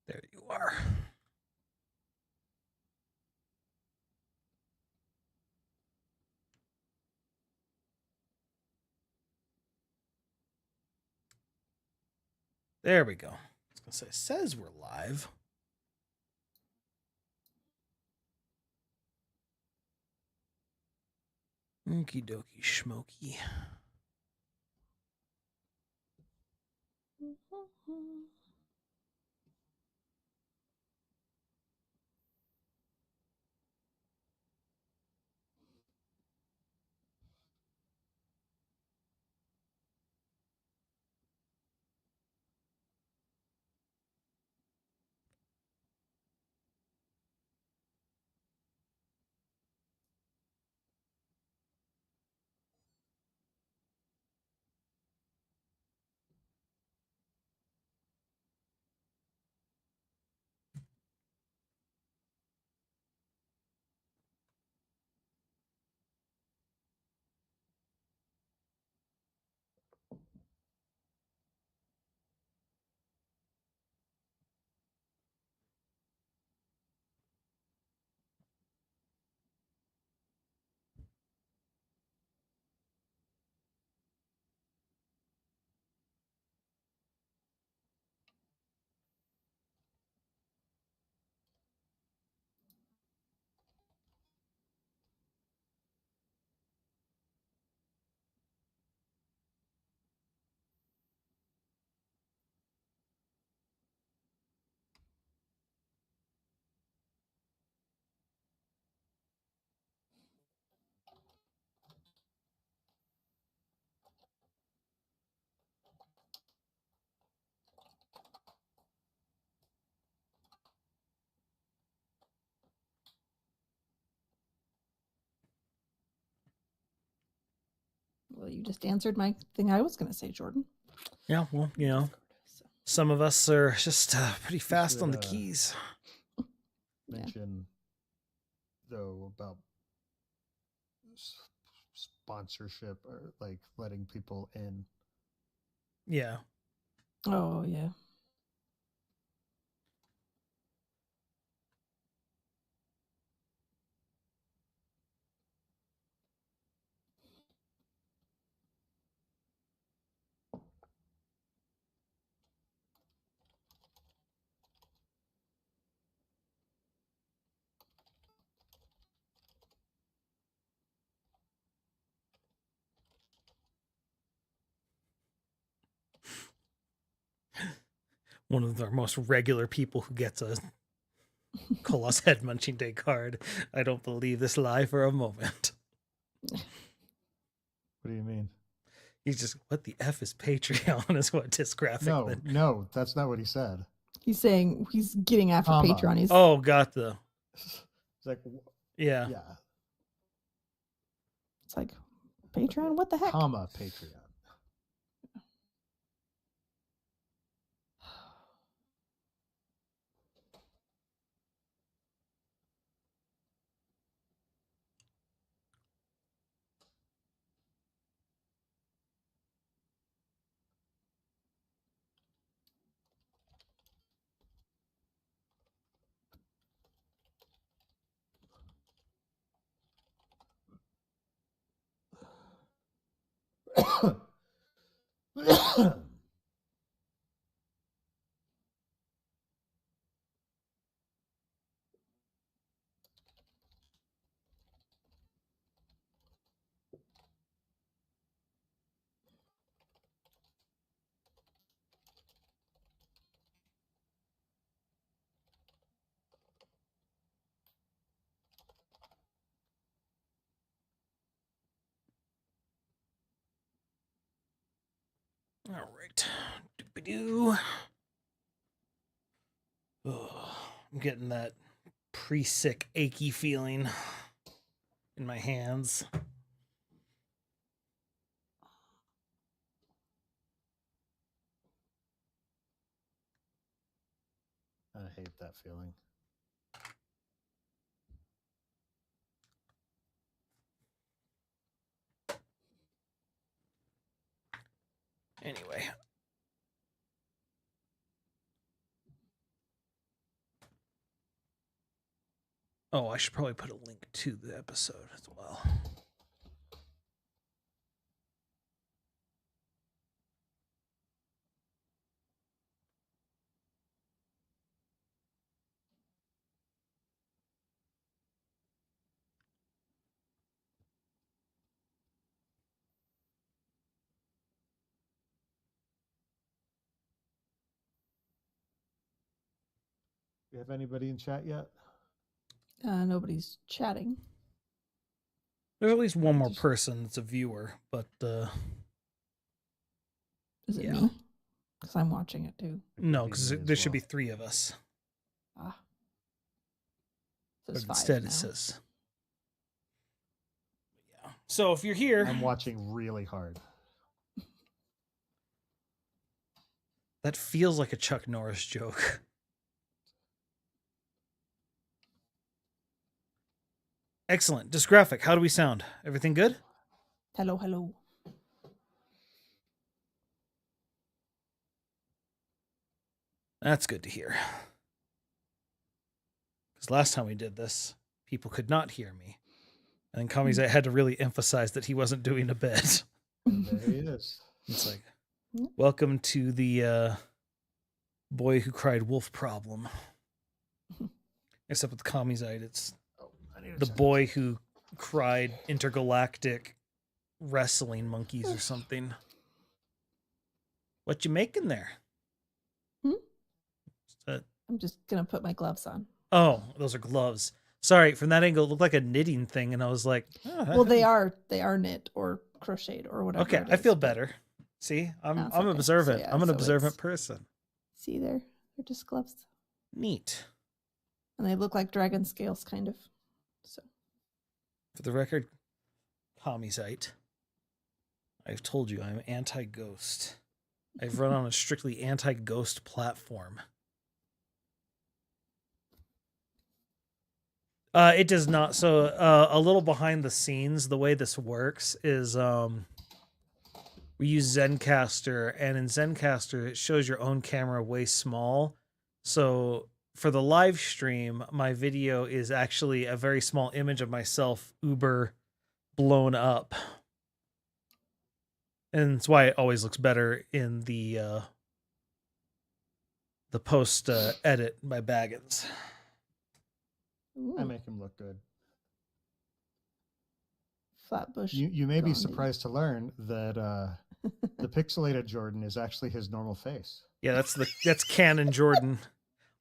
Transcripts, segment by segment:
There you are. There we go. I was gonna say, it says we're live. Okie dokie schmoky. Well, you just answered my thing I was going to say, Jordan. Yeah, well, you know, some of us are just pretty fast on the keys. Mention, though, about sponsorship or like letting people in. Yeah. Oh, yeah. One of our most regular people who gets a Colossus Head Munching Day card. I don't believe this lie for a moment. What do you mean? He's just, what the F is Patreon is what this graphic. No, that's not what he said. He's saying he's getting after Patreon. He's... Oh, got the. It's like, yeah. Yeah. It's like, Patreon? What the heck? Comma, Patreon. All right. Doop-a-doo. Oh, I'm getting that pre-sick achy feeling in my hands. I hate that feeling. Anyway. Oh, I should probably put a link to the episode as well. You have anybody in chat yet? Nobody's chatting. There's at least one more Just- person that's a viewer, but Is it Yeah. me? Because I'm watching it too. It no, could be because me as there should be well. 3 of us. Ah. But Says 5 instead now. it says. Yeah. So if you're here, I'm watching really hard. that feels like a Chuck Norris joke. Excellent. Disgraphic, how do we sound? Everything good? Hello, hello. That's good to hear. Because last time we did this, people could not hear me. And then Kami's had to really emphasize that he wasn't doing a bit. And there he is. It's like, Yep. welcome to the boy who cried wolf problem. Except with Kamizite, it's Oh, I need a the second. boy who cried intergalactic wrestling monkeys or something. What you making there? Hmm? Is that- I'm just gonna put my gloves on. Oh, those are gloves. Sorry, from that angle, it looked like a knitting thing, and I was like, oh, Well, they are knit or crocheted or whatever. okay. it I is, feel but- better. See, I'm That's I'm okay. observant. So, yeah, I'm an so observant it's- person. See there? They're just gloves. Neat. And they look like dragon scales, kind of. So For the record, Kamizite. I've told you I'm anti-ghost. I've run on a strictly anti-ghost platform. It does not. So a little behind the scenes, the way this works is we use Zencaster, and in Zencaster it shows your own camera way small. So for the live stream, my video is actually a very small image of myself, uber blown up. And that's why it always looks better in the post edit by Baggins. ooh, I make him look good. Flatbush. You may be Gandhi. surprised to learn that the pixelated Jordan is actually his normal face. Yeah, that's canon Jordan.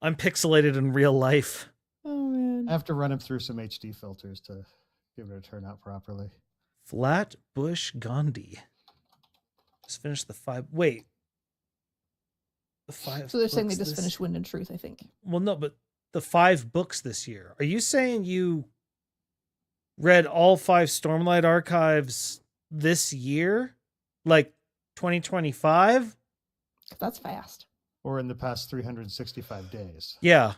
I'm pixelated in real life. Oh man. I have to run him through some HD filters to give it a turn out properly. Flatbush Gandhi. Just finished the 5. Wait. The 5. So they're saying they books just this- finished Wind and Truth, I think. Well, no, but the 5 books this year. Are you saying you read all 5 Stormlight Archives this year? Like 2025? That's fast. Or in the past 365 days. Yeah.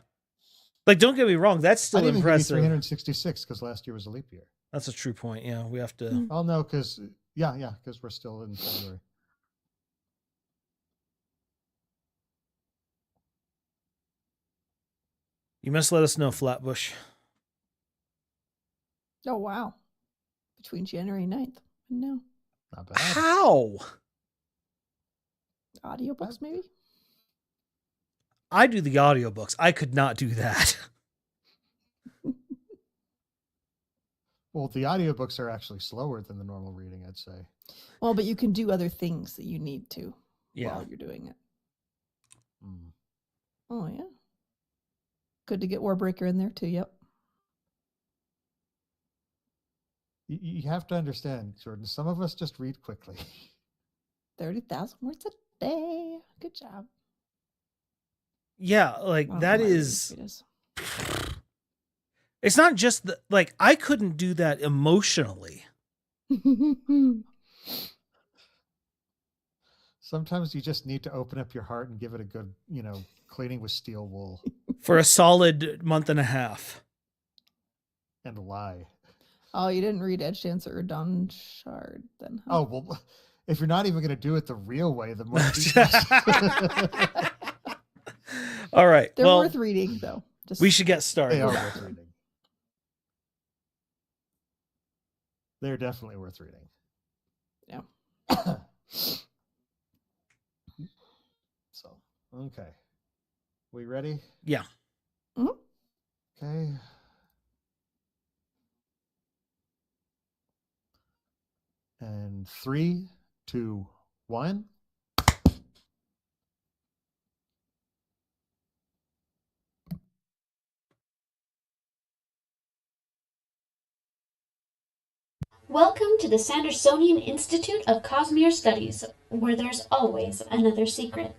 Like, don't get me wrong. That's I still didn't even give you impressive. 366 because last year was a leap year. That's a true point. Yeah, we have to. Mm. Oh no, because because we're still in February. You must let us know, Flatbush. Oh wow. Between January 9th and now. Not bad. How? Audiobooks, maybe? I do the audiobooks. I could not do that. Well, the audiobooks are actually slower than the normal reading, I'd say. Well, but you can do other things that you need to Yeah. while you're doing it. Mm. Oh yeah. Good to get Warbreaker in there too, yep. You have to understand, Jordan. Some of us just read quickly. 30,000 words a day. Good job. Yeah, like Well, that my is. reading speed It's not just the, like I couldn't do that emotionally. is. Sometimes you just need to open up your heart and give it a good, cleaning with steel wool For a solid month and a half. and lie. Oh, you didn't read Edge Dancer or Dawn Shard then? Huh? Oh, well, if you're not even going to do it the real way, the more. All right. They're well, worth reading though. Just we should get They started. are worth reading. They're definitely worth reading. Yeah. So, okay. We ready? Yeah. Mhm. Okay. And 3, 2, 1. Welcome to the Sandersonian Institute of Cosmere Studies, where there's always another secret.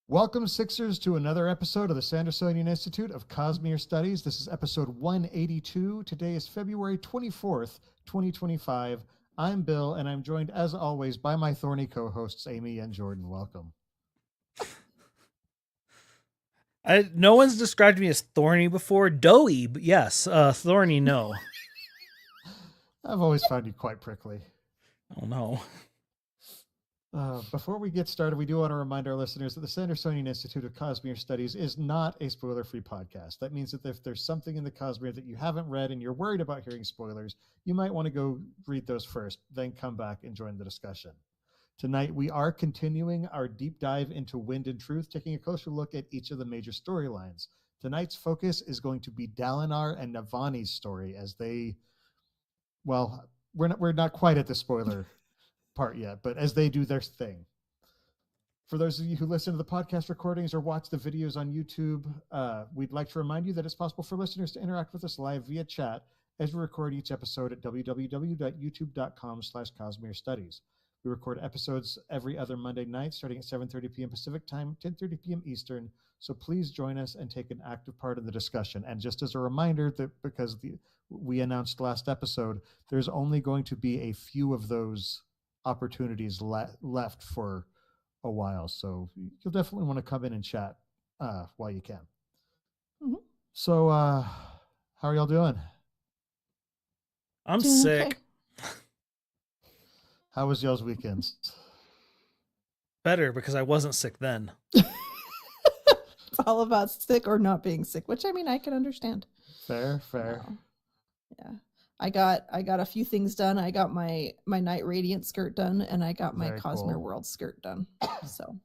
Welcome, Sixers, to another episode of the Sandersonian Institute of Cosmere Studies. This is episode 182. Today is February 24th, 2025. I'm Bill, and I'm joined, as always, by my thorny co-hosts, Amy and Jordan. Welcome. No one's described me as thorny before. Doughy, but yes. Thorny, no. I've always found you quite prickly. Oh, no. Before we get started, we do want to remind our listeners that the Sandersonian Institute of Cosmere Studies is not a spoiler-free podcast. That means that if there's something in the Cosmere that you haven't read and you're worried about hearing spoilers, you might want to go read those first, then come back and join the discussion. Tonight, we are continuing our deep dive into Wind and Truth, taking a closer look at each of the major storylines. Tonight's focus is going to be Dalinar and Navani's story as they, well, we're not quite at the spoiler part yet, but as they do their thing. For those of you who listen to the podcast recordings or watch the videos on YouTube, we'd like to remind you that it's possible for listeners to interact with us live via chat as we record each episode at www.youtube.com/Cosmere Studies. We record episodes every other Monday night starting at 7:30 p.m. Pacific Time, 10:30 p.m. Eastern. So please join us and take an active part in the discussion. And just as a reminder that because we announced last episode, there's only going to be a few of those opportunities left for a while, so you'll definitely want to come in and chat while you can. Mhm. So how are y'all doing? I'm Doing sick. okay. How was y'all's weekends? Better because I wasn't sick then. It's all about sick or not being sick, which I mean I can understand. Fair. No. Yeah. I got a few things done. I got my Night Radiant skirt done, and I got my Very Cosmere cool. World skirt done. So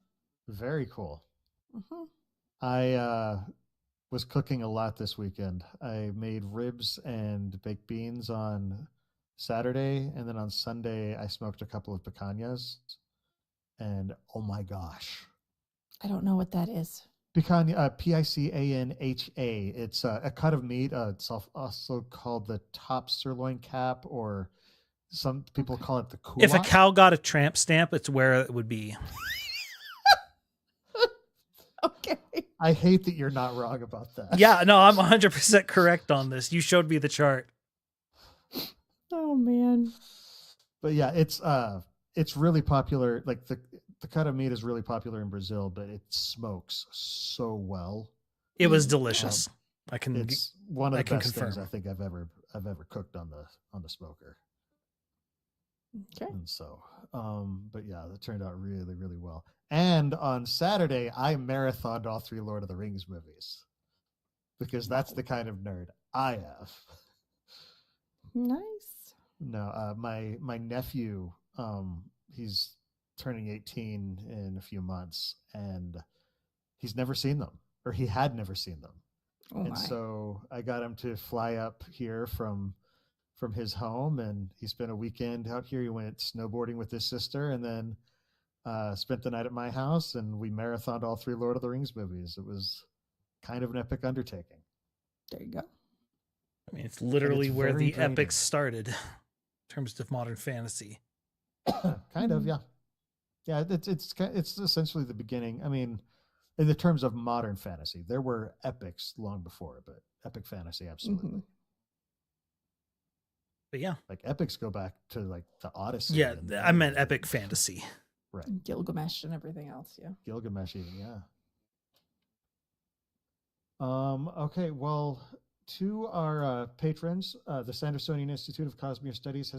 Very cool. mhm. I was cooking a lot this weekend. I made ribs and baked beans on Saturday, and then on Sunday I smoked a couple of picanhas. And oh my gosh. I don't know what that is. Picanha, Picanha. It's a cut of meat. It's also called the top sirloin cap, or some people Okay. call it the kulak. If a cow got a tramp stamp, it's where it would be. Okay. I hate that you're not wrong about that. Yeah, no, I'm 100% correct on this. You showed me the chart. Oh man. But yeah, it's really popular. Like the cut of meat is really popular in Brazil, but it smokes so well. It was delicious. It's one of I the can best things confirm. I think I've ever cooked on the smoker. Okay. And so, but yeah, that turned out really, really well. And on Saturday, I marathoned all 3 Lord of the Rings movies because that's the kind of nerd I have. Nice. No, my nephew, he's turning 18 in a few months, and he's never seen them, or he had never seen them. Oh And my. so I got him to fly up here from his home, and he spent a weekend out here. He went snowboarding with his sister, and then spent the night at my house, and we marathoned all 3 Lord of the Rings movies. It was kind of an epic undertaking. There you go. I mean, it's literally where very the draining. epics started in terms of modern fantasy. Kind of, yeah. Yeah, it's essentially the beginning. I mean, in the terms of modern fantasy, there were epics long before, but epic fantasy, absolutely. Mhm. But yeah. Like epics go back to like the Odyssey. Yeah, and I meant everything. epic fantasy. Right. Gilgamesh and everything else. Yeah. Gilgamesh even, yeah. Okay, well, to our patrons, the Sandersonian Institute of Cosmere Studies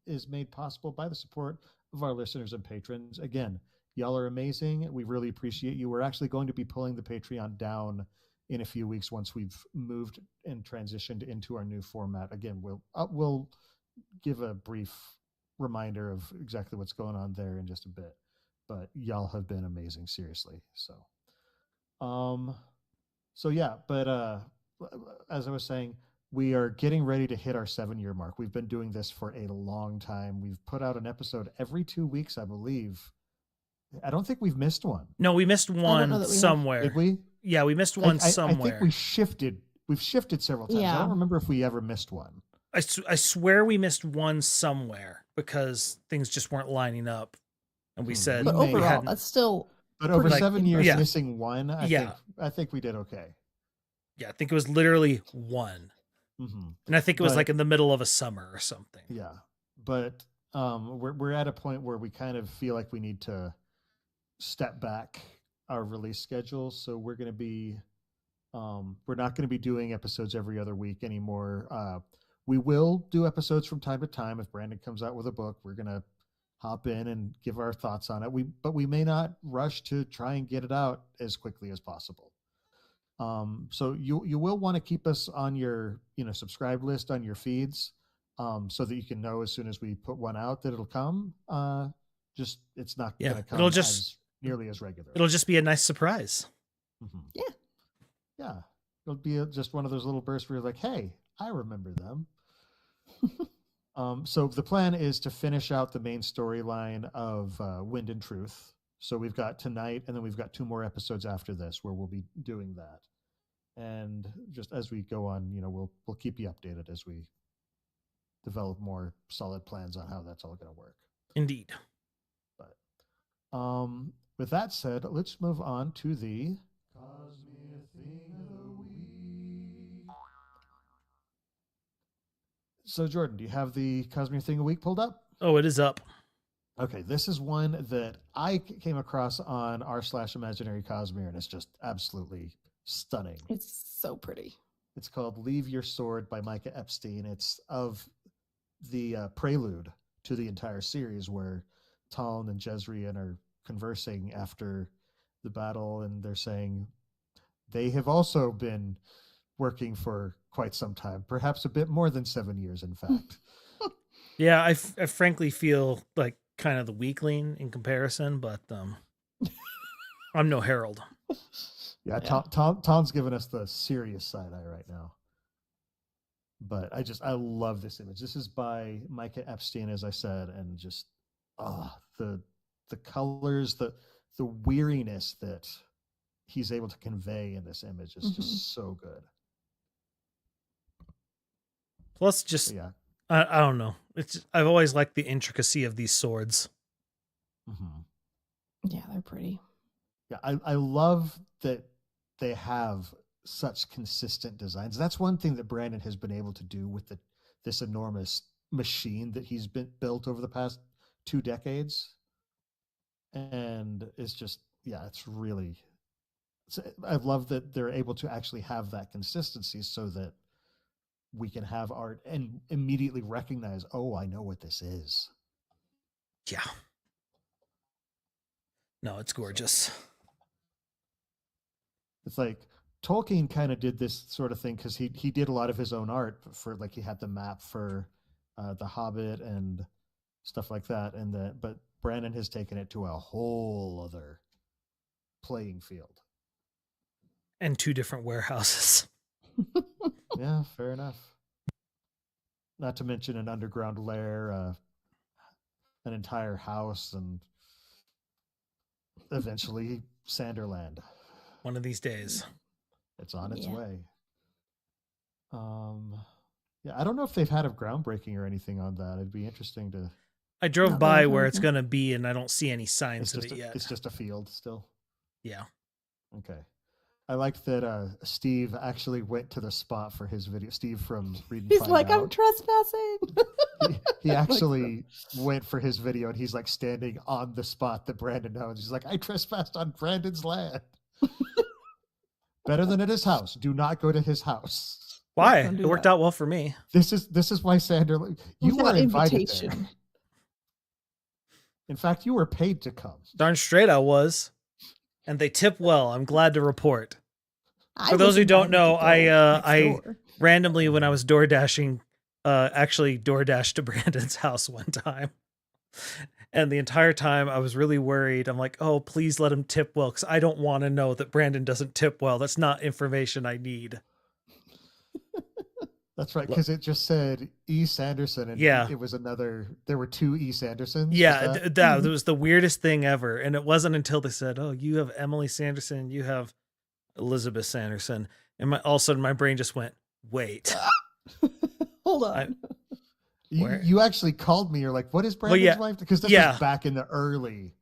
is made possible by the support of our listeners and patrons. Again, y'all are amazing. We really appreciate you. We're actually going to be pulling the Patreon down in a few weeks once we've moved and transitioned into our new format. Again, we'll give a brief reminder of exactly what's going on there in just a bit. But y'all have been amazing, seriously. So yeah, but as I was saying, we are getting ready to hit our 7-year mark. We've been doing this for a long time. We've put out an episode every 2 weeks, I believe. I don't think we've missed one. No, we missed know one that we have. somewhere. Did we? Yeah, we missed one I somewhere. think we shifted. We've shifted several times. I Yeah. don't remember if we ever missed one. I swear we missed one somewhere because things just weren't lining up. And we said But may we overall, hadn't. that's still But over Pretty 7 years, Yeah. missing one, Yeah. I think we did okay. Yeah, I think it was literally one. Mm-hmm. And I think it was But- like in the middle of a summer or something. Yeah, but we're at a point where we kind of feel like we need to step back our release schedule. So we're going to be, we're not going to be doing episodes every other week anymore. We will do episodes from time to time. If Brandon comes out with a book, we're going to hop in and give our thoughts on it. But we may not rush to try and get it out as quickly as possible. So you will want to keep us on your subscribe list on your feeds, so that you can know as soon as we put one out that it'll come. Just it's not Yeah, going to come it'll just- as nearly as regular. It'll just be a nice surprise. Mhm. Yeah. Yeah, it'll be just one of those little bursts where you're like, hey, I remember them. So the plan is to finish out the main storyline of Wind and Truth. So we've got tonight, and then we've got 2 more episodes after this where we'll be doing that. And just as we go on, we'll keep you updated as we develop more solid plans on how that's all going to work. Indeed. But with that said, let's move on to the Cosmere Thing of the Week. So Jordan, do you have the Cosmere Thing of the Week pulled up? Oh, it is up. Okay, this is one that I came across on r/imaginary Cosmere, and it's just absolutely stunning. it's so pretty. It's called Leave Your Sword by Micah Epstein. It's of the prelude to the entire series where Talon and Jezreel are conversing after the battle, and they're saying they have also been working for quite some time, perhaps a bit more than 7 years, in fact. Yeah, I frankly feel like kind of the weakling in comparison, but I'm no herald. Yeah, Yeah. Tom's giving us the serious side eye right now. But I love this image. This is by Micah Epstein, as I said, and just the colors, the weariness that he's able to convey in this image is just so good. Plus, just But yeah. I don't know. I've always liked the intricacy of these swords. Mm-hmm. Yeah, they're pretty. Yeah, I love that they have such consistent designs. That's one thing that Brandon has been able to do with this enormous machine that he's been built over the past 2 decades. And it's just, I love that they're able to actually have that consistency so that we can have art and immediately recognize, oh, I know what this is. Yeah. No, it's gorgeous. It's like Tolkien kind of did this sort of thing because he did a lot of his own art for, like, he had the map for The Hobbit and stuff like that, but Brandon has taken it to a whole other playing field. And 2 different warehouses. Yeah, fair enough. Not to mention an underground lair, an entire house, and eventually Sanderland. One of these days. It's on its Yeah. way. Yeah, I don't know if they've had a groundbreaking or anything on that. It'd be interesting to. I drove Not that by I've where heard, it's no. going to be, and I don't see any signs It's of just it yet. it's just a field still. Yeah. Okay. I liked that Steve actually went to the spot for his video. Steve from Read and He's Find like, I'm Out. trespassing. He actually went for his video, and he's like standing on the spot that Brandon knows. He's like, I trespassed on Brandon's land. Better than at his house. Do not go to his house. Why? Don't do It worked that. out well for me. This is why Sander. You Without were invited invitation. there. In fact, you were paid to come. Darn straight I was. And they tip well, I'm glad to report. I For those was who don't invited know, to go next I door. randomly, when I was door dashing, actually door dashed to Brandon's house one time. And the entire time I was really worried. I'm like, oh, please let him tip well, because I don't want to know that Brandon doesn't tip well. That's not information I need. That's right, because it just said E. Sanderson, and Yeah. it was another. There were two E. Sandersons. Yeah, was that? that was the weirdest thing ever. And it wasn't until they said, oh, you have Emily Sanderson, you have Elizabeth Sanderson. And all of a sudden my brain just went, wait. Hold on. You, you actually called me. You're like, what is Brandon's yeah. wife? Because this Yeah. was back in the early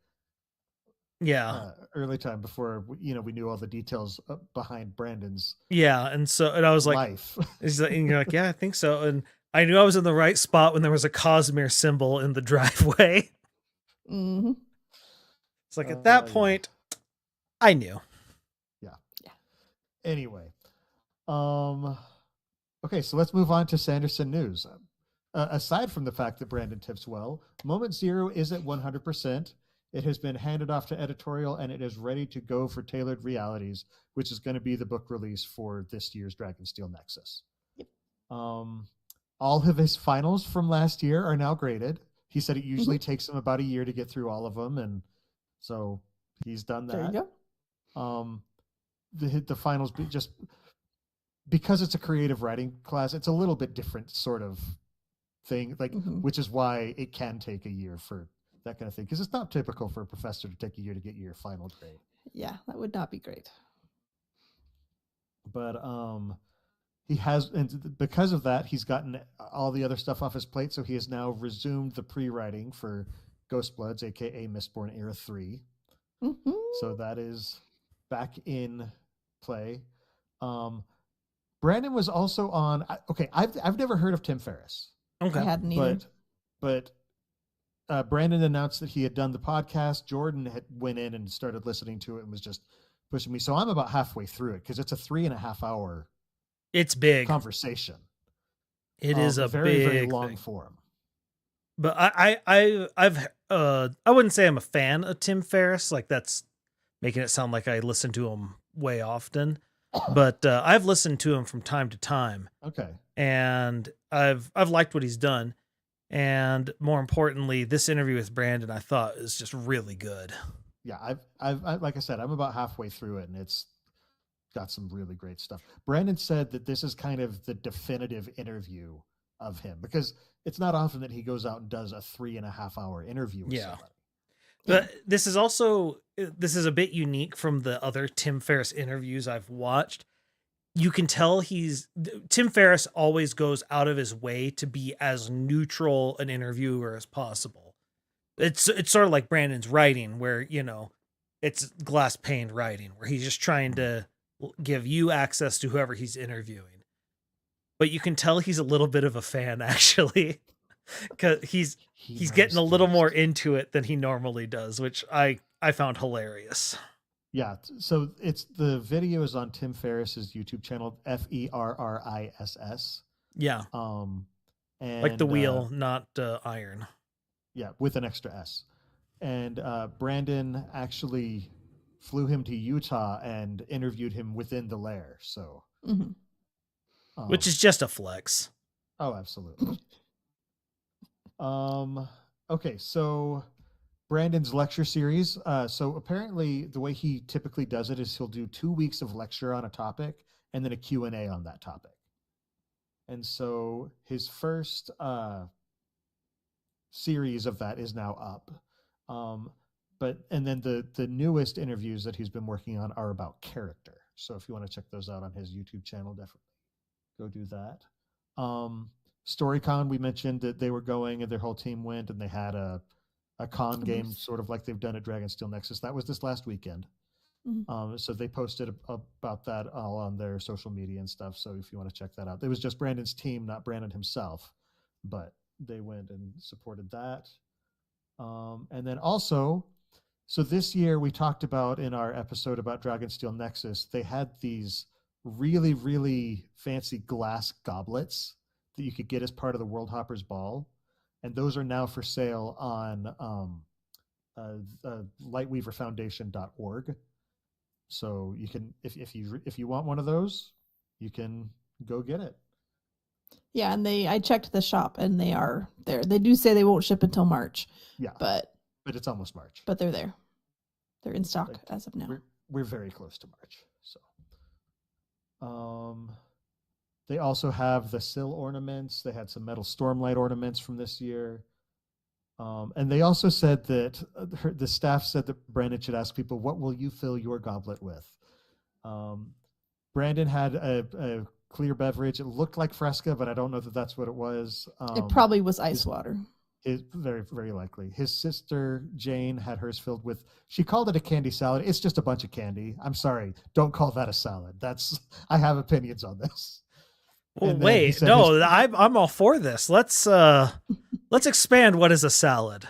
time before we knew all the details behind Brandon's Yeah. And I was like, life. and you're like, yeah, I think so. And I knew I was in the right spot when there was a Cosmere symbol in the driveway. Mm-hmm. It's like at that Yeah. point, I knew. Anyway, okay, so let's move on to Sanderson news. Aside from the fact that Brandon tips well, Moment Zero is at 100%. It has been handed off to editorial, and it is ready to go for Tailored Realities, which is going to be the book release for this year's Dragonsteel Nexus. Yep. All of his finals from last year are now graded. He said it usually takes him about a year to get through all of them, and so he's done that. There you go. The finals just because it's a creative writing class, it's a little bit different sort of thing, like which is why it can take a year for that kind of thing, because it's not typical for a professor to take a year to get your final grade. Yeah, that would not be great. But he has, and because of that, he's gotten all the other stuff off his plate, so he has now resumed the pre-writing for Ghostbloods, aka Mistborn Era 3. So that is back in play. Brandon was also on. Okay, I've never heard of Tim Ferriss. I hadn't either. But Brandon announced that he had done the podcast. Jordan had went in and started listening to it and was just pushing me. So I'm about halfway through it because it's a 3.5 hour. It's big conversation. It is a very, very big long thing. form. But I wouldn't say I'm a fan of Tim Ferriss. Like that's making it sound like I listen to him way often. But I've listened to him from time to time. Okay. And I've liked what he's done. And more importantly, this interview with Brandon I thought is just really good. Yeah, I've like I said, I'm about halfway through it, and it's got some really great stuff. Brandon said that this is kind of the definitive interview of him, because it's not often that he goes out and does a 3.5 hour interview with somebody. But this is a bit unique from the other Tim Ferriss interviews I've watched. You can tell Tim Ferriss always goes out of his way to be as neutral an interviewer as possible. It's sort of like Brandon's writing, where, it's glass paned writing, where he's just trying to give you access to whoever he's interviewing. But you can tell he's a little bit of a fan, actually, because he's getting a little more into it than he normally does, which I found hilarious. Yeah, so the video is on Tim Ferriss's YouTube channel, Ferriss. Yeah. And like the wheel, not iron. Yeah, with an extra S. And Brandon actually flew him to Utah and interviewed him within the lair. So, which is just a flex. Oh, absolutely. Okay, so Brandon's lecture series. So apparently the way he typically does it is he'll do 2 weeks of lecture on a topic and then a Q&A on that topic. And so his first series of that is now up. And then the newest interviews that he's been working on are about character. So if you want to check those out on his YouTube channel, definitely go do that. StoryCon, we mentioned that they were going and their whole team went, and they had a con game, sort of like they've done at Dragonsteel Nexus. That was this last weekend. So they posted about that all on their social media and stuff. So if you want to check that out, it was just Brandon's team, not Brandon himself, but they went and supported that. And then also, so this year we talked about in our episode about Dragonsteel Nexus, they had these really, really fancy glass goblets that you could get as part of the World Hoppers Ball. And those are now for sale on lightweaverfoundation.org. So you can, if you want one of those, you can go get it. Yeah, and I checked the shop and they are there. They do say they won't ship until March. Yeah. But it's almost March. But they're there. They're in stock as of now. We're very close to March. So they also have the sill ornaments. They had some metal stormlight ornaments from this year. And they also said that the staff said that Brandon should ask people, what will you fill your goblet with? Brandon had a clear beverage. It looked like Fresca, but I don't know that that's what it was. It probably was ice water. Very, very likely. His sister, Jane, had hers filled with, she called it a candy salad. It's just a bunch of candy. I'm sorry. Don't call that a salad. I have opinions on this. Well, wait, no, I'm all for this. Let's expand what is a salad.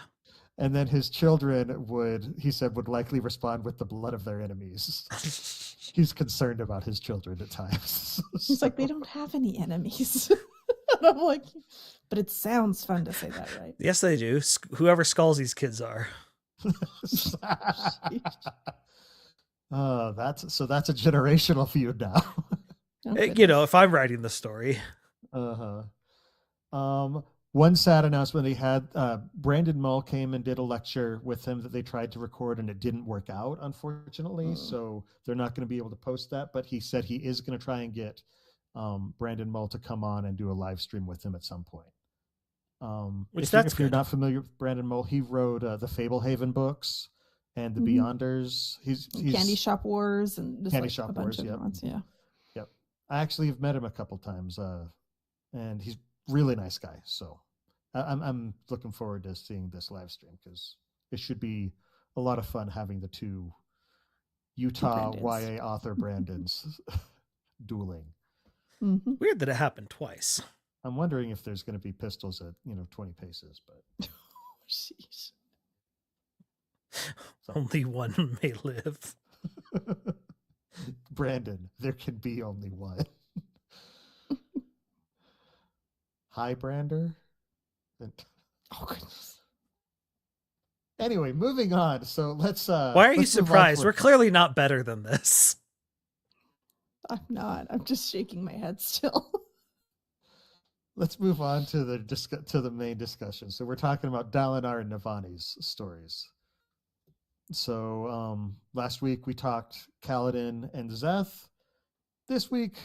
And then his children would likely respond with the blood of their enemies. He's concerned about his children at times. He's like, they don't have any enemies. And I'm like, but it sounds fun to say that, right? Yes, they do. Whoever Skullsy's kids are. That's a generational feud now. If I'm writing the story. One sad announcement he had, Brandon Mull came and did a lecture with him that they tried to record and it didn't work out, unfortunately. So they're not going to be able to post that, but he said he is going to try and get Brandon Mull to come on and do a live stream with him at some point. If you're not familiar with Brandon Mull, he wrote the Fablehaven books and the Beyonders. He's Candy Shop Wars and Candy Shop a bunch Wars. of ones, yeah. Yep. I actually have met him a couple times, and he's really nice guy. So I'm looking forward to seeing this live stream because it should be a lot of fun having the two Utah YA author Brandons dueling. Mm-hmm. Weird that it happened twice. I'm wondering if there's going to be pistols at 20 paces, but jeez. Only one may live. Brandon, there can be only one. Hi, Brander. Oh goodness. Anyway, moving on. So let's. Why are you surprised? We're clearly not better than this. I'm not. I'm just shaking my head still. Let's move on to the main discussion. So we're talking about Dalinar and Navani's stories. So last week we talked Kaladin and Zeth. This week,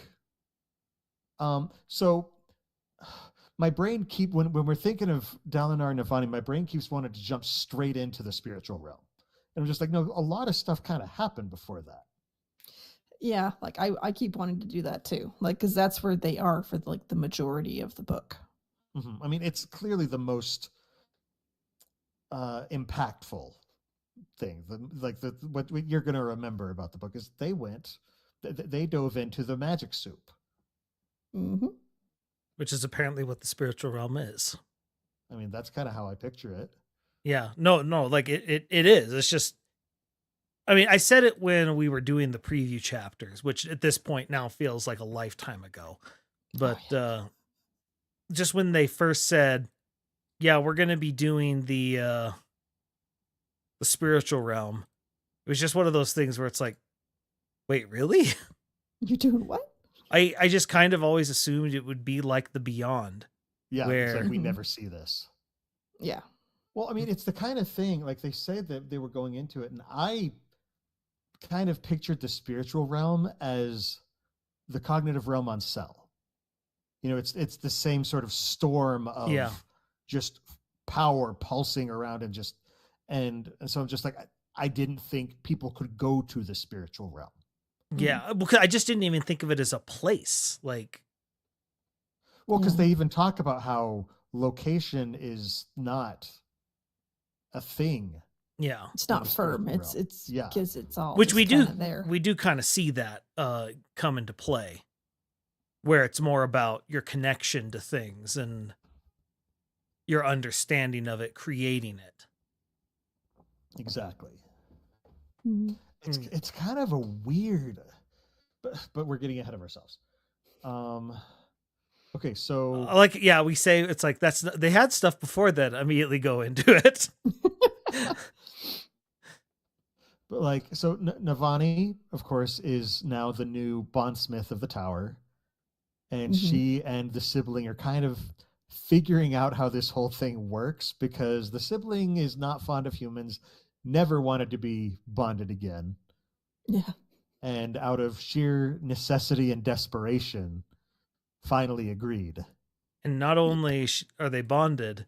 so my brain when we're thinking of Dalinar and Navani, my brain keeps wanting to jump straight into the spiritual realm, and I'm just like, no, a lot of stuff kind of happened before that. Yeah, like I keep wanting to do that too, like because that's where they are for the majority of the book. Mm-hmm. I mean, it's clearly the most impactful thing. What you're going to remember about the book is they dove into the magic soup, which is apparently what the spiritual realm is. I mean, that's kind of how I picture it. Yeah, no, like it is. It's just. I mean, I said it when we were doing the preview chapters, which at this point now feels like a lifetime ago. But just when they first said, yeah, we're going to be doing the spiritual realm, it was just one of those things where it's like, wait, really? You're doing what? I just kind of always assumed it would be like the Beyond. Yeah, where it's like we never see this. Yeah. Well, I mean, it's the kind of thing, like they said that they were going into it, and I kind of pictured the spiritual realm as the cognitive realm on Cell. It's the same sort of storm of just power pulsing around and so I'm just like, I didn't think people could go to the spiritual realm. Yeah, because I just didn't even think of it as a place. Like, well, because they even talk about how location is not a thing Yeah. It's not metaphorical firm. It's realm. it's Yeah. because it's all Which just we do kinda there. we do kind of see that come into play, where it's more about your connection to things and your understanding of it, creating it. Exactly. Mhm. It's kind of a weird, but we're getting ahead of ourselves. Okay, so Like, yeah, we say it's like they had stuff before that. Immediately go into it. but like so Navani, of course, is now the new bondsmith of the tower, and Mhm. she and the sibling are kind of figuring out how this whole thing works because the sibling is not fond of humans, never wanted to be bonded again, Yeah. and out of sheer necessity and desperation, finally agreed. And not only are they bonded,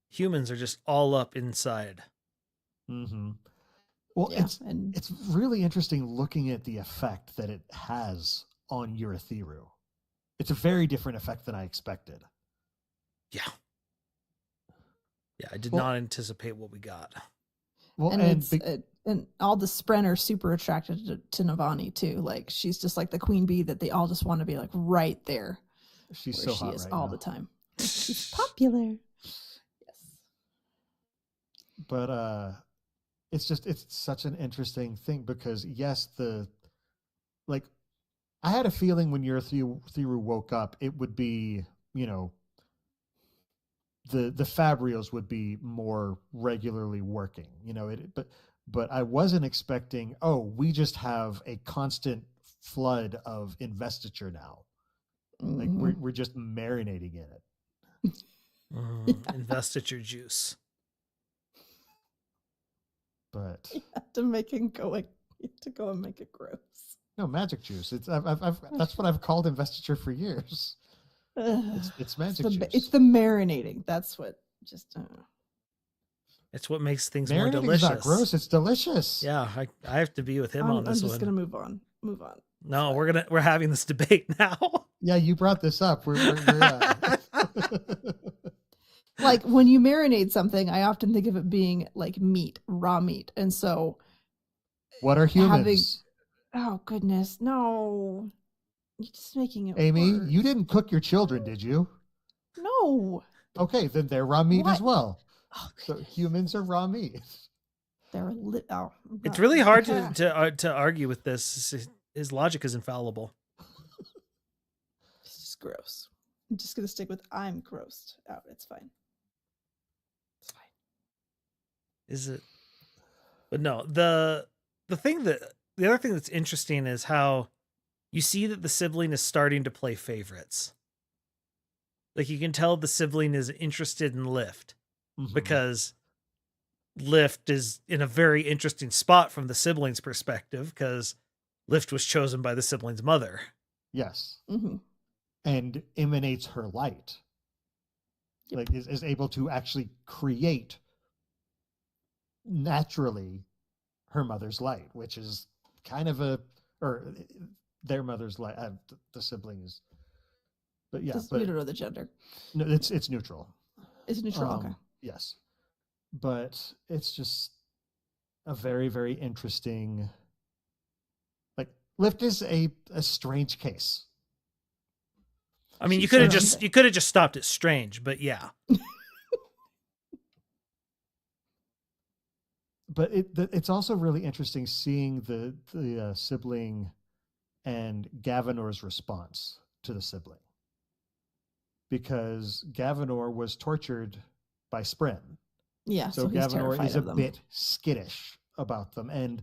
humans are just all up inside. Mm-hmm. Well, Yeah. And it's really interesting looking at the effect that it has on Eurytheru. It's a very different effect than I expected. Yeah. Yeah, I did Well- not anticipate what we got. Well, and and it's and all the Spren are super attracted to Navani too. Like she's just like the queen bee that they all just want to be like right there she's where so she hot is right all now. the time. She's popular. Yes. But it's such an interesting thing because yes, like I had a feeling when Eurytheru woke up, it would be, you know, the Fabrios would be more regularly working, you know, but I wasn't expecting, oh, we just have a constant flood of investiture now. Like Mhm. we're just marinating in it. Investiture juice. But You have to make it go like you have to go and make it gross. no, magic juice. It's I've that's what I've called investiture for years. It's magic juice. It's the marinating. That's what just It's what makes things more Marinating delicious. is not gross. It's delicious. Yeah, I have to be with him on I'm this just one. gonna move on. Move on. No, we're having this debate now. Yeah, you brought this up. We're Like when you marinate something, I often think of it being like meat, raw meat. And so what are humans? oh goodness, no. You're just making it Amy, worse. you didn't cook your children, did you? No. Okay, then they're raw meat as What? well. Oh, So humans are raw meat. they're lit. Oh, It's really hard to argue with this. His logic is infallible. It's just gross. I'm just gonna stick with I'm grossed out. It's fine. It's fine. Is it? But no, the other thing that's interesting is how you see that the sibling is starting to play favorites. Like you can tell the sibling is interested in Lift Mhm. because Lift is in a very interesting spot from the sibling's perspective because Lift was chosen by the sibling's mother. Yes, Mm-hmm. and emanates her light. Yep. Like is able to actually create naturally her mother's light, which is kind of or their mother's light. The sibling is, but yeah, Just, but you don't know the gender. no, it's neutral. It's neutral. Okay. Yes, but it's just a very, very interesting. Like Lift is a strange case. I mean, She's you could have surrounded. just stopped it strange, but yeah. But it's also really interesting seeing the sibling and Gavinor's response to the sibling, because Gavinor was tortured by Spren. Yeah. So So he's Gavinor terrified is a of them. bit skittish about them. And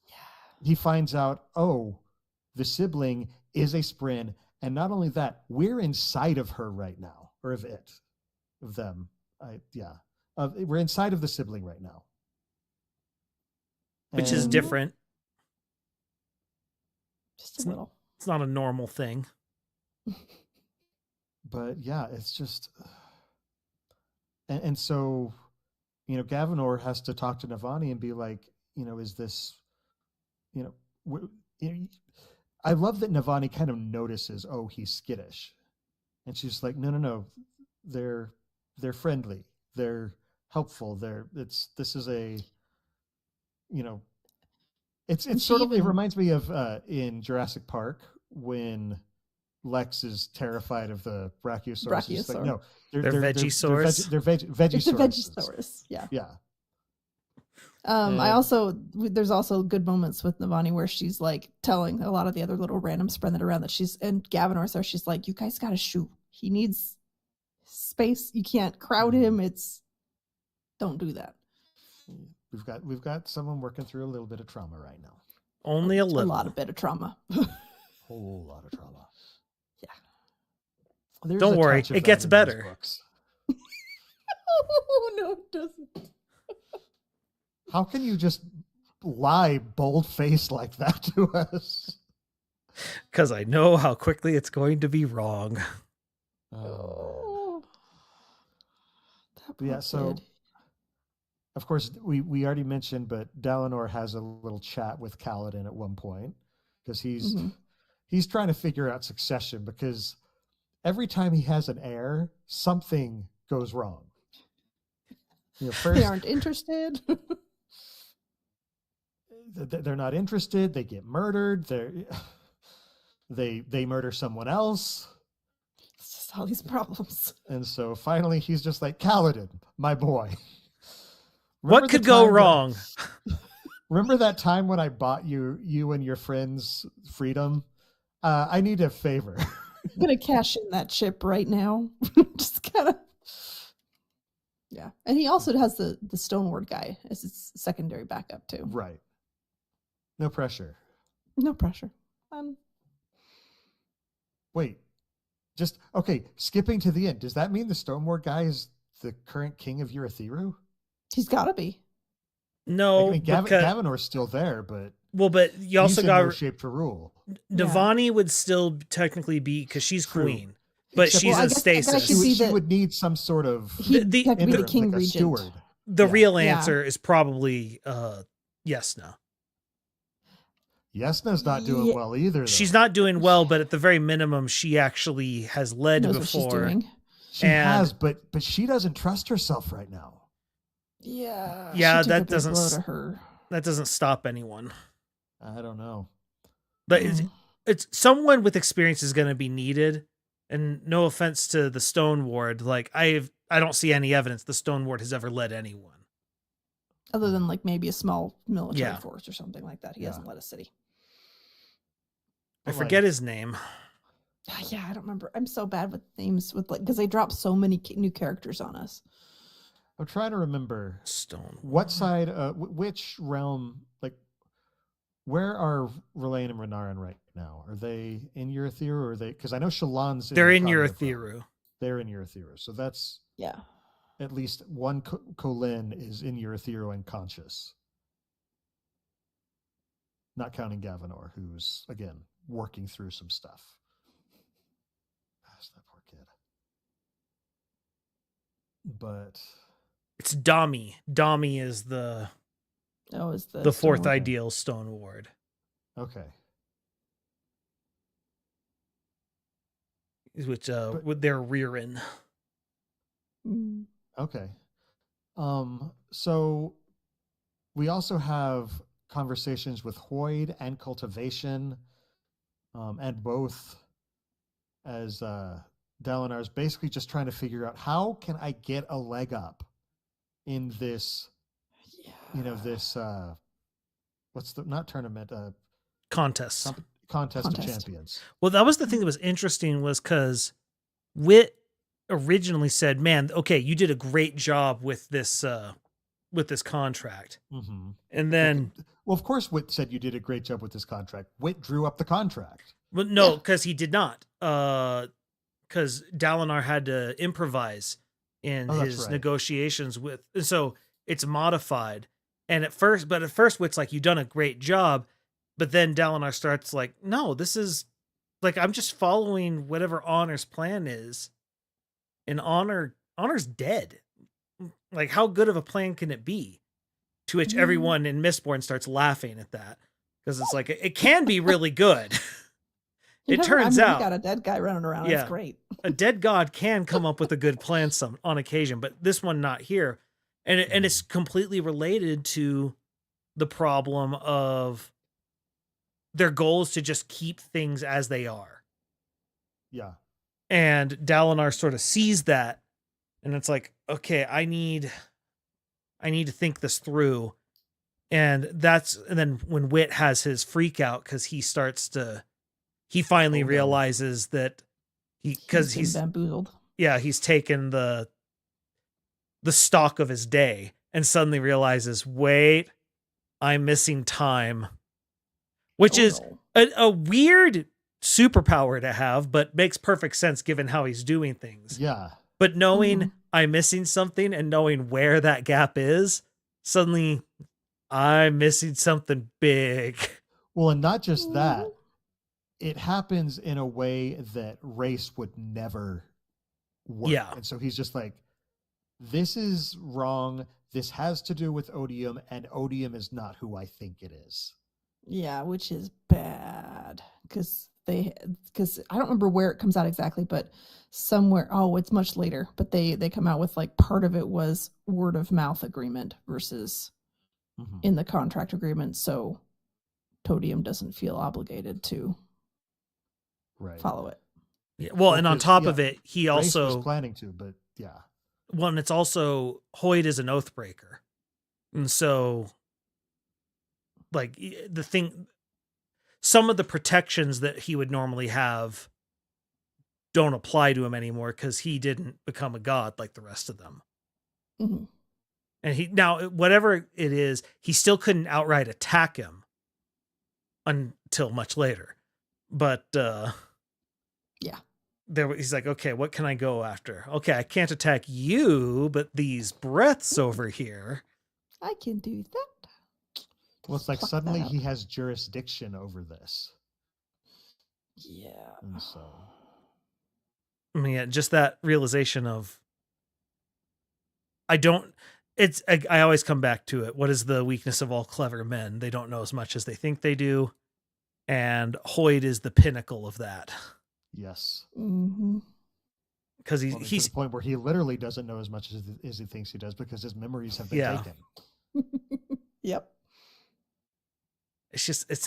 Yeah. he finds out, oh, the sibling is a Spren. And not only that, we're inside of her right now, or of it, of them. We're inside of the sibling right now. Which is And- different. Just a little. It's not a normal thing. But yeah, it's just, and so, you know, Gavinor has to talk to Navani and be like, you know, is this, you know, I love that Navani kind of notices, oh, he's skittish, and she's like, no, they're friendly, they're helpful, this is a you know, it's And she sort of, it even- reminds me of in Jurassic Park when Lex is terrified of the Brachiosaurus. He's like, Brachiosaur. no, They're Vegisaurs? They're It's a Vegisauruses. Vegisaurus. Yeah. Yeah. I also there's also good moments with Navani where she's like telling a lot of the other little random spread around that she's and Gavinor's there. She's like, you guys got to shoot. He needs space. You can't crowd him. Don't do that. We've got someone working through a little bit of trauma right now. Only a little. A lot of bit of trauma. Whole lot of trauma. Yeah. There's Don't a worry, touch of it gets that in these better. books. Oh no, it doesn't. How can you just lie bold-faced like that to us? Because I know how quickly it's going to be wrong. Oh. That Yeah, poor so kid. of course we already mentioned, but Dalinar has a little chat with Kaladin at one point because he's trying to figure out succession because every time he has an heir, something goes wrong. You know, first, They aren't interested. they're not interested. They get murdered. They murder someone else. It's just all these problems. And so finally he's just like, Kaladin, my boy. What could go wrong? Remember that time when I bought you and your friends freedom? I need a favor. I'm gonna cash in that chip right now. Just kind of. Yeah, and he also has the Stoneward guy as his secondary backup too. Right. No pressure. No pressure. Wait. Just okay, skipping to the end. Does that mean the Stoneward guy is the current king of Urithiru? He's got to be. No, I mean, because, Gavinor's still there, but you also he's in got no shape to rule. Navani would still technically be because she's True. queen, but Except- she's Well, I a guess- I guess stasis. she could be She the- would need some sort of He The- had to be the interim, king like a regent. steward. The Yeah. real Yeah. answer is probably Yesna. Yesna's not doing Yeah. well either. Though. She's not doing well, but at the very minimum, she actually has led Knows what she's before. doing. She and- has, but she doesn't trust herself right now. Yeah. Yeah, she took that a big doesn't blow s- to her. That doesn't stop anyone. I don't know. But Mm. it's someone with experience is going to be needed. And no offense to the Stone Ward, like I don't see any evidence the Stone Ward has ever led anyone. Other than like maybe a small military Yeah. force or something like that. He Yeah. hasn't led a city. I But, forget like, his name. Yeah, I don't remember. I'm so bad with names with like because they drop so many new characters on us. I'm trying to remember Stone. what side, which realm, like, where are Relaine and Renarin right now? Are they in Urithiru or are they? Because I know Shallan's. They're the in Cosmere realm. Urithiru. They're in Urithiru, so that's Yeah. at least one Colin is in Urithiru and conscious. Not counting Gavinor, who's again working through some stuff. Gosh, that poor kid. But It's Dami. Dami is the Oh, is the fourth Stoneward. ideal Stone Ward, okay, which But- with their rear in. Mm. okay. So we also have conversations with Hoyd and Cultivation, and both as Dalinar's basically just trying to figure out how can I get a leg up in this, this what's the not tournament Contest. contest of Contest. champions. Well, that was the thing that was interesting was because Wit originally said, "Man, okay, you did a great job with this contract," Mm-hmm. and then, Well, of course, Wit said you did a great job with this contract. Wit drew up the contract. well, no, Yeah. because he did not, because Dalinar had to improvise in Oh, that's his right. negotiations with, and so it's modified. And at first, Wit's like, "You've done a great job," but then Dalinar starts like, "No, this is like I'm just following whatever Honor's plan is." And Honor's dead. Like, how good of a plan can it be? To which everyone in Mistborn starts laughing at that because it's like it can be really good. You It never- turns we out got a dead guy running around. Yeah. It's great. a dead god can come up with a good plan on occasion, but this one not here, and it's completely related to the problem of their goal is to just keep things as they are. Yeah. And Dalinar sort of sees that, and it's like, okay, I need to think this through. And then when Wit has his freak out, because he finally realizes that he's bamboozled. Yeah, he's taken the stock of his day and suddenly realizes, wait, I'm missing time. Which is a weird superpower to have, but makes perfect sense given how he's doing things. Yeah. But knowing I'm missing something and knowing where that gap is, suddenly I'm missing something big. Well, and not just that, it happens in a way that race would never work. Yeah. And so he's just like, this is wrong. This has to do with Odium, and Odium is not who I think it is. Yeah, which is bad because I don't remember where it comes out exactly, but somewhere, it's much later, but they come out with like part of it was word of mouth agreement versus in the contract agreement. So Todium doesn't feel obligated to follow it. Yeah, well, and on top of it, he also was planning to, but yeah. Well, and it's also Hoyd is an oath breaker. And so like some of the protections that he would normally have don't apply to him anymore because he didn't become a god like the rest of them. Mm-hmm. And now whatever it is, he still couldn't outright attack him until much later. But yeah. He's like, okay, what can I go after? Okay, I can't attack you, but these breaths over here. I can do that. Well, it's like suddenly he has jurisdiction over this. Yeah. And so. I mean, just that realization of, I always come back to it. What is the weakness of all clever men? They don't know as much as they think they do. And Hoyd is the pinnacle of that. Yes. Mm-hmm. Because he's to the point where he literally doesn't know as much as he thinks he does because his memories have been taken. Yep.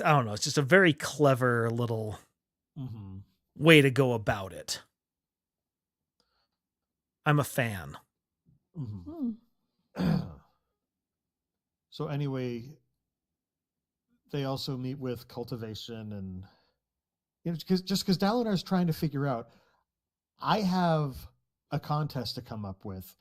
I don't know. It's just a very clever little way to go about it. I'm a fan. So anyway, they also meet with cultivation and because Dalinar is trying to figure out, I have a contest to come up with.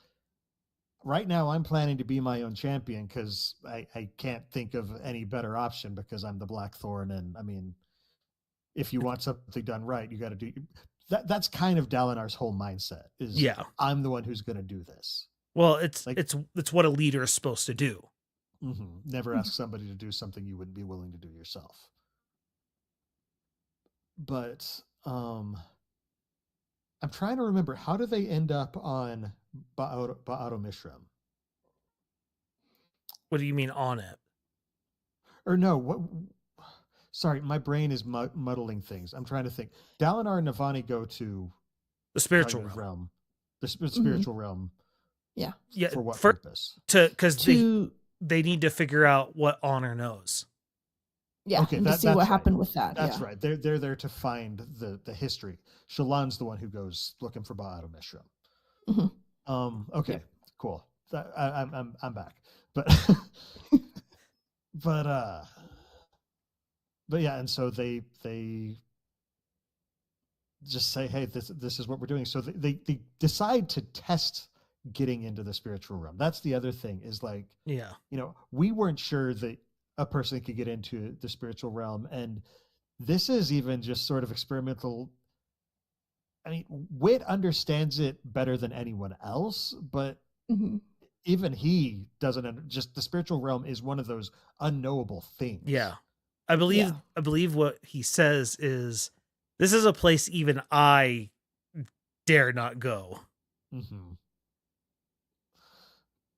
Right now, I'm planning to be my own champion because I can't think of any better option because I'm the Blackthorn. And I mean, if you want something done right, you got to do that. That's kind of Dalinar's whole mindset is, I'm the one who's going to do this. Well, it's what a leader is supposed to do. Never ask somebody to do something you wouldn't be willing to do yourself. But I'm trying to remember, how do they end up on Ba'ato-Mishram? What do you mean on it? Or no, what? Sorry, my brain is muddling things. I'm trying to think. Dalinar and Navani go to the spiritual realm. The spiritual realm. Yeah. Yeah. For what purpose? Because they need to figure out what Honor knows. Yeah, okay, to see what happened with that. That's right. They're there to find the history. Shallan's the one who goes looking for Ba'ato-Mishram. Okay, cool. I'm back. But but yeah, and so they just say, hey, this is what we're doing. So they decide to test getting into the spiritual realm. That's the other thing is like, we weren't sure that a person could get into the spiritual realm. And this is even just sort of experimental. I mean, Wit understands it better than anyone else, but even he doesn't just the spiritual realm is one of those unknowable things. Yeah. I believe what he says is, this is a place even I dare not go.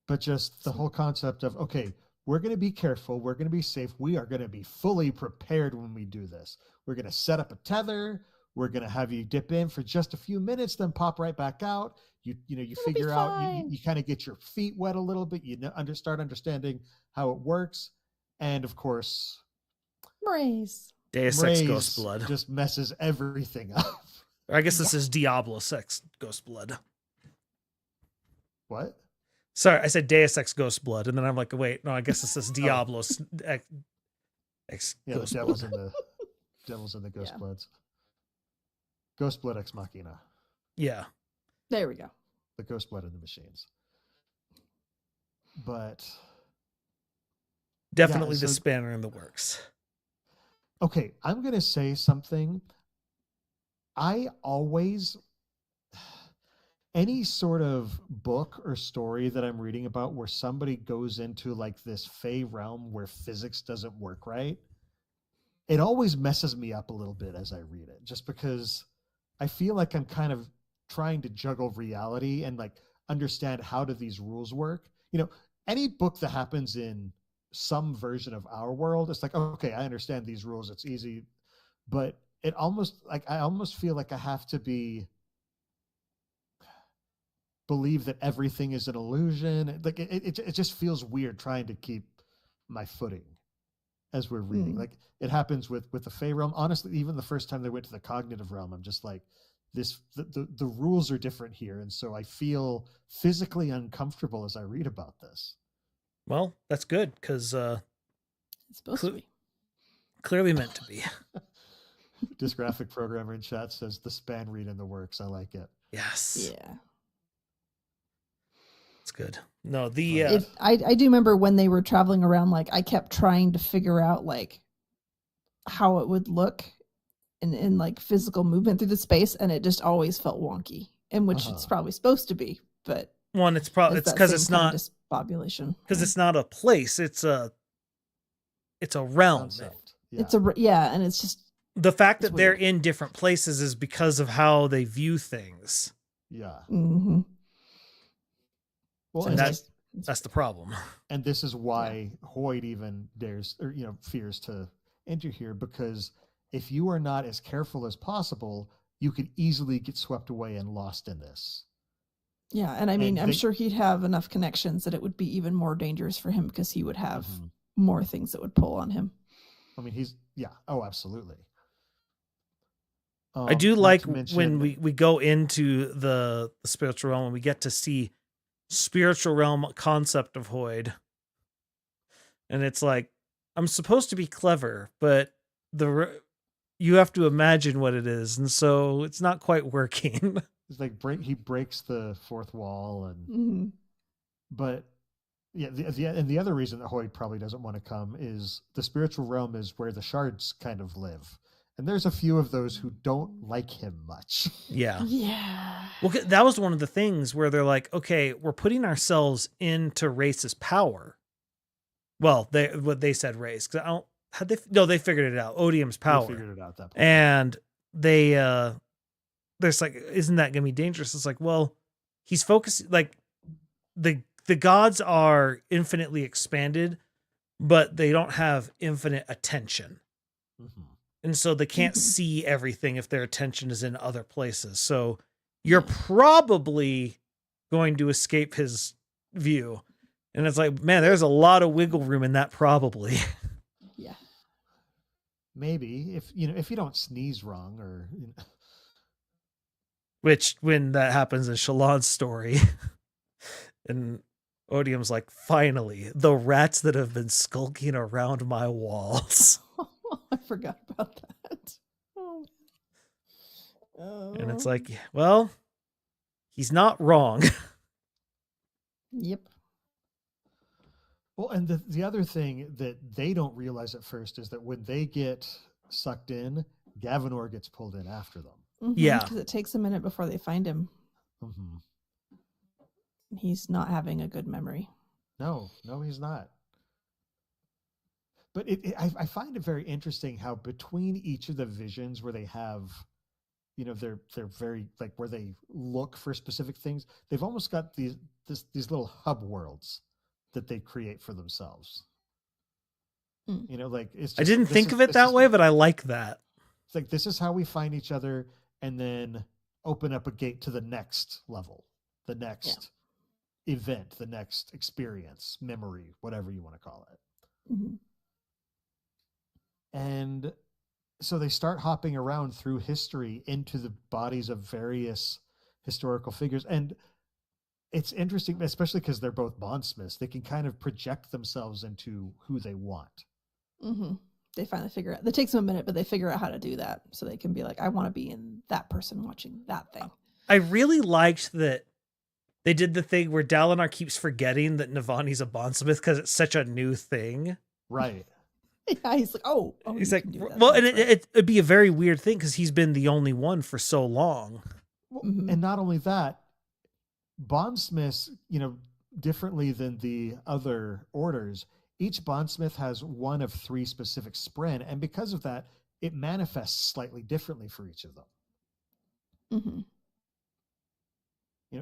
But just the whole concept of, okay, we're going to be careful. We're going to be safe. We are going to be fully prepared when we do this. We're going to set up a tether. We're going to have you dip in for just a few minutes, then pop right back out. You figure out, you kind of get your feet wet a little bit. Start understanding how it works. And of course, Raise. Deus Ex Mraize Ghost Blood. just messes everything up. Or I guess this is Diablo Ex Ghost Blood. What? Sorry, I said Deus Ex Ghost Blood, and then I'm like, wait, no, I guess this is Diablo Ex Yeah, Ghost the Blood. devil's in the Ghost Yeah. Bloods. Ghost Blood Ex Machina. Yeah. There we go. The Ghost Blood in the Machines. But Definitely so- the spanner in the works. okay, I'm going to say something. I always, any sort of book or story that I'm reading about where somebody goes into like this Fey realm where physics doesn't work right, it always messes me up a little bit as I read it, just because I feel like I'm kind of trying to juggle reality and like understand how do these rules work. You know, any book that happens in some version of our world, it's like, okay, I understand these rules. It's easy. But it almost like, I almost feel like I have to believe that everything is an illusion. Like it just feels weird trying to keep my footing as we're reading. Like it happens with the Fey realm. Honestly, even the first time they went to the cognitive realm, I'm just like, the rules are different here. And so I feel physically uncomfortable as I read about this. Well, that's good, because It's supposed to be. clearly meant to be. Dysgraphic programmer in chat says the span read in the works. I like it. Yes. Yeah. It's good. No, the I do remember when they were traveling around, like I kept trying to figure out like how it would look in like physical movement through the space, and it just always felt wonky, in which it's probably supposed to be, but one, it's probably it's because it's not disbobulation. because it's not a place, it's a realm. Concept. Yeah. It's and it's just The fact It's that they're weird. in different places is because of how they view things. Yeah. mhm. Well, And and that's that's the problem. and this is why Hoyd even dares, or fears to enter here, because if you are not as careful as possible, you could easily get swept away and lost in this. Yeah, and I mean, And I'm they- sure he'd have enough connections that it would be even more dangerous for him because he would have Mhm. more things that would pull on him. I mean, oh, absolutely. I do Not like to mention- when we go into the spiritual realm and we get to see spiritual realm concept of Hoyd. And it's like, I'm supposed to be clever, but you have to imagine what it is, and so it's not quite working. It's like he breaks the fourth wall, and Mm-hmm. but yeah, the other reason that Hoyd probably doesn't want to come is the spiritual realm is where the shards kind of live, and there's a few of those who don't like him much. Yeah. Yeah. Well, that was one of the things where they're like, okay, we're putting ourselves into Race's power. Well, they said Race, because they figured it out. Odium's power. They figured it out at that point. And there's like, isn't that gonna be dangerous? It's like, well, he's focused, like the gods are infinitely expanded, but they don't have infinite attention. Mhm. And so they can't Mhm. see everything if their attention is in other places. So you're probably going to escape his view. And it's like, man, there's a lot of wiggle room in that probably. Yeah. Maybe if you don't sneeze wrong, or Which, when that happens in Shalon's story, and Odium's like, finally, the rats that have been skulking around my walls. I forgot about that. Oh. And it's like, well, he's not wrong. Yep. well, and the other thing that they don't realize at first is that when they get sucked in, Gavinor gets pulled in after them. Yeah. Because it takes a minute before they find him. Mm-hmm. He's not having a good memory. No, he's not. But I find it very interesting how between each of the visions where they have, they're very like where they look for specific things, they've almost got these little hub worlds that they create for themselves. Like it's. I didn't think of it that way, but I like that. It's like, this is how we find each other, and then open up a gate to the next level, the next event, the next experience, memory, whatever you want to call it. Mm-hmm. And so they start hopping around through history into the bodies of various historical figures. And it's interesting, especially because they're both bondsmiths. They can kind of project themselves into who they want. Mm-hmm. They finally figure out. It takes them a minute, but they figure out how to do that, so they can be like, "I want to be in that person watching that thing." I really liked that they did the thing where Dalinar keeps forgetting that Navani's a bondsmith because it's such a new thing. Right. Yeah, he's like, "Oh, He's you like, can do that. well, and That's right." it'd be a very weird thing because he's been the only one for so long. Well, Mhm. And not only that, bondsmiths, differently than the other orders, each bondsmith has one of 3 specific spren, and because of that, it manifests slightly differently for each of them. Mm-hmm.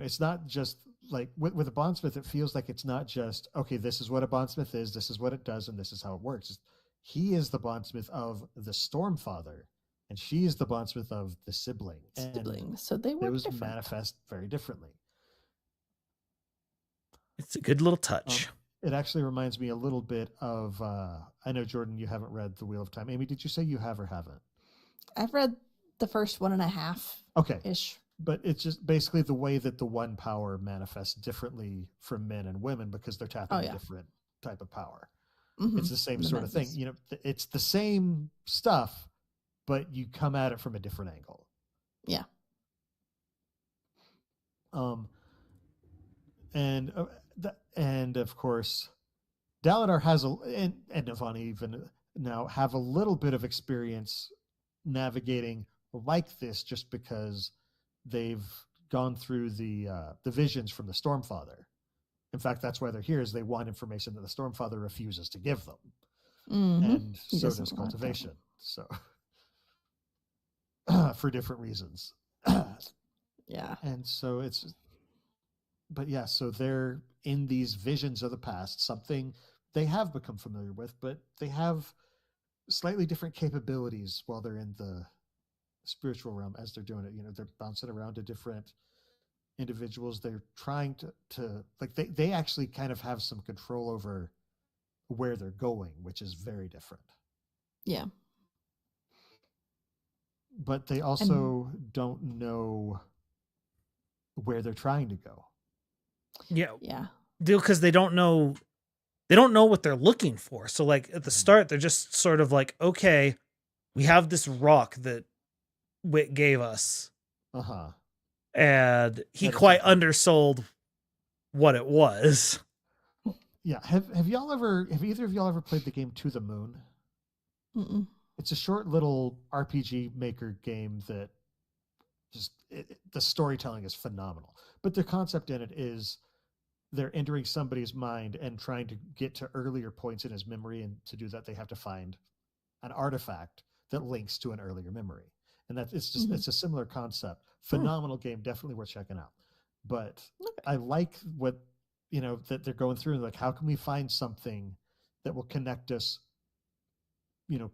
It's not just like with a bondsmith, it feels like it's not just, okay, this is what a bondsmith is, this is what it does, and this is how it works. He is the bondsmith of the Stormfather, and she is the bondsmith of the sibling. Siblings, so they work those different. manifest very differently. It's a good little touch. It actually reminds me a little bit of, I know, Jordan, you haven't read The Wheel of Time. Amy, did you say you have or haven't? I've read the first 1.5 Okay. ish. But it's just basically the way that the one power manifests differently for men and women because they're tapping a different type of power. Mm-hmm. It's the same sort of thing. It's the same stuff, but you come at it from a different angle. Yeah. And of course, Dalinar has and Navani even now have a little bit of experience navigating like this, just because they've gone through the visions from the Stormfather. In fact, that's why they're here, is they want information that the Stormfather refuses to give them. Mm-hmm. And so does cultivation. So for different reasons. Yeah. And so so they're in these visions of the past, something they have become familiar with, but they have slightly different capabilities while they're in the spiritual realm as they're doing it. They're bouncing around to different individuals. They're trying to like they actually kind of have some control over where they're going, which is very different. Yeah. But they also don't know where they're trying to go. Yeah. Yeah. Because they don't know what they're looking for. So like at the start, they're just sort of like, okay, we have this rock that Wit gave us. Uh-huh. And he quite undersold what it was. Yeah. Have either of y'all ever played the game To the Moon? Mm-mm. It's a short little RPG maker game that just the storytelling is phenomenal. But the concept in it is they're entering somebody's mind and trying to get to earlier points in his memory, and to do that they have to find an artifact that links to an earlier memory. And it's a similar concept. Phenomenal game, definitely worth checking out. But I like what that they're going through, and like, how can we find something that will connect us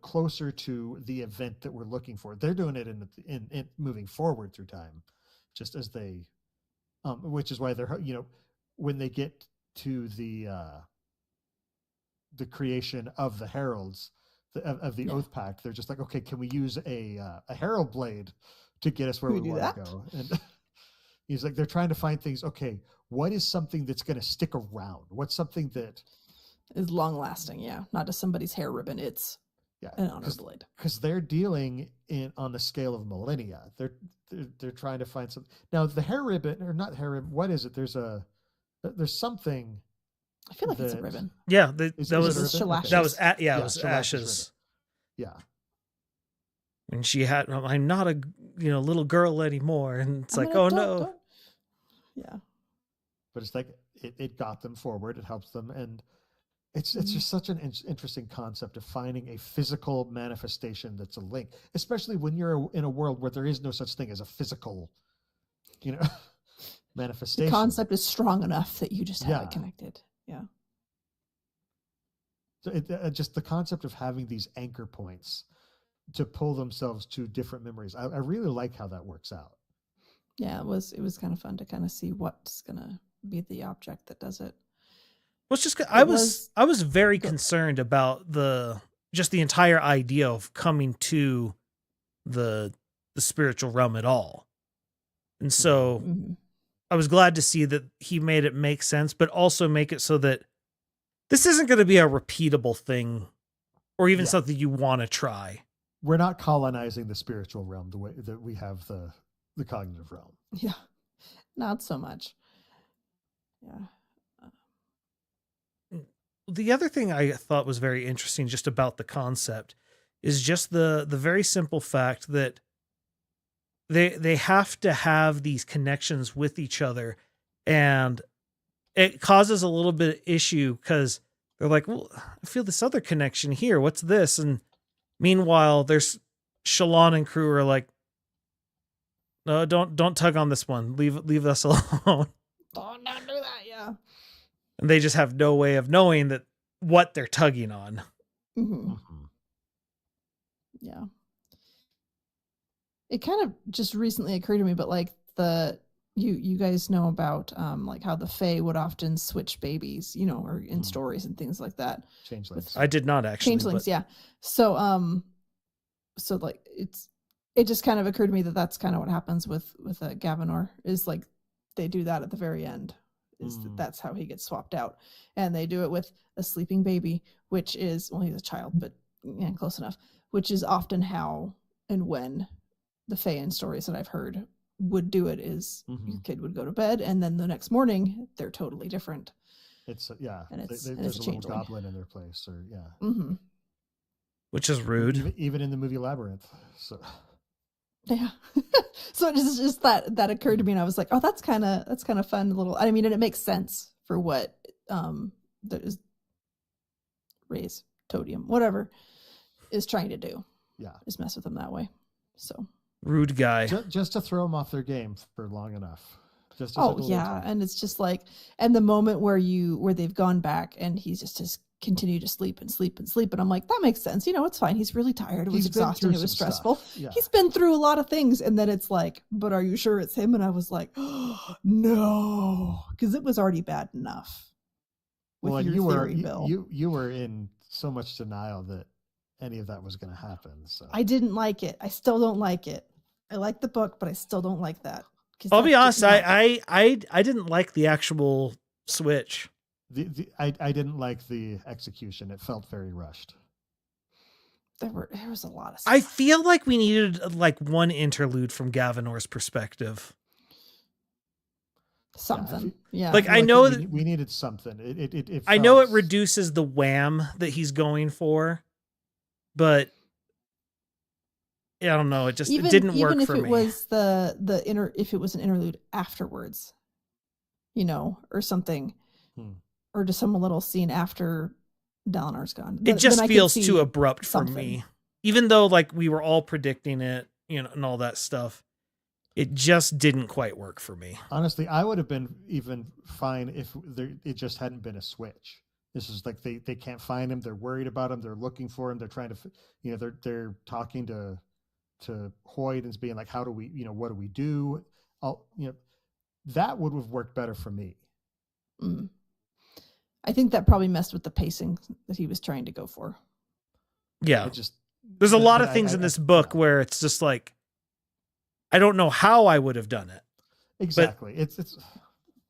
closer to the event that we're looking for. They're doing it in moving forward through time, just as they which is why they're when they get to the creation of the heralds of the Oath Pact, they're just like, okay, can we use a herald blade to get us where we want to go? And he's like, they're trying to find things. Okay, what is something that's going to stick around? What's something that is long lasting? Yeah, not just somebody's hair ribbon. It's an honor blade, because they're dealing on the scale of millennia. They're trying to find some. Now the hair ribbon, or not hair ribbon, what is it? There's something. I feel like it's a ribbon. Yeah, that was Ash's. Yeah. When she had, I'm not a little girl anymore, and it's like, oh no. Don't. Yeah. But it's like it got them forward. It helps them, and it's just such an interesting concept of finding a physical manifestation that's a link, especially when you're in a world where there is no such thing as a physical, manifestation. The concept is strong enough that you just have it connected. Yeah. So just the concept of having these anchor points to pull themselves to different memories. I really like how that works out. Yeah, it was kind of fun to kind of see what's gonna be the object that does it. Well, it's just I was very concerned about the just the entire idea of coming to the spiritual realm at all. And so I was glad to see that he made it make sense, but also make it so that this isn't going to be a repeatable thing or even something you want to try. We're not colonizing the spiritual realm the way that we have the cognitive realm. Yeah, not so much. Yeah. The other thing I thought was very interesting just about the concept is just the very simple fact that they have to have these connections with each other, and it causes a little bit of issue because they're like, well, I feel this other connection here. What's this? And meanwhile, there's Shallan and crew are like, no, don't tug on this one. Leave us alone. Don't do that. Yeah. And they just have no way of knowing that what they're tugging on. Yeah. It kind of just recently occurred to me, but like you guys know about like how the Fae would often switch babies, you know, or in stories and things like that. Changelings. I did not actually. Changelings, yeah. So so like it just kind of occurred to me that that's kind of what happens with Gavinor, is like they do that at the very end. That's how he gets swapped out, and they do it with a sleeping baby, which is, well, he's a child, but yeah, close enough, which is often how and when the Fae in stories that I've heard would do it, is your kid would go to bed and then the next morning they're totally different. It's and there's it's a little goblin in their place, or which is rude. Even in the movie Labyrinth. So yeah. So it's just that occurred to me, and I was like, oh, that's kind of fun little, I mean, and it makes sense for what that is Ray's Todium, whatever, is trying to do. Yeah. Is mess with them that way. So rude guy. Just to throw them off their game for long enough. Just and it's just like, and the moment where they've gone back and he's just continue to sleep and sleep and sleep, and I'm like, that makes sense. You know, it's fine. He's really tired. It was exhausting. It was stressful. Yeah. He's been through a lot of things, and then it's like, but are you sure it's him? And I was like, oh, no, because it was already bad enough. Well, you were in so much denial that any of that was going to happen. So I didn't like it. I still don't like it. I like the book, but I still don't like that. I'll be honest. I didn't like the actual switch. I didn't like the execution. It felt very rushed. There was a lot of stuff. I feel like we needed like one interlude from Gavinor's perspective. Something. Yeah. Like I know that we needed something. It I know it reduces the wham that he's going for, but I don't know. It just it didn't work for me. Even if it was if it was an interlude afterwards, you know, or something, or just some little scene after Dalinar's gone. It just feels too abrupt for me. Even though like we were all predicting it, you know, and all that stuff, it just didn't quite work for me. Honestly, I would have been even fine if it just hadn't been a switch. This is like they can't find him. They're worried about him. They're looking for him. They're trying to, you know, they're talking to Hoyt and being like, how do we, you know, what do we do? That would have worked better for me. I think that probably messed with the pacing that he was trying to go for. Yeah. There's a lot of things in this book where it's just like, I don't know how I would have done it. Exactly.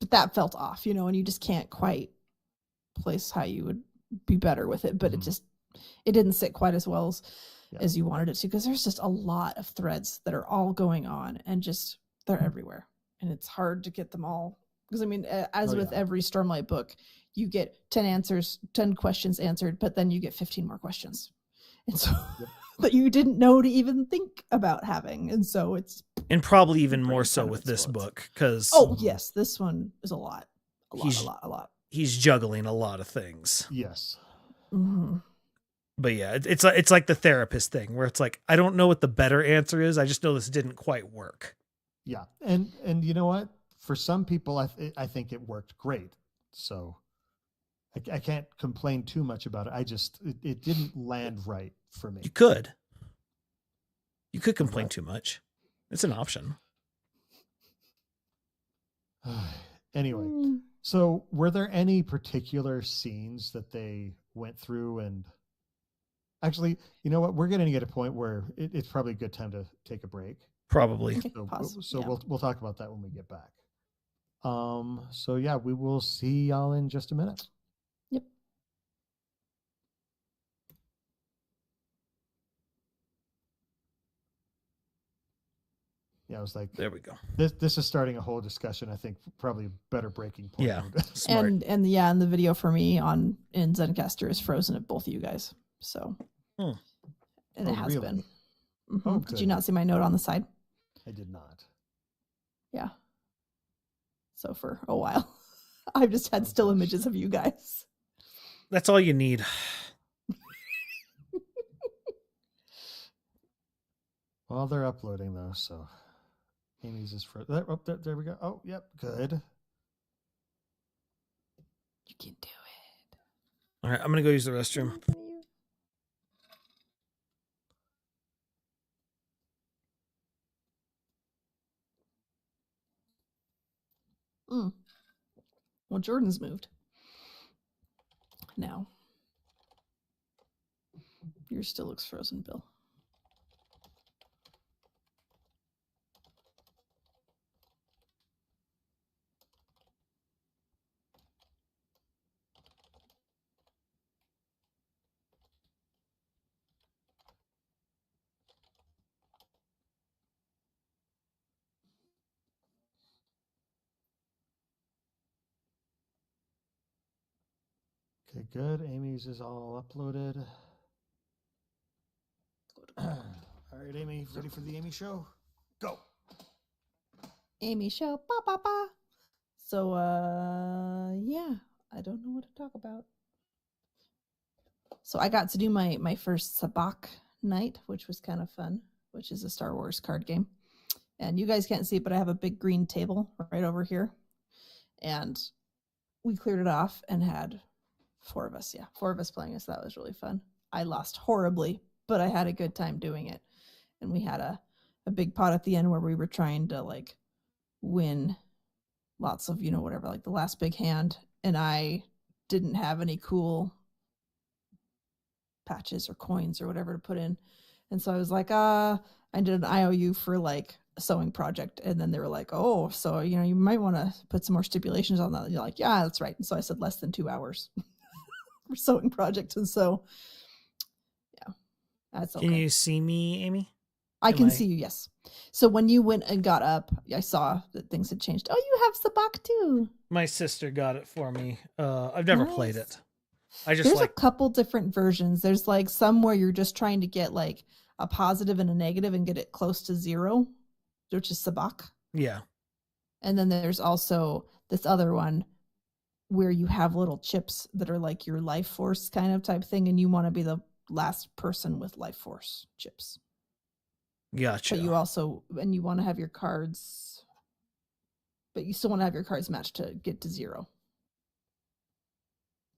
But that felt off, you know, and you just can't quite place how you would be better with it. But it didn't sit quite as well as you wanted it to, because there's just a lot of threads that are all going on and just they're everywhere. And it's hard to get them all. Because, I mean, with every Stormlight book, you get 10 questions answered, but then you get 15 more questions. And so that you didn't know to even think about having. And so it's. And probably even more so with this book, because. Oh, yes. This one is a lot. A lot. He's juggling a lot of things. Yes. Mm-hmm. But yeah, it's like the therapist thing where it's like, I don't know what the better answer is. I just know this didn't quite work. Yeah. And you know what? For some people, I think it worked great. So I can't complain too much about it. It didn't land right for me. You could complain too much. It's an option. Anyway, so were there any particular scenes that they went through? And Actually, you know what? We're getting at a point where it's probably a good time to take a break. Probably. Okay, So, pause. so Yeah. we'll talk about that when we get back. So yeah, we will see y'all in just a minute. Yep. Yeah, I was like, There we go. this is starting a whole discussion. I think probably a better breaking point. Yeah. Smart. And the video for me in Zencaster is frozen at both of you guys. So and Oh, it has really? been. Oh, Did you good. not see my note on the side? I did not. Yeah. So for a while, I've just had Oh, still gosh. images of you guys. That's all you need. Well, they're uploading though, so Amy's is for there. Oh, there we go. Oh, yep, good. You can do it. All right, I'm gonna go use the restroom. Well, Jordan's moved. Now. Yours still looks frozen, Bill. Okay, good. Amy's is all uploaded. All right, Amy, ready for the Amy show? Go. Amy show. Ba ba ba. So yeah, I don't know what to talk about. So I got to do my first Sabak night, which was kind of fun, which is a Star Wars card game. And you guys can't see it, but I have a big green table right over here. And we cleared it off and had four of us playing it. So that was really fun. I lost horribly, but I had a good time doing it. And we had a big pot at the end where we were trying to like win lots of, whatever, like the last big hand. And I didn't have any cool patches or coins or whatever to put in. And so I was like, I did an IOU for like a sewing project. And then they were like, oh, so, you might want to put some more stipulations on that. And you're like, yeah, that's right. And so I said less than 2 hours for sewing project. And so, yeah, that's okay. Can you see me, Amy? I can see you, yes. So when you went and got up, I saw that things had changed. Oh, you have Sabak too. My sister got it for me. I've never played it. There's a couple different versions. There's like some where you're just trying to get like a positive and a negative and get it close to 0, which is Sabak. Yeah. And then there's also this other one where you have little chips that are like your life force kind of type thing, and you want to be the last person with life force chips. Gotcha. But you also, and you want to have your cards, but you still want to have your cards matched to get to 0.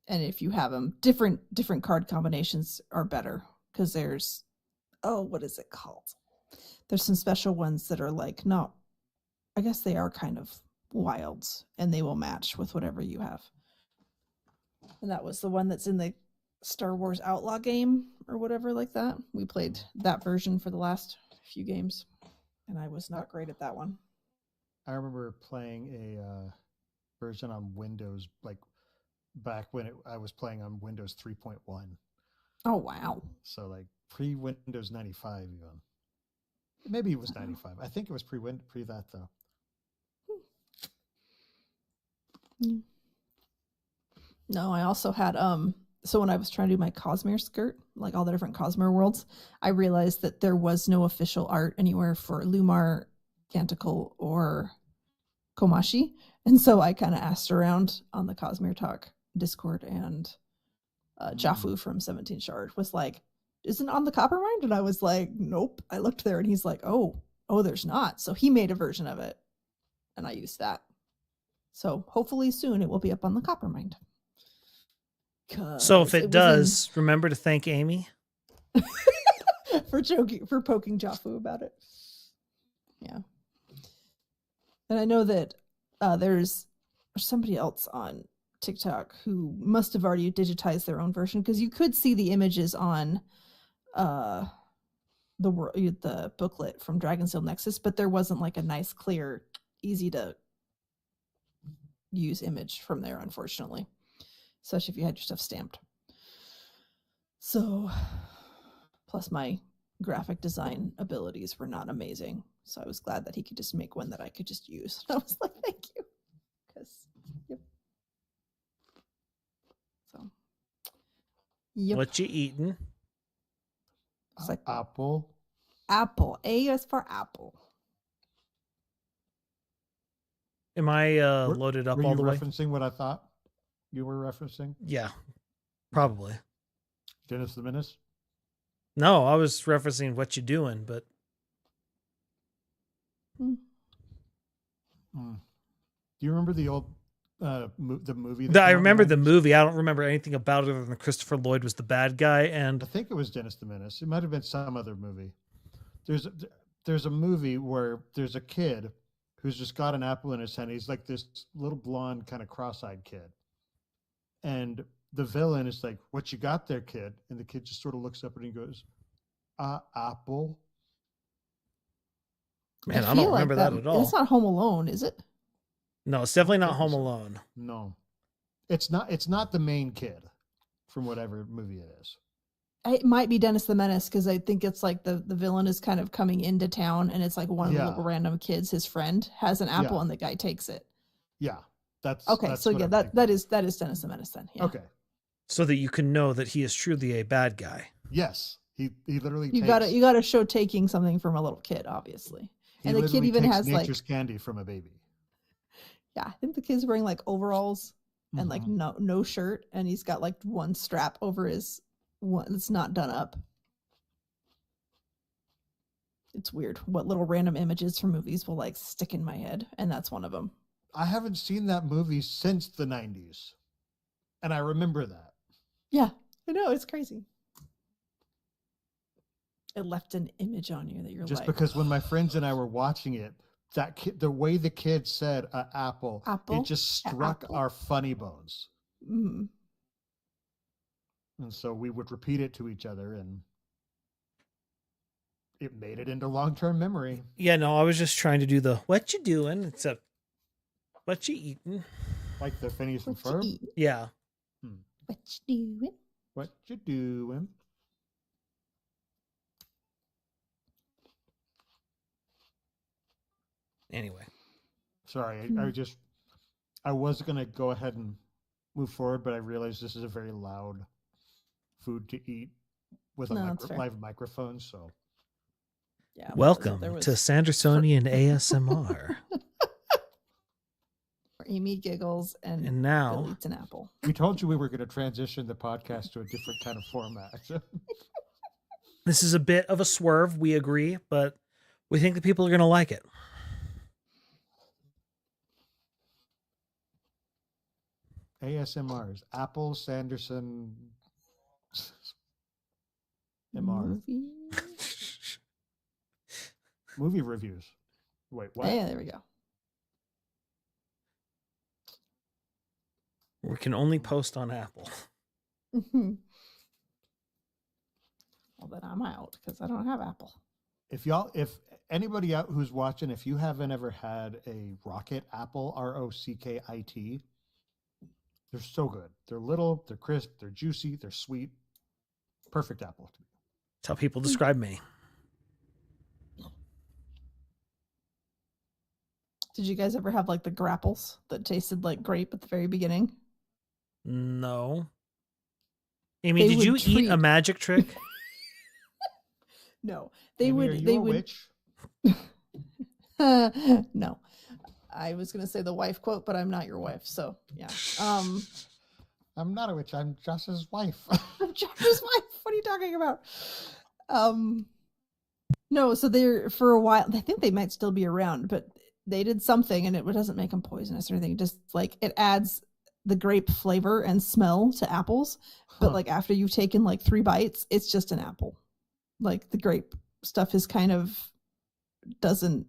And if you have them, different card combinations are better because there's, what is it called? There's some special ones that are like, no, I guess they are kind of wilds and they will match with whatever you have. And that was the one that's in the Star Wars Outlaw game or whatever like that. We played that version for the last few games and I was not great at that one. I remember playing a version on Windows, like back when I was playing on Windows 3.1. Oh, wow. So like pre-Windows 95 even. Maybe it was 95. I think it was pre that though. No, I also had so when I was trying to do my Cosmere skirt, like all the different Cosmere worlds, I realized that there was no official art anywhere for Lumar, Canticle, or Komashi. And so I kind of asked around on the Cosmere Talk Discord, and Jafu from 17 Shard was like, isn't on the Coppermind? And I was like, nope. I looked there and he's like, oh, there's not. So he made a version of it and I used that. So hopefully soon it will be up on the Coppermind. So if it does, remember to thank Amy for poking Jafu about it. Yeah. And I know that there's somebody else on TikTok who must have already digitized their own version, because you could see the images on the booklet from Dragonsteel Nexus, but there wasn't like a nice, clear, easy to use image from there, unfortunately, especially if you had your stuff stamped. So, plus my graphic design abilities were not amazing, so I was glad that he could just make one that I could just use. I was like, thank you, because yep. So, yep. What you eating? It's like Apple. Apple. A is for apple. Am I loaded up were all you the way? referencing what I thought you were referencing? Yeah, probably. Dennis the Menace? No, I was referencing what you doing, but Do you remember the old the movie? I remember the movie. I don't remember anything about it other than Christopher Lloyd was the bad guy, and I think it was Dennis the Menace. It might have been some other movie. There's a movie where there's a kid who's just got an apple in his hand. He's like this little blonde, kind of cross-eyed kid, and the villain is like, "What you got there, kid?" And the kid just sort of looks up and he goes, "Apple." man, I don't remember that at all. It's not Home Alone, is it? No, it's definitely not Home Alone. No, it's not. It's not the main kid from whatever movie it is. It might be Dennis the Menace, because I think it's like the villain is kind of coming into town, and it's like one of the little random kids, his friend, has an apple, and the guy takes it. Yeah, that's okay. That's so yeah, that is Dennis the Menace then. Yeah. Okay. So that you can know that he is truly a bad guy. Yes, he literally. You gotta show taking something from a little kid, obviously, and the kid even has nature's candy from a baby. Yeah, I think the kid's wearing like overalls and like no shirt, and he's got like one strap over his one that's not done up. It's weird what little random images from movies will like stick in my head, and that's one of them. I haven't seen that movie since the 90s, and I remember that. Yeah, I know, it's crazy. It left an image on you that you're just like, because when my friends and I were watching it, that kid, the way the kid said apple, it just struck our funny bones. Mm-hmm. And so we would repeat it to each other, and it made it into long-term memory. Yeah, no, I was just trying to do the what you doing, except what you eating. Like the Phineas and Ferb? Yeah. What you doing? What you doing? Anyway. Sorry, I was going to go ahead and move forward, but I realized this is a very loud food to eat with a live microphone, so. Yeah, welcome to Sandersonian ASMR. Amy giggles and now Bill eats an apple. We told you we were going to transition the podcast to a different kind of format. This is a bit of a swerve, we agree, but we think the people are going to like it. ASMRs, Apple Sanderson MR. Movie reviews. Wait, what? Yeah, there we go. We can only post on Apple. Well, then I'm out because I don't have Apple. If anybody out who's watching, if you haven't ever had a Rocket Apple, ROCKIT, they're so good. They're little, they're crisp, they're juicy, they're sweet. Perfect apple to me. That's how people describe me. Did you guys ever have like the grapples that tasted like grape at the very beginning? No. Amy, did you eat a magic trick? No. They Amy, would. Are you they a would. Witch? No. I was going to say the wife quote, but I'm not your wife. So, yeah. I'm not a witch. I'm Josh's wife. I'm Josh's wife. What are you talking about? No, so they're for a while. I think they might still be around, but they did something and it doesn't make them poisonous or anything. Just like it adds the grape flavor and smell to apples. But like after you've taken like 3 bites, it's just an apple. Like the grape stuff is kind of doesn't,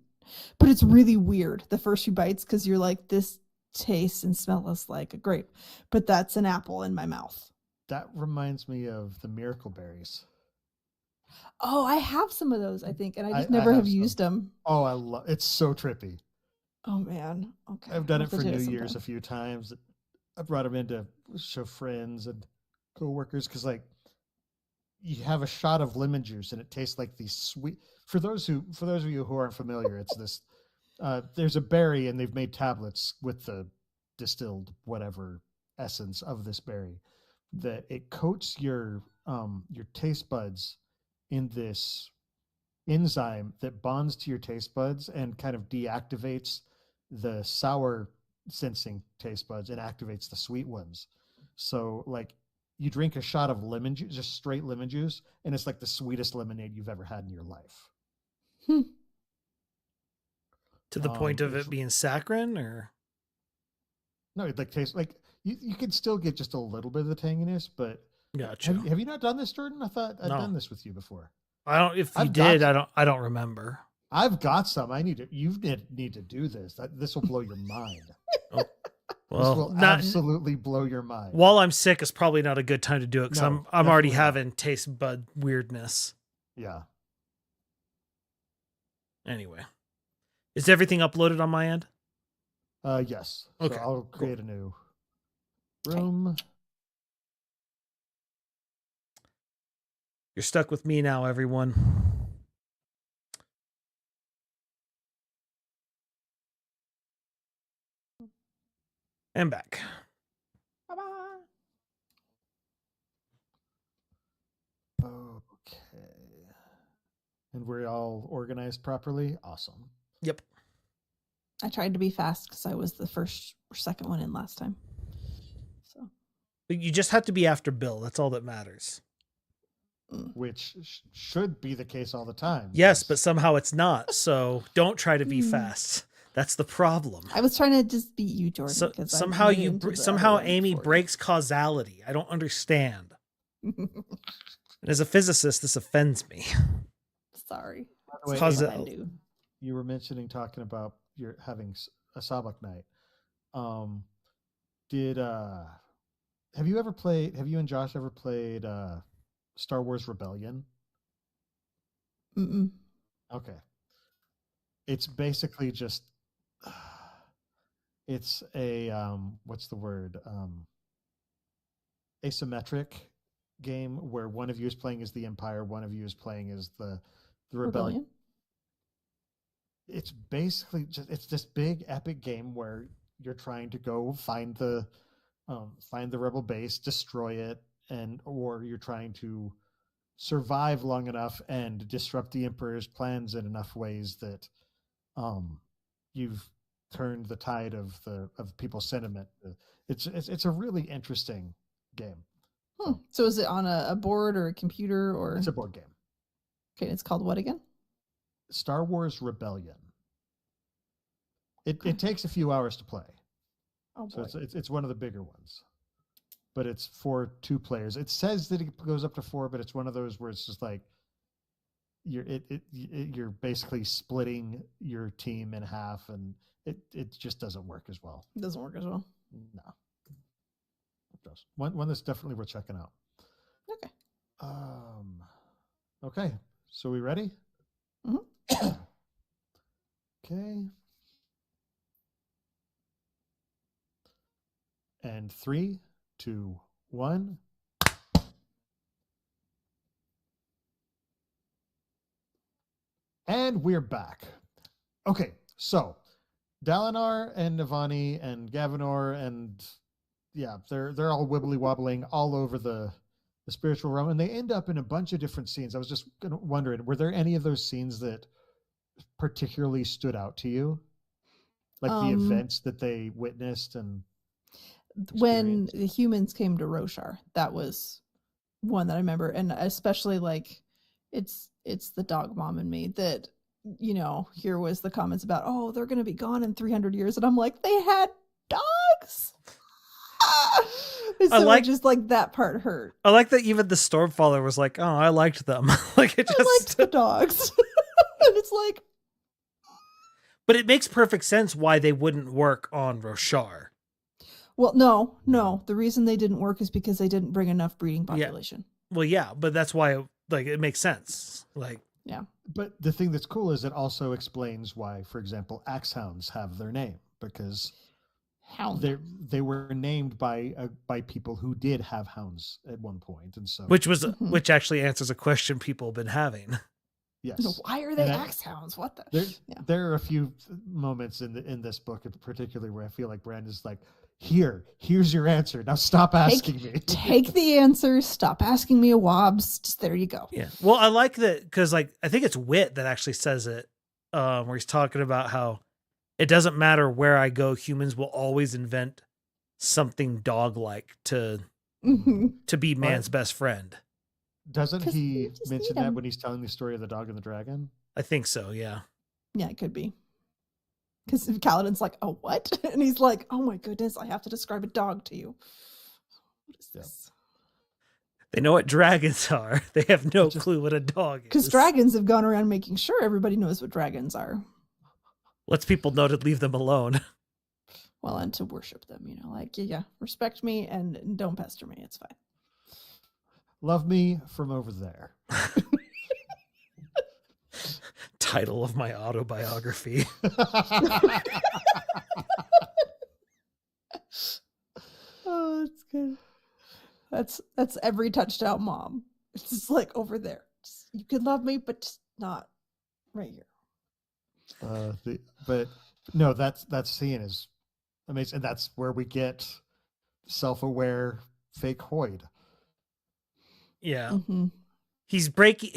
but it's really weird the first few bites because you're like, this tastes and smells like a grape, but that's an apple in my mouth. That reminds me of the miracle berries. Oh, I have some of those, I think, and I just I never have have some. used them. Oh, I love it's so trippy. Oh man. Okay. I've done I'll it have for to do New it Year's a sometime. few times. I brought them in to show friends and coworkers because like you have a shot of lemon juice and it tastes like these sweet. For those of you who aren't familiar, it's this. There's a berry and they've made tablets with the distilled whatever essence of this berry that it coats your taste buds in this enzyme that bonds to your taste buds and kind of deactivates the sour sensing taste buds and activates the sweet ones. So like you drink a shot of lemon juice, just straight lemon juice, and it's like the sweetest lemonade you've ever had in your life. Hmm. To the point of It's- it being saccharine, or No, it like tastes like you can still get just a little bit of the tanginess, but gotcha. have you not done this, Jordan? I thought I'd No. done this with you before. I don't. If you I've did, got- I don't remember. I've got some. You need to do this. This will blow your mind. This Well, will not absolutely blow your mind. while I'm sick is probably not a good time to do it because No, I'm already definitely not. having taste bud weirdness. Yeah. Anyway, is everything uploaded on my end? Yes. Okay, So I'll create a new room. You're stuck with me now, everyone. And back. Okay. And we're all organized properly. Awesome. Yep. I tried to be fast because I was the first or second one in last time. So But you just have to be after Bill. That's all that matters. Which should be the case all the time. Yes, but somehow it's not. So don't try to be fast. That's the problem. I was trying to just beat you, Jordan. So, 'cause I somehow made you it into the somehow other one Amy before you. breaks causality. I don't understand. And as a physicist, this offends me. Sorry. By the way, Cause That's Amy, what I do. you were mentioning talking about your having a Sabak night. Have you and Josh ever played Star Wars Rebellion? Mm-mm. Okay. It's basically just it's a what's the word? Asymmetric game where one of you is playing as the Empire, one of you is playing as the Rebellion. It's basically it's this big epic game where you're trying to go find the rebel base, destroy it, or you're trying to survive long enough and disrupt the Emperor's plans in enough ways that you've turned the tide of people's sentiment. It's a really interesting game. So is it on a board or a computer or? It's a board game. Okay, it's called what again? Star Wars Rebellion. It takes a few hours to play. Oh boy. So it's one of the bigger ones, but it's for 2 players. It says that it goes up to 4, but it's one of those where it's just like you're basically splitting your team in half, and it just doesn't work as well. It doesn't work as well. No, it does. One that's definitely worth checking out. Okay. Okay. So we ready? Mhm. Okay. And 3, 2, 1. And we're back. Okay, so Dalinar and Navani and Gavinor and they're all wibbly wobbling all over the spiritual realm, and they end up in a bunch of different scenes. I was just wondering, were there any of those scenes that particularly stood out to you, like the events that they witnessed and when the humans came to Roshar? That was one that I remember, and especially like it's the dog mom in me that, you know, here was the comments about, oh, they're going to be gone in 300 years, and I'm like, they had dogs. So I like just like that part hurt. I like that even the Stormfather was like, oh, I liked them. Like it just I liked the dogs. And it's like, but it makes perfect sense why they wouldn't work on Roshar. well, no. The reason they didn't work is because they didn't bring enough breeding population. Well, yeah, but that's why like it makes sense. Like, But the thing that's cool is it also explains why, for example, axe hounds have their name, because Hound. they were named by people who did have hounds at one point, and so which actually answers a question people have been having. yes. Why are they axe hounds? What the? There are a few moments in this book in particular where I feel like Brandon's like, here's your answer. Now stop asking me. Take the answer. Stop asking me a wobs. Just there you go. Yeah. Well, I like that because like I think it's Wit that actually says it, where he's talking about how it doesn't matter where I go, humans will always invent something dog-like to be man's best friend. Doesn't he just mention need that him. when he's telling the story of the dog and the dragon? I think so. Yeah. Yeah, it could be. Because Kaladin's like, oh, what? And he's like, oh my goodness, I have to describe a dog to you. What is this? They know what dragons are. They have no clue what a dog is. Because dragons have gone around making sure everybody knows what dragons are. Lets people know to leave them alone. Well, and to worship them, like, yeah, respect me and don't pester me. It's fine. Love me from over there. Title of my autobiography. Oh, that's good. That's every touchdown mom. It's just like over there. You can love me, but just not right here. But no, that scene is amazing, and that's where we get self-aware fake Hoyd. Yeah. Mm-hmm. He's breaking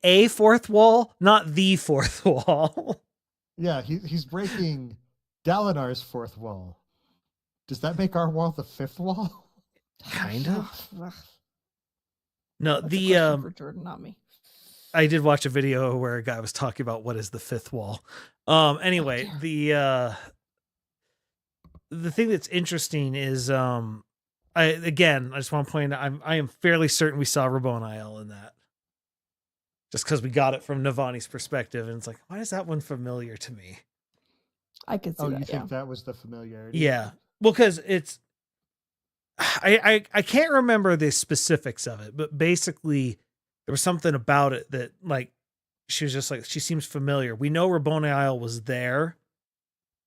a fourth wall, not the fourth wall. Yeah, he's breaking Dalinar's fourth wall. Does that make our wall the fifth wall? Kind of. No, That's a question for Jordan, not me. I did watch a video where a guy was talking about what is the fifth wall. Anyway, the thing that's interesting is I just want to point out I am fairly certain we saw Rabboni in that. Just because we got it from Navani's perspective, and it's like, why is that one familiar to me? I could see that. You think that was the familiarity? Yeah. Well, because it's I can't remember the specifics of it, but basically there was something about it that like she was just like, she seems familiar. We know Rabboni was there.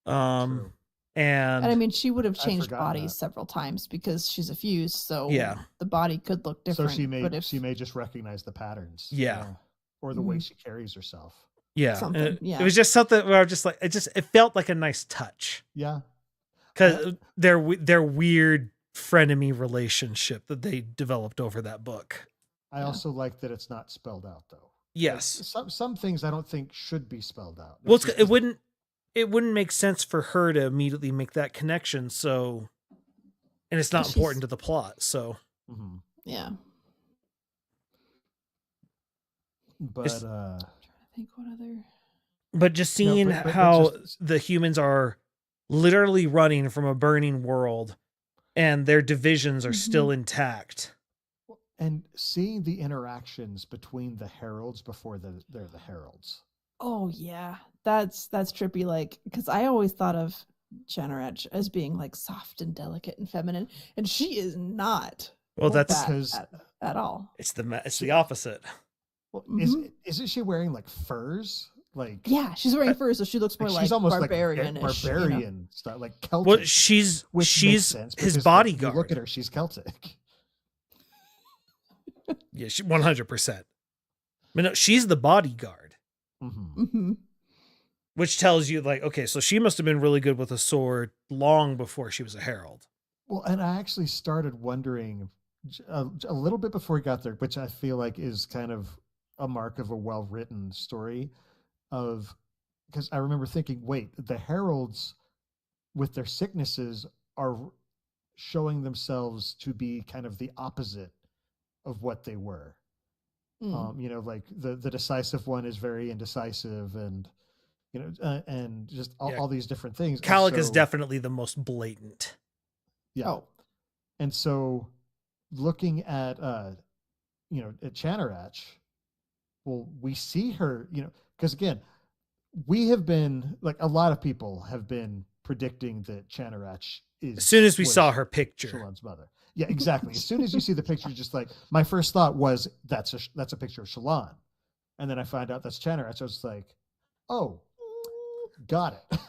True. And I mean, she would have changed forgotten bodies that. several times because she's a fuse, so Yeah. the body could look different. So she may just recognize the patterns. Yeah. Or the way she carries herself. Yeah. Something, It was just something where I was just like, it felt like a nice touch. Yeah. Because their weird frenemy relationship that they developed over that book. I also like that it's not spelled out though. Yes. Like, some things I don't think should be spelled out. Well, it wouldn't make sense for her to immediately make that connection. So, and it's not important to the plot. So, yeah. But I'm trying to think what other. But just seeing how the humans are literally running from a burning world, and their divisions are still intact. And seeing the interactions between the heralds before they're the heralds. Oh yeah, that's trippy. Like, because I always thought of Chanarach as being like soft and delicate and feminine, and she is not. Well, that's because at all. It's the opposite. Well, isn't she wearing like furs? Like, yeah, she's wearing furs, so she looks more like almost barbarian-ish, like barbarian style, like Celtic. Well, she's his bodyguard. Look at her; she's Celtic. Yeah, she 100%. I mean, no, she's the bodyguard, which tells you, like, okay, so she must have been really good with a sword long before she was a herald. Well, and I actually started wondering a little bit before we got there, which I feel like is kind of a mark of a well-written story. Because I remember thinking, wait, the heralds with their sicknesses are showing themselves to be kind of the opposite of what they were. Like the decisive one is very indecisive, and and just all these different things. Calic is definitely the most blatant. Yeah. Oh. And so looking at at Chanarach, well, we see her, because again, we have been, like, a lot of people have been predicting that Chanarach is, as soon as we saw her picture, Shallan's mother. Yeah, exactly. As soon as you see the picture, just like my first thought was that's a picture of Shallan, and then I find out that's Chanarach. So it's like, oh, got it.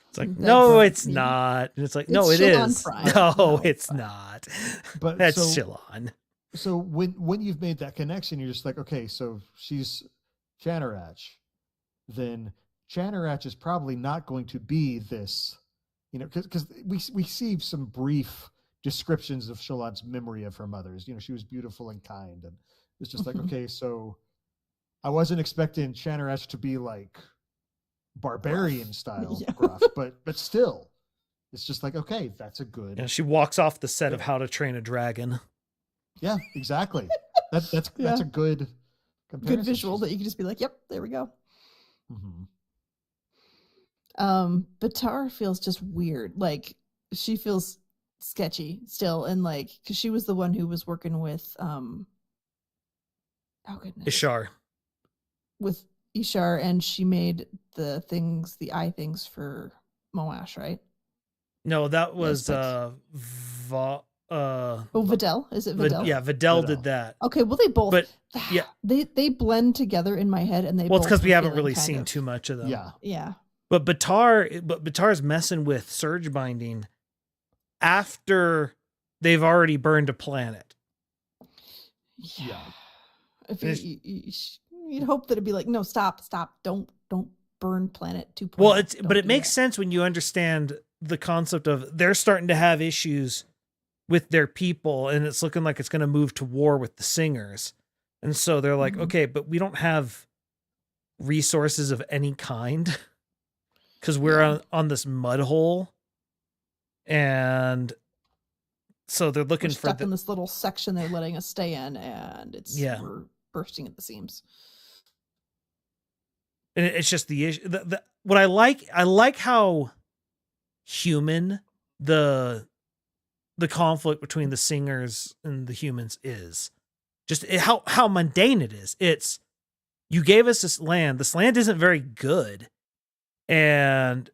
It's like, That's- no, it's not. And it's like, no, It's it Shallan is. Prime. No, No, it's fine. not. But That's so Shallan. so when you've made that connection, you're just like, okay, so she's Chanarach, then Chanarach is probably not going to be this, because we see some brief descriptions of Shallan's memory of her mother's. She was beautiful and kind, and it's just like, Mhm. okay, so I wasn't expecting Chanarach to be like barbarian style Yeah. gruff, but still, it's just like, okay, that's a good. Yeah, she walks off the set of How to Train a Dragon. Yeah, exactly. That's Yeah. a good comparison. Good visual that you can just be like, yep, there we go. Mm-hmm. But Tara feels just weird. Like she feels sketchy still, and like because she was the one who was working with oh goodness, Ishar. with Ishar, and she made the eye things for Moash, right? No, that was but- Videl. Is it Videl? Yeah, Videl Videl. did that. Okay, well they both. But yeah, they blend together in my head, and they. well, it's because both we were haven't feeling really kind seen of- too much of them. Yeah. Yeah. But Batar's messing with surge binding after they've already burned a planet. Yeah. If There's- you'd hope that it'd be like, no, stop, don't burn planet 2.0. Well, Don't but it do makes that. sense when you understand the concept of they're starting to have issues with their people, and it's looking like it's going to move to war with the singers. And so they're like, Mhm. okay, but we don't have resources of any kind because we're Yeah. on this mud hole. And so they're We're looking for stuck in this little section they're letting us stay in, and we're bursting at the seams. and it's just the issue. What I like how human the conflict between the singers and the humans is. Just how mundane it is. It's, you gave us this land. This land isn't very good. And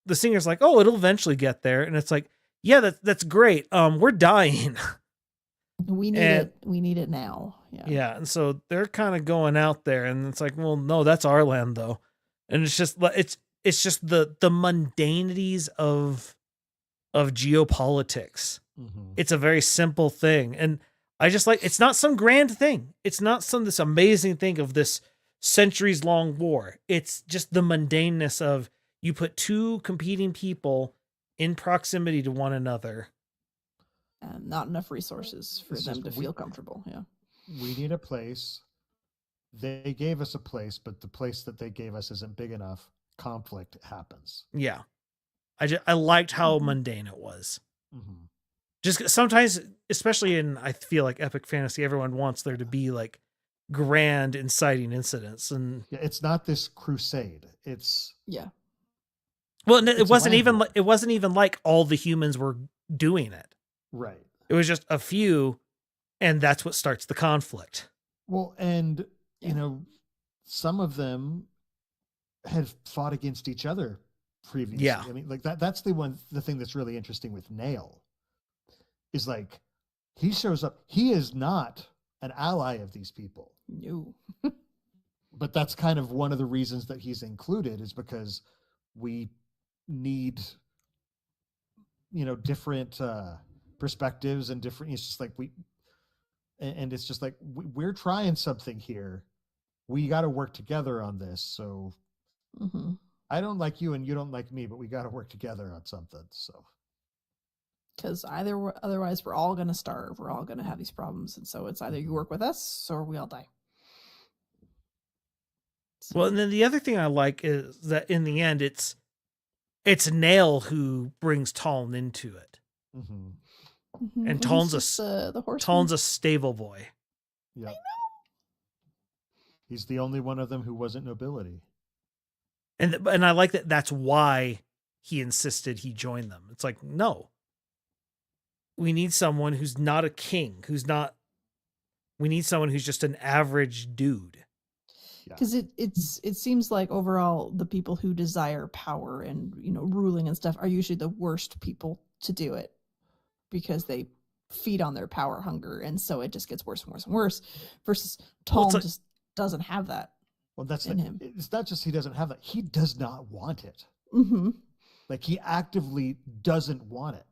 the singer's like, oh, it'll eventually get there. And it's like, yeah, that's great. We're dying. We need And- it. We need it now. Yeah. Yeah. And so they're kind of going out there, and it's like, well, no, that's our land though. And it's just the mundanities of geopolitics. Mm-hmm. It's a very simple thing. And I just like, it's not some grand thing. It's not this amazing thing of this centuries long war. It's just the mundaneness of, you put two competing people in proximity to one another. And not enough resources for It's them just to feel comfortable. Yeah. We need a place. They gave us a place, but the place that they gave us isn't big enough. Conflict happens. Yeah. I liked how Mhm. mundane it was. Mm-hmm. Just sometimes, especially in, I feel like epic fantasy, everyone wants there to be like grand inciting incidents. And Yeah, it's not this crusade. It's Yeah. well, it It's a wasn't land even war. it wasn't even like all the humans were doing it. right. It was just a few, and that's what starts the conflict. Well, and Yeah. some of them had fought against each other previously. Yeah. I mean, like that's the thing that's really interesting with Nail is like he shows up. He is not an ally of these people, No. but that's kind of one of the reasons that he's included is because we need, different perspectives and different. It's just like and it's just like we're trying something here. We got to work together on this. So Mm-hmm. I don't like you and you don't like me, but we got to work together on something. So Because otherwise we're all going to starve. We're all going to have these problems. And so it's either you work with us or we all die. So, Well, and then the other thing I like is that in the end, it's Nail who brings Talon into it. mhm. mhm. and he's Talon's just the horseman. Talon's a stable boy. Yep. He's the only one of them who wasn't nobility. And I like that that's why he insisted he join them. It's like, no. We need someone who's not a king, we need someone who's just an average dude. Because it seems like overall the people who desire power and ruling and stuff are usually the worst people to do it because they feed on their power hunger, and so it just gets worse and worse and worse. Versus Well, Tom it's just doesn't have that. Well, that's in him. It's not just he doesn't have that; he does not want it. Mm-hmm. Like he actively doesn't want it.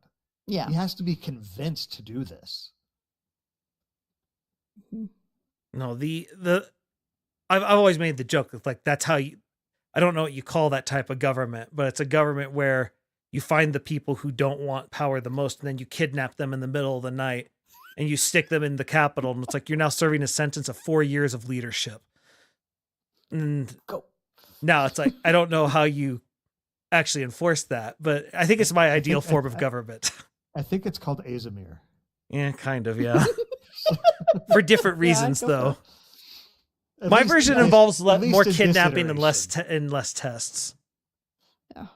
Yeah. He has to be convinced to do this. No, I've always made the joke of like that's how you. I don't know what you call that type of government, but it's a government where you find the people who don't want power the most, and then you kidnap them in the middle of the night, and you stick them in the Capitol, and it's like you're now serving a sentence of 4 years of leadership. And Go. now it's like I don't know how you actually enforce that, but I think it's my ideal form of government. I think it's called Azamir. Yeah, kind of, yeah. For different reasons, go though. for At My least- version at least- involves at least more in this kidnapping and iteration. less tests. Yeah.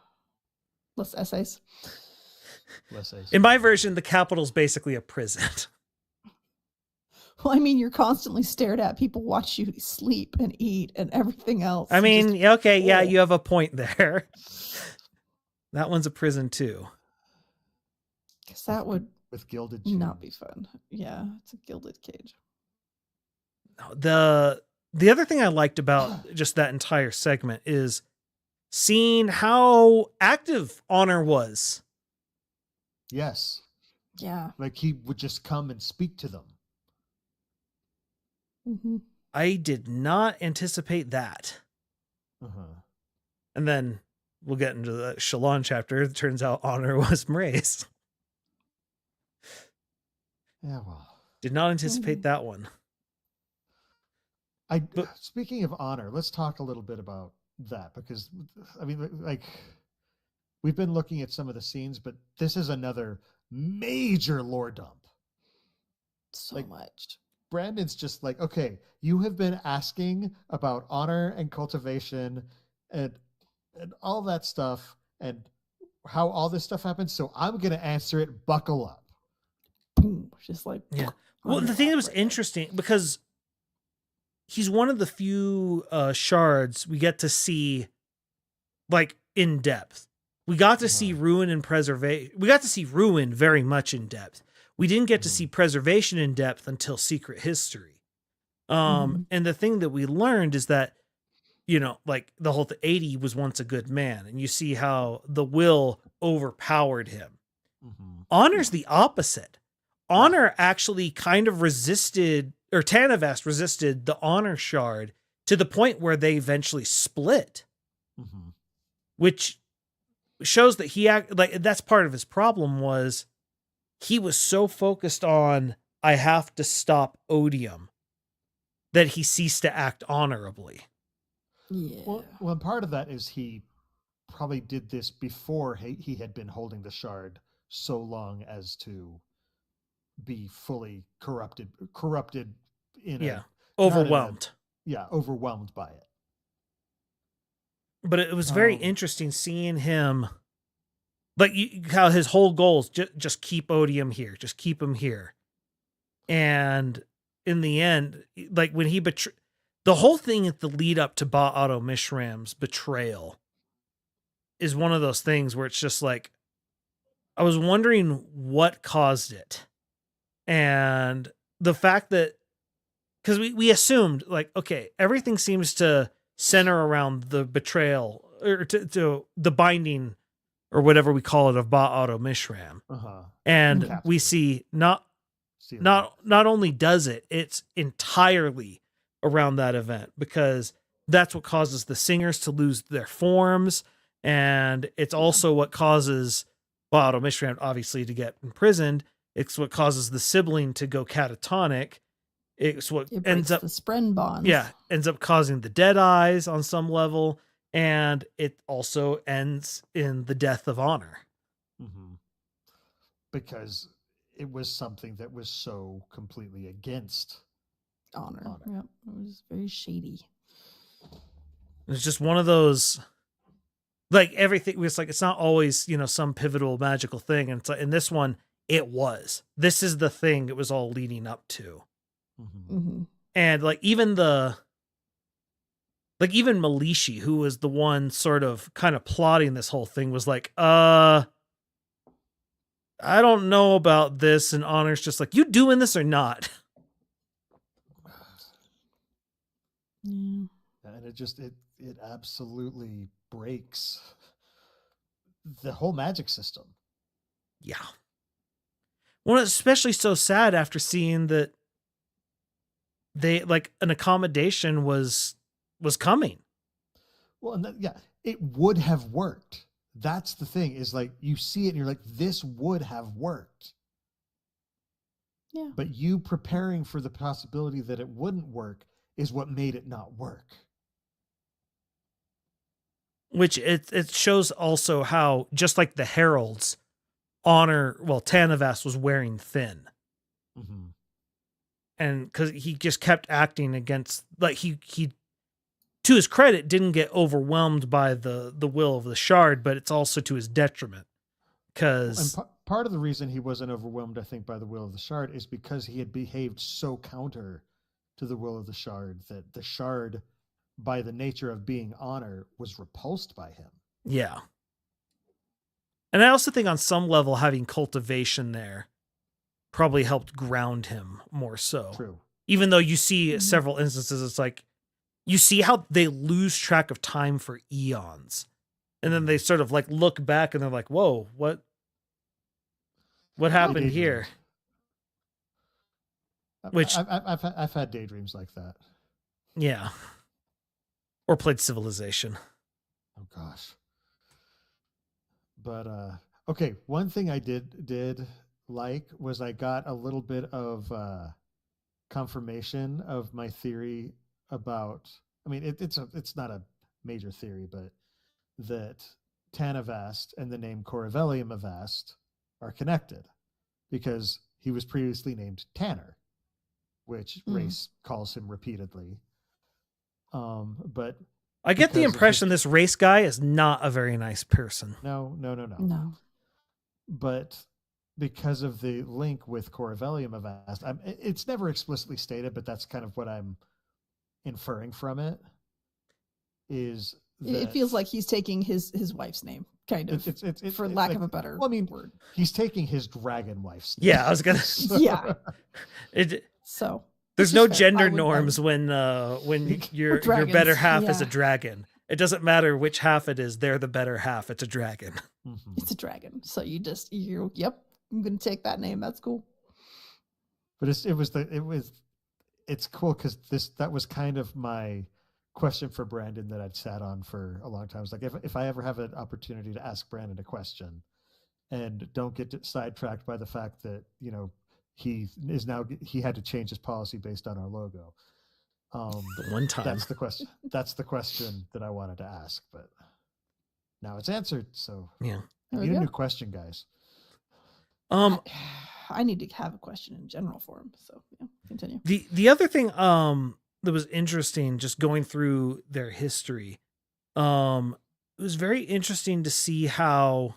Less essays. Let's say so. In my version, the Capitol's basically a prison. Well, I mean, you're constantly stared at. People watch you sleep and eat and everything else. I mean, Just- yeah, okay, yeah, Oh. you have a point there. That one's a prison too. 'cause that would with gilded not be chains. fun. Yeah, it's a gilded cage. The other thing I liked about just that entire segment is seeing how active Honor was. Yes, Yeah. like he would just come and speak to them. Mm-hmm. I did not anticipate that. Uh-huh. And then we'll get into the Shalon chapter. It turns out Honor was Mraize. Yeah, well. Did not anticipate Mhm. that one. Speaking of honor, let's talk a little bit about that because I mean, like we've been looking at some of the scenes, but this is another major lore dump. So Like- much. Brandon's just like, okay, you have been asking about honor and cultivation and all that stuff and how all this stuff happens, so I'm gonna answer it. Buckle up. Boom. Just like Yeah. on Well, the your thing that lap was right there. interesting because he's one of the few shards we get to see like in depth. We got to see ruin and preservation. We got to see ruin very much in depth. We didn't get to see preservation in depth until Secret History. And the thing that we learned is that, you know, like the whole 80 was once a good man, and you see how the will overpowered him. Honor's the opposite. Honor actually kind of resisted, or Tanavast resisted the Honor shard to the point where they eventually split, which shows that that's part of his problem was he was so focused on, I have to stop odium, that he ceased to act honorably. Yeah. Well, and part of that is he probably did this before he had been holding the shard so long as to be fully corrupted in Yeah. a Overwhelmed. overwhelmed by it. But it was very interesting seeing him, like how his whole goal is just keep odium here, just keep him here. And in the end, like when he the whole thing at the lead up to Ba'ato Mishram's betrayal is one of those things where it's just like, I was wondering what caused it. And the fact that, because we assumed like, okay, everything seems to center around the betrayal or to the binding or whatever we call it of Ba'ato Mishram. And Capture. we see not only does it's entirely around that event, because that's what causes the singers to lose their forms, and it's also what causes Ba'ato Mishram obviously to get imprisoned. It's what causes the sibling to go catatonic. It's what It ends breaks up the spren bonds. ends up causing the dead eyes on some level, and it also ends in the death of Honor. Because it was something that was so completely against Honor. Yep. It was very shady. It's just one of those, like everything was like, it's not always, you know, some pivotal magical thing. And it's like, in this one, it was. This is the thing it was all leading up to. And like even Malishi, who was the one sort of kind of plotting this whole thing, was like, I I don't know about this, and Honor's just like, you doing this or not? Yeah. And it absolutely breaks the whole magic system. Yeah. Well, it's especially so sad after seeing that they like an accommodation was coming. Well, and yeah, it would have worked. That's the thing, is like you see it and you're like, this would have worked. Yeah. But you preparing for the possibility that it wouldn't work is what made it not work. Which it shows also how, just like the heralds, Tanavas was wearing thin. Mm-hmm. And because he just kept acting against, like he to his credit didn't get overwhelmed by the will of the shard, but it's also to his detriment. Because part of the reason he wasn't overwhelmed, I think, by the will of the shard is because he had behaved so counter to the will of the shard that the shard, by the nature of being honor, was repulsed by him. Yeah. And I also think on some level having cultivation there probably helped ground him more so. True. Even though you see several instances, it's like, you see how they lose track of time for eons. And then they sort of like look back and they're like, whoa, what happened here? Which I've had daydreams like that. Yeah. Or played Civilization. Oh gosh. But okay, one thing I did like was I got a little bit of confirmation of my theory about, I mean, it's not a major theory, but that Tanavast and the name Corvellium Avast are connected because he was previously named Tanner, which Race calls him repeatedly. But I get the impression this Race guy is not a very nice person. No. No. But because of the link with Corvellium Avast, it's never explicitly stated, but that's kind of what I'm inferring from it. Is it feels like he's taking his wife's name, kind of, for lack of a better word. He's taking his dragon wife's name. Yeah, I was gonna. Yeah. So there's no gender norms when your better half is a dragon. It doesn't matter which half it is; they're the better half. It's a dragon. Mm-hmm. It's a dragon. So yep. I'm gonna take that name. That's cool. But it's cool because that was kind of my question for Brandon that I'd sat on for a long time. I was like, if I ever have an opportunity to ask Brandon a question and don't get sidetracked by the fact that, he had to change his policy based on our logo. The one time. That's the question. That's the question that I wanted to ask, but now it's answered. So yeah, I need a new question, guys. I need to have a question in general for him. So yeah, continue. The other thing that was interesting, just going through their history, it was very interesting to see how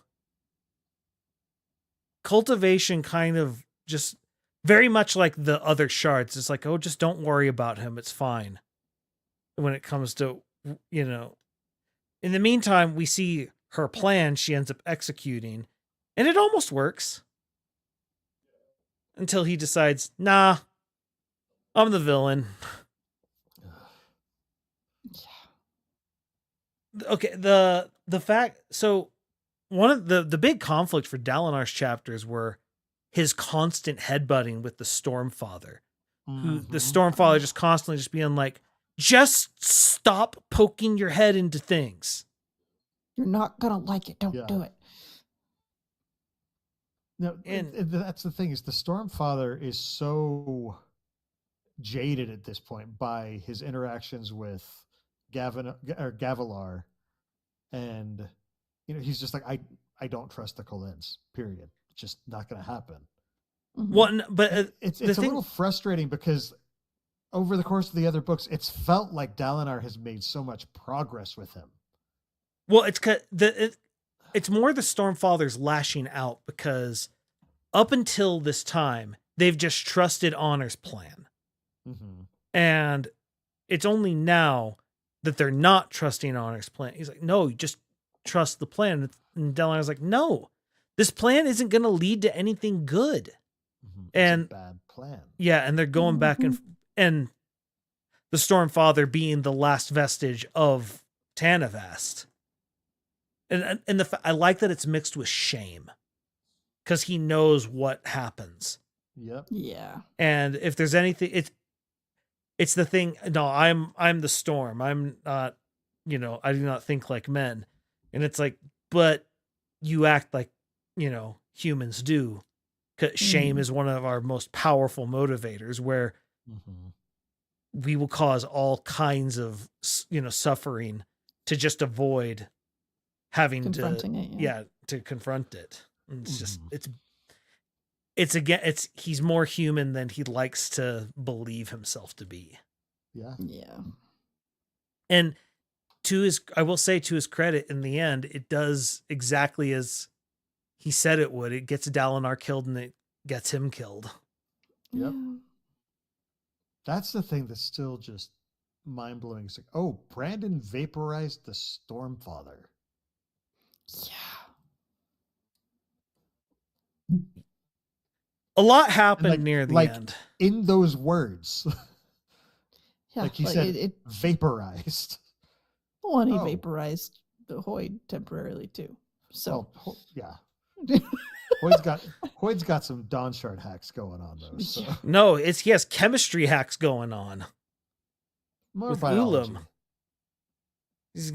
cultivation kind of just very much like the other shards. It's like, oh, just don't worry about him. It's fine. When it comes to, in the meantime, we see her plan she ends up executing, and it almost works. Until he decides, nah, I'm the villain. Okay, the fact, so one of the big conflict for Dalinar's chapters were his constant headbutting with the Stormfather. Who the Stormfather just constantly just being like, just stop poking your head into things. You're not gonna like it. Don't do it. No, and that's the thing, is the Stormfather is so jaded at this point by his interactions with Gavilar, and he's just like, I don't trust the Collins. Period. It's just not going to happen. Mm-hmm. Well, but it's a little frustrating because over the course of the other books, it's felt like Dalinar has made so much progress with him. Well, it's more the Stormfather's lashing out because up until this time, they've just trusted Honor's plan. Mm-hmm. And it's only now that they're not trusting Honor's plan. He's like, no, you just trust the plan. And Dalinar's like, no, this plan isn't going to lead to anything good. It's And a bad plan. yeah, and they're going back and the Stormfather being the last vestige of Tanavast. And I like that it's mixed with shame, because he knows what happens. Yep. Yeah. And if there's anything, it's the thing. No, I'm the storm. I'm not, I do not think like men. And it's like, but you act like, humans do. 'Cause shame is one of our most powerful motivators, where we will cause all kinds of, suffering to just avoid having Confronting it. To confront it. And it's just, he's more human than he likes to believe himself to be. Yeah. Yeah. And I will say to his credit, in the end, it does exactly as he said it would. It gets Dalinar killed and it gets him killed. Yep. Yeah. That's the thing that's still just mind-blowing. It's like, oh, Brandon vaporized the Stormfather. Yeah. A lot happened near the end. In those words. Yeah. Like he said, it vaporized. Well, and he vaporized the Hoyd temporarily too. So yeah. Hoyd's got some Dawn Shard hacks going on though. So. Yeah. No, he has chemistry hacks going on. More with biology. Ulam. He's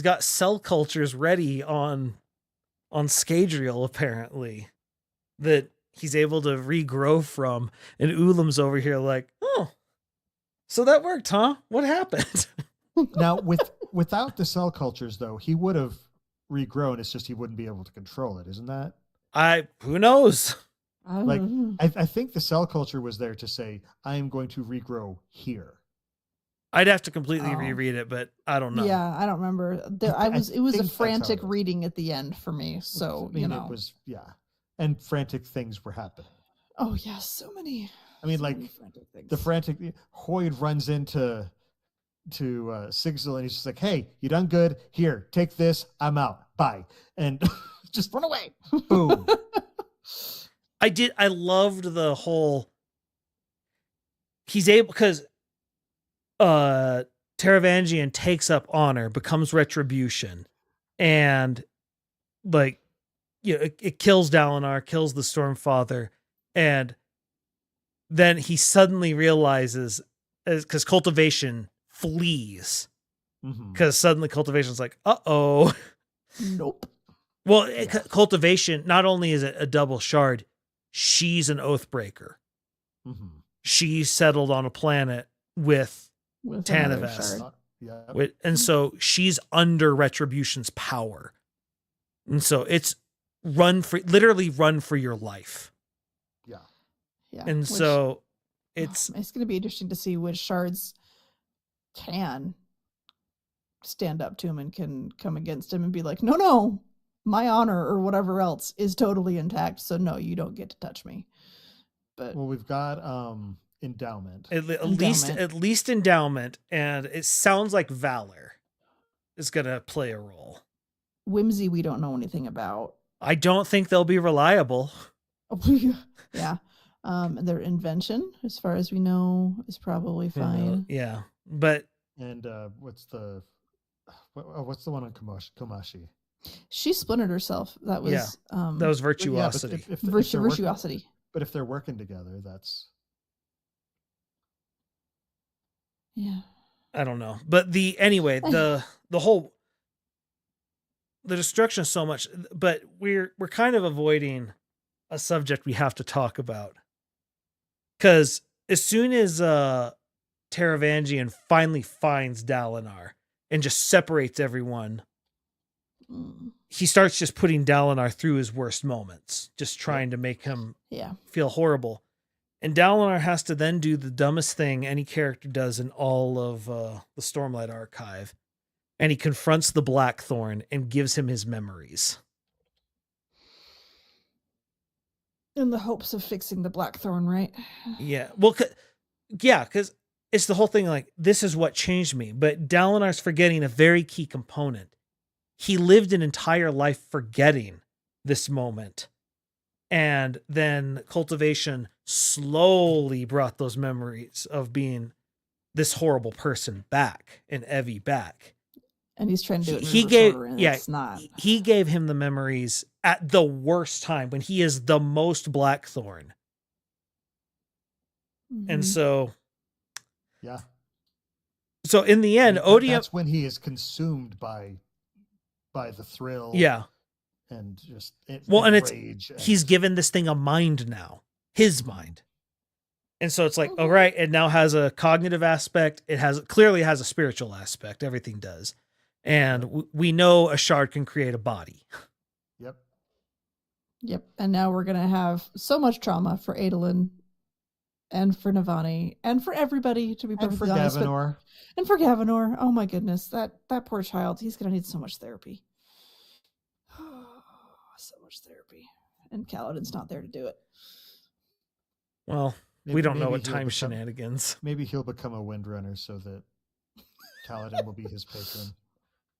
got cell cultures ready on Scadrial, apparently, that he's able to regrow from. And Ulam's over here like, oh, so that worked, huh? What happened? Now, without the cell cultures, though, he would have regrown. It's just he wouldn't be able to control it, isn't that? Who knows? Like, I think the cell culture was there to say, I am going to regrow here. I'd have to completely reread it, but I don't know. Yeah, I don't remember. It was a frantic reading at the end for me. So, it was, and frantic things were happening. Oh yeah, so many. I mean, many frantic things. the frantic Hoyd runs into Sigzil and he's just like, hey, you done good. Here, take this. I'm out. Bye. And just run away. Boom. I loved the whole, he's able, because Taravangian takes up honor, becomes retribution, and it kills Dalinar, kills the Stormfather, and then he suddenly realizes, because cultivation flees, because suddenly cultivation's like, uh-oh. Nope. Well, cultivation, not only is it a double shard, she's an oathbreaker. She settled on a planet with Tanavast. And so she's under Retribution's power. And so it's literally run for your life. Yeah. And so it's going to be interesting to see which shards can stand up to him and can come against him and be like, no, my honor or whatever else is totally intact. So no, you don't get to touch me. But we've got endowment. At least endowment, and it sounds like valor is gonna play a role. Whimsy, we don't know anything about. I don't think they'll be reliable. Yeah. Their invention, as far as we know, is probably fine. Yeah. But what's the one on Komashi? She splintered herself. That was virtuosity. Virtuosity. But if they're working together, that's I don't know. But the whole destruction is so much, but we're kind of avoiding a subject we have to talk about. Because as soon as Taravangian finally finds Dalinar and just separates everyone, he starts just putting Dalinar through his worst moments, just trying to make him feel horrible. And Dalinar has to then do the dumbest thing any character does in all of the Stormlight archive. And he confronts the Blackthorn and gives him his memories. In the hopes of fixing the Blackthorn, right? Yeah. Well, because it's the whole thing like, this is what changed me. But Dalinar's forgetting a very key component. He lived an entire life forgetting this moment. And then cultivation slowly brought those memories of being this horrible person back, and Evie back. And he's trying to do it in He reverse gave, order, and yeah, it's not. he gave him the memories at the worst time when he is the most Blackthorn. And Mhm. so Yeah. So in the end, Odium, that's when he is consumed by the thrill. yeah. And just Well, and rage. He's given this thing a mind now, his mind. And so it's like, Mhm. all right, it now has a cognitive aspect. It clearly has a spiritual aspect. Everything does. And we know a shard can create a body. Yep. Yep. And now we're going to have so much trauma for Adolin and for Navani and for everybody, to be And perfectly for honest. Gavinor. And for Gavinor. Oh my goodness. That poor child. He's going to need so much therapy. So much therapy. And Kaladin's not there to do it. Well, we don't know what time shenanigans. Maybe he'll become a Windrunner so that Kaladin will be his patron.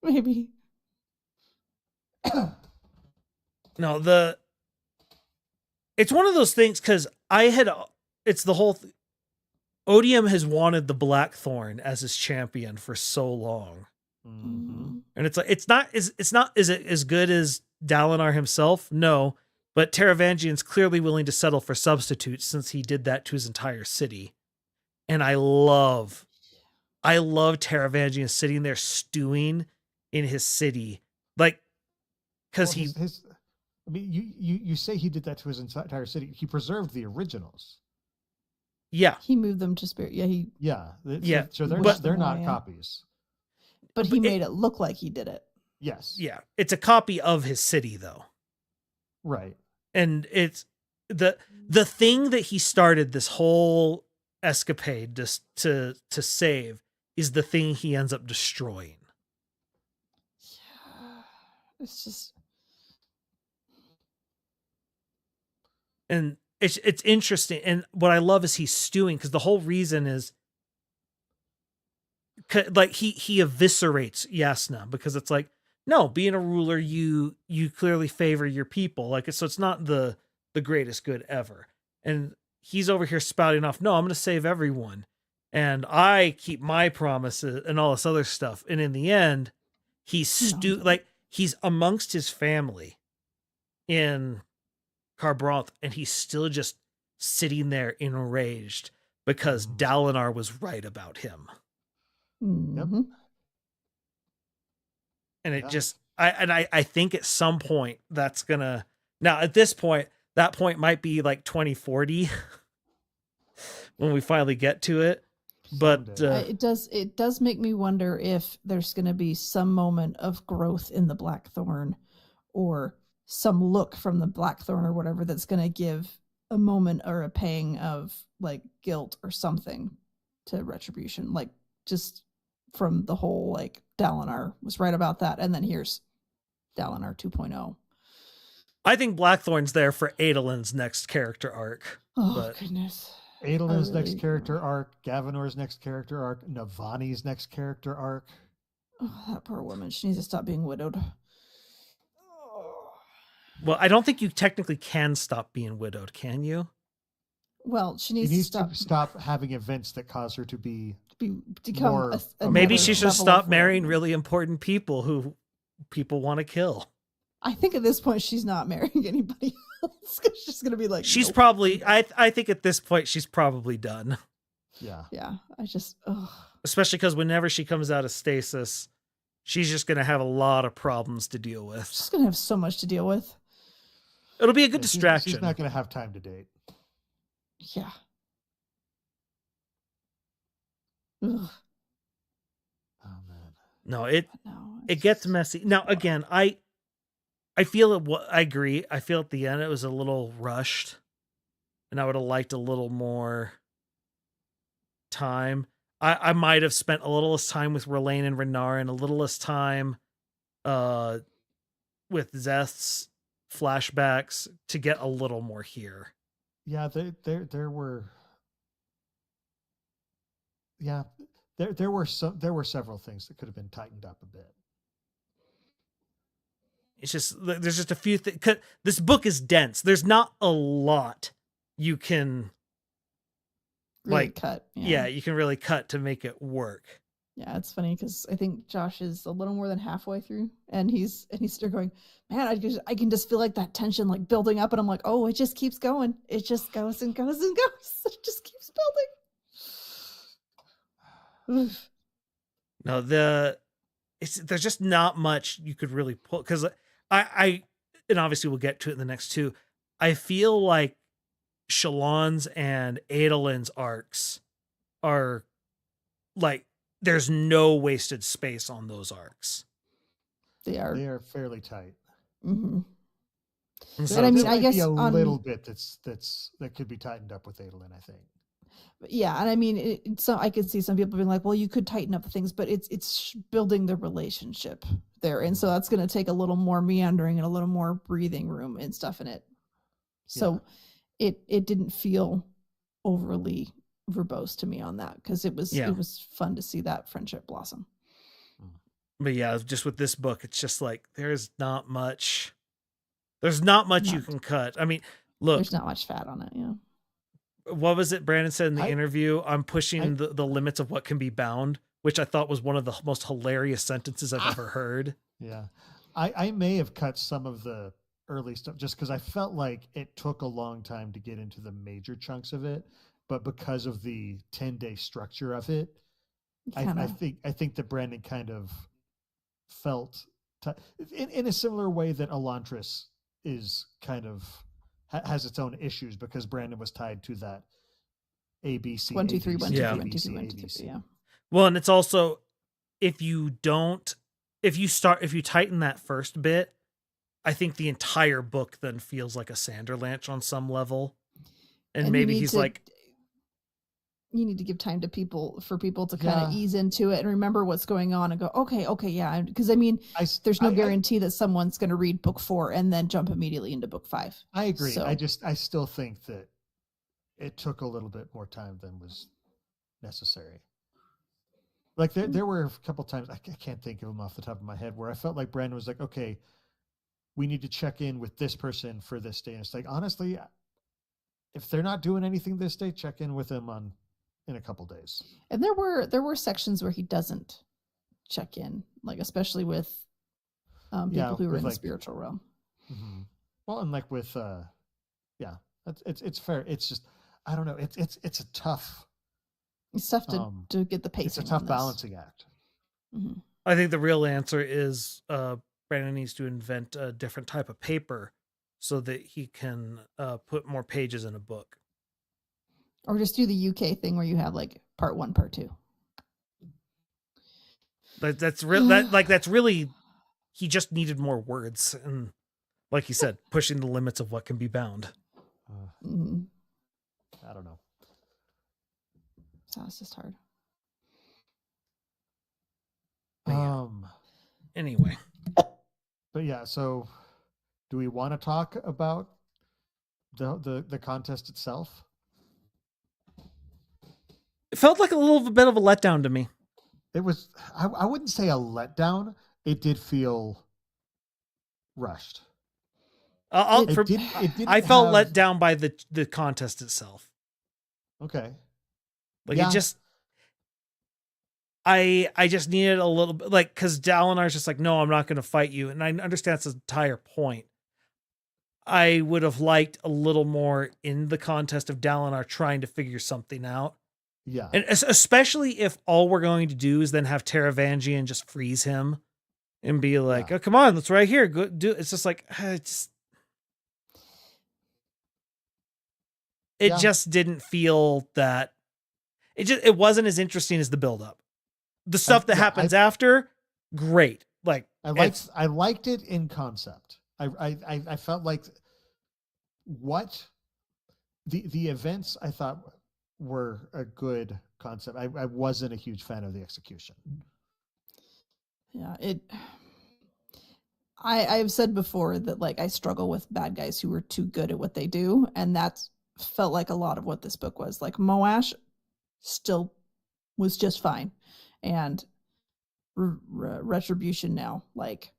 Maybe. No, it's one of those things, because it's the whole Odium has wanted the Blackthorn as his champion for so long. Mm-hmm. And it's like, is it as good as Dalinar himself? No, but Taravangian's clearly willing to settle for substitutes since he did that to his entire city. And I love Taravangian sitting there stewing in his city. Like, because I mean, you say he did that to his entire city. He preserved the originals. Yeah. He moved them to spirit. Yeah, Yeah. So they're not copies. But he made it look like he did it. Yes. Yeah. It's a copy of his city, though. Right. And it's the thing that he started this whole escapade just to save is the thing he ends up destroying. Yeah. It's just... And it's interesting. And what I love is he's stewing, because the whole reason is like he eviscerates Yasna, because it's like, no, being a ruler, you clearly favor your people. Like, so it's not the greatest good ever. And he's over here spouting off, no, I'm going to save everyone. And I keep my promises and all this other stuff. And in the end, he's he's amongst his family in Kharbranth, and he's still just sitting there enraged because Dalinar was right about him. Mm-hmm. Yep. And it just, I think at some point that's gonna, now at this point, that point might be like 2040 when we finally get to it. But it does make me wonder if there's going to be some moment of growth in the Blackthorn, or some look from the Blackthorn or whatever that's going to give a moment or a pang of like guilt or something to Retribution, like just from the whole like Dalinar was right about that, and then here's Dalinar 2.0. I think Blackthorn's there for Adolin's next character arc. Oh goodness. Adolin's next character arc, Gavinor's next character arc, Navani's next character arc. Oh, that poor woman. She needs to stop being widowed. Well, I don't think you technically can stop being widowed, can you? Well, she needs to stop having events that cause her to become maybe she should stop marrying really important people who people want to kill. I think at this point she's not marrying anybody else. She's gonna be like, she's nope. Probably. I think at this point she's probably done. Yeah. Yeah. Especially because whenever she comes out of stasis, she's just gonna have a lot of problems to deal with. She's gonna have so much to deal with. It'll be a good distraction. She's not gonna have time to date. Yeah. Ugh. Oh man. No, it gets messy. Now again, I feel it. I agree. I feel at the end it was a little rushed, and I would have liked a little more time. I might have spent a little less time with R'laine and Renar, and a little less time with Zeth's flashbacks to get a little more here. Yeah, there were. Yeah, there were several things that could have been tightened up a bit. It's just there's just a few things. This book is dense. There's not a lot you can Really cut. Yeah, you can really cut to make it work. Yeah, it's funny because I think Josh is a little more than halfway through, and he's still going, man, I can just feel like that tension like building up, and I'm like, oh, it just keeps going. It just goes and goes and goes. It just keeps building. Oof. No, there's just not much you could really pull, because I and obviously we'll get to it in the next two. I feel like Shallan's and Adolin's arcs are like, there's no wasted space on those arcs. They are fairly tight. Mm-hmm. So but I mean, I guess a little bit that could be tightened up with Adolin, I think. Yeah, and I mean, so I could see some people being like, "Well, you could tighten up things," but it's building the relationship there, and so that's going to take a little more meandering and a little more breathing room and stuff in it. So it didn't feel overly verbose to me on that, because it was fun to see that friendship blossom. But yeah, just with this book, it's just like there's not much you can cut. I mean, look, there's not much fat on it. Yeah. What was it Brandon said in the interview? I'm pushing the limits of what can be bound, which I thought was one of the most hilarious sentences I've ever heard. Yeah. I may have cut some of the early stuff just because I felt like it took a long time to get into the major chunks of it, but because of the 10-day structure of it, I think that Brandon kind of felt in a similar way that Elantris is kind of has its own issues, because Brandon was tied to that ABC 1 2 3 1 2 3 1 2 ABC, 3 1 2 3. Yeah. Well, and it's also, if you tighten that first bit, I think the entire book then feels like a Sanderlanche on some level. And maybe he's like, you need to give time to people to kind of ease into it and remember what's going on and go, okay, yeah. Because I mean, there's no guarantee that someone's going to read book 4 and then jump immediately into book 5. I agree. So, I still think that it took a little bit more time than was necessary. Like there were a couple times, I can't think of them off the top of my head, where I felt like Brandon was like, okay, we need to check in with this person for this day. And it's like, honestly, if they're not doing anything this day, check in with them in a couple days. And there were sections where he doesn't check in, like especially with people who are in the spiritual realm. Mm-hmm. Well, and like with it's fair. It's just, I don't know. It's a tough. It's tough to get the pacing. It's a tough balancing act. Mm-hmm. I think the real answer is Brandon needs to invent a different type of paper so that he can put more pages in a book. Or just do the UK thing where you have like part 1, part 2. That's really, he just needed more words, and like you said, pushing the limits of what can be bound. I don't know. So it's just hard. Anyway. But yeah, so do we want to talk about the contest itself? It felt like a little bit of a letdown to me. It was, I wouldn't say a letdown. It did feel rushed. I felt let down by the contest itself. Okay. Like it just, I just needed a little bit, like, because Dalinar's just like, no, I'm not going to fight you. And I understand that's the entire point. I would have liked a little more in the contest of Dalinar trying to figure something out. Yeah. And especially if all we're going to do is then have Taravangian just freeze him and be like, oh, come on, that's right here. Go do. It's just like, it just didn't feel that. It wasn't as interesting as the buildup. The stuff that happens after, great. Like I liked it in concept. I felt like what the events I thought were a good concept. I wasn't a huge fan of the execution. Yeah, I've said before that like I struggle with bad guys who are too good at what they do, and that felt like a lot of what this book was. Like Moash still was just fine, and Retribution now, like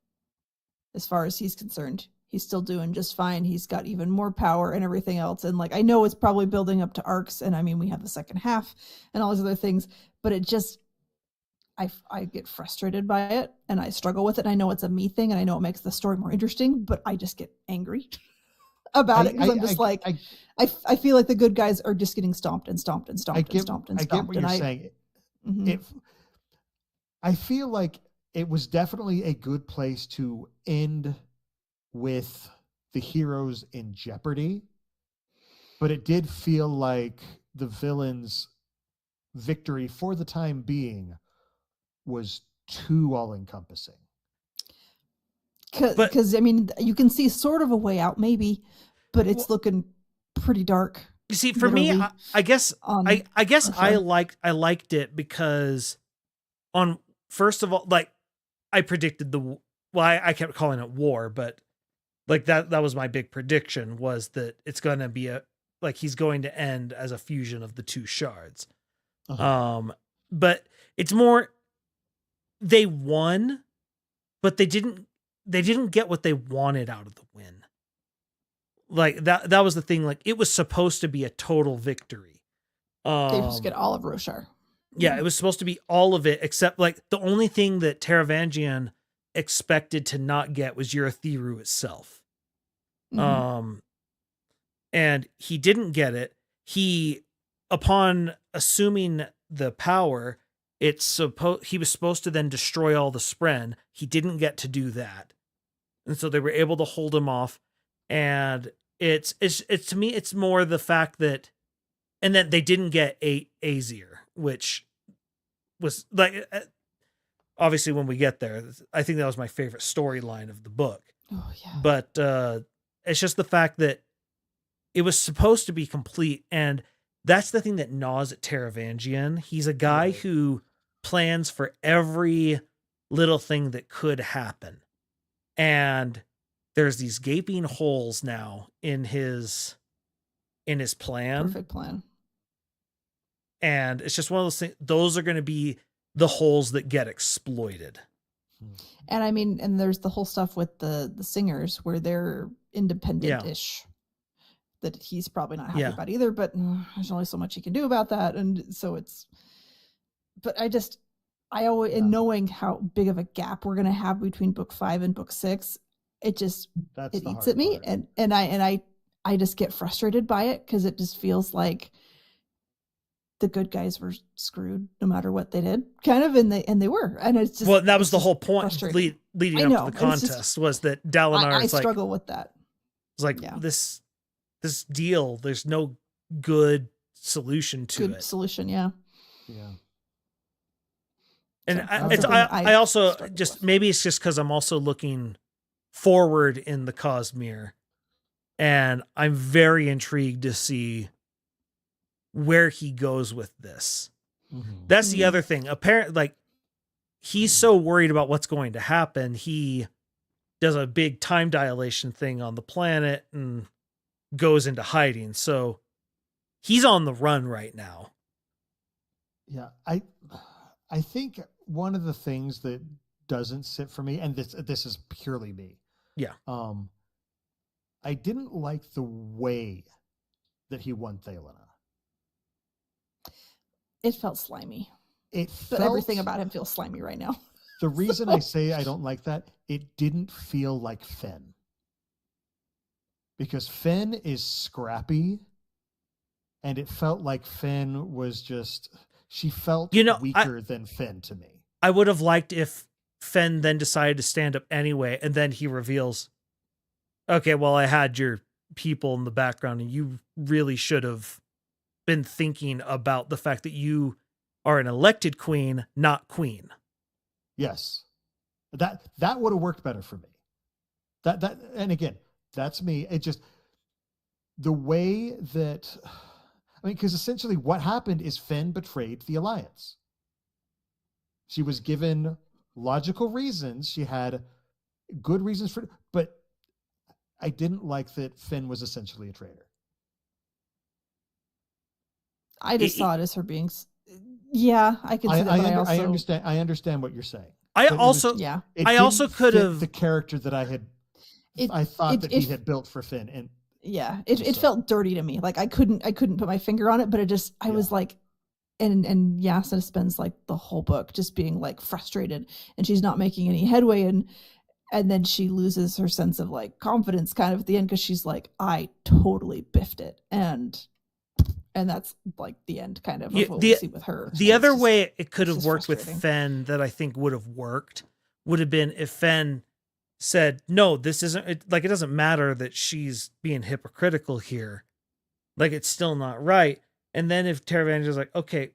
as far as he's concerned. He's still doing just fine. He's got even more power and everything else. And like, I know it's probably building up to arcs, and I mean, we have the second half and all these other things, but it just, I get frustrated by it and I struggle with it. And I know it's a me thing and I know it makes the story more interesting, but I just get angry about it because I'm just I feel like the good guys are just getting stomped and stomped and stomped and stomped and stomped. I get what you're saying. Mm-hmm. I feel like it was definitely a good place to end with the heroes in jeopardy, but it did feel like the villains' victory for the time being was too all-encompassing. Because I mean, you can see sort of a way out, maybe, but it's looking pretty dark. You see, for me, I guess I liked it because first of all, like, I predicted I kept calling it war, but like that was my big prediction, was that it's going to be he's going to end as a fusion of the two shards. Uh-huh. But it's more, they won, but they didn't get what they wanted out of the win. Like that was the thing. Like, it was supposed to be a total victory. They just get all of Roshar. Yeah, it was supposed to be all of it, except like the only thing that Taravangian expected to not get was Urithiru itself. Mm-hmm. And he didn't get it. Upon assuming the power, he was supposed to then destroy all the Spren. He didn't get to do that. And so they were able to hold him off. And it's to me, it's more the fact that, and then they didn't get Azir, which was like, obviously when we get there, I think that was my favorite storyline of the book. Oh yeah. But it's just the fact that it was supposed to be complete. And that's the thing that gnaws at Taravangian. He's a guy who plans for every little thing that could happen. And there's these gaping holes now in his plan. Perfect plan. And it's just one of those things. Those are going to be the holes that get exploited. And I mean, and there's the whole stuff with the singers where they're independent-ish. Yeah. That he's probably not happy about either, but there's only so much he can do about that. And so but I always, in knowing how big of a gap we're going to have between book 5 and book 6, it eats at me. And I just get frustrated by it, because it just feels like the good guys were screwed no matter what they did, kind of, and they were. And it's just, that was the whole point leading up to the contest, was that Dalinar I struggle with that. It's like, this deal, there's no good solution to it. Good solution, yeah. Yeah. And I also just, maybe it's just because I'm also looking forward in the Cosmere, and I'm very intrigued to see where he goes with this. Mm-hmm. That's the other thing. Apparently, like, he's so worried about what's going to happen, he does a big time dilation thing on the planet and goes into hiding. So he's on the run right now. Yeah, I think one of the things that doesn't sit for me, and this is purely me. Yeah. I didn't like the way that he won Thalana. It felt slimy. But everything about him feels slimy right now. The reason I say I don't like that, it didn't feel like Fen. Because Fen is scrappy, and it felt like Fen was just, she felt weaker than Fen to me. I would have liked if Fen then decided to stand up anyway, and then he reveals, okay, well, I had your people in the background, and you really should have been thinking about the fact that you are an elected queen, not queen. Yes. That would have worked better for me. That and again, that's me. It just, the way that, I mean, because essentially what happened is Fen betrayed the Alliance. She was given logical reasons. She had good reasons for it, but I didn't like that Fen was essentially a traitor. I just saw it as her being, yeah, I can see that. I understand what you're saying. I But it was- also Yeah. it I also didn't could fit have- the character that I thought that he had built for Finn. And Yeah, it So- felt dirty to me. Like I couldn't put my finger on it, but I was like, and Yasna spends like the whole book just being like frustrated, and she's not making any headway, and then she loses her sense of like confidence kind of at the end because she's like, I totally biffed it, and that's like the end kind of what we see with her. The So other it's way it could it's have just worked with frustrating. Fen that I think would have worked would have been if Fen said, no, this isn't it doesn't matter that she's being hypocritical here. Like it's still not right. And then if Taravangian's like, okay,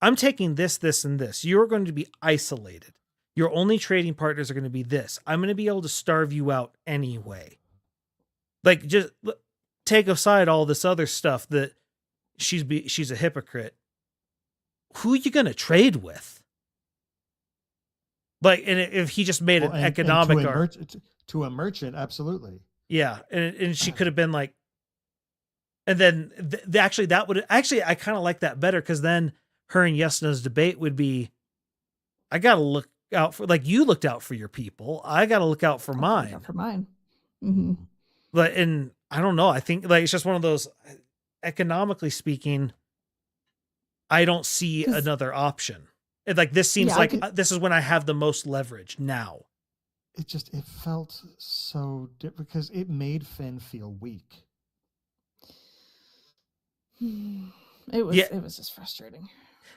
I'm taking this, this, and this. You're going to be isolated. Your only trading partners are going to be this. I'm going to be able to starve you out anyway. Like just take aside all this other stuff that she's a hypocrite. Who are you going to trade with? Like, and if he just made an economic to a merchant, absolutely. Yeah, and she could have been like, and then actually that would I kind of like that better because then her and Yasna's debate would be, I gotta look out for like you looked out for your people, I gotta look out for mine. Mm-hmm. But and I don't know, I think like it's just one of those. Economically speaking, I don't see another option. Like this seems this is when I have the most leverage now. It felt so because it made Finn feel weak. It was just frustrating.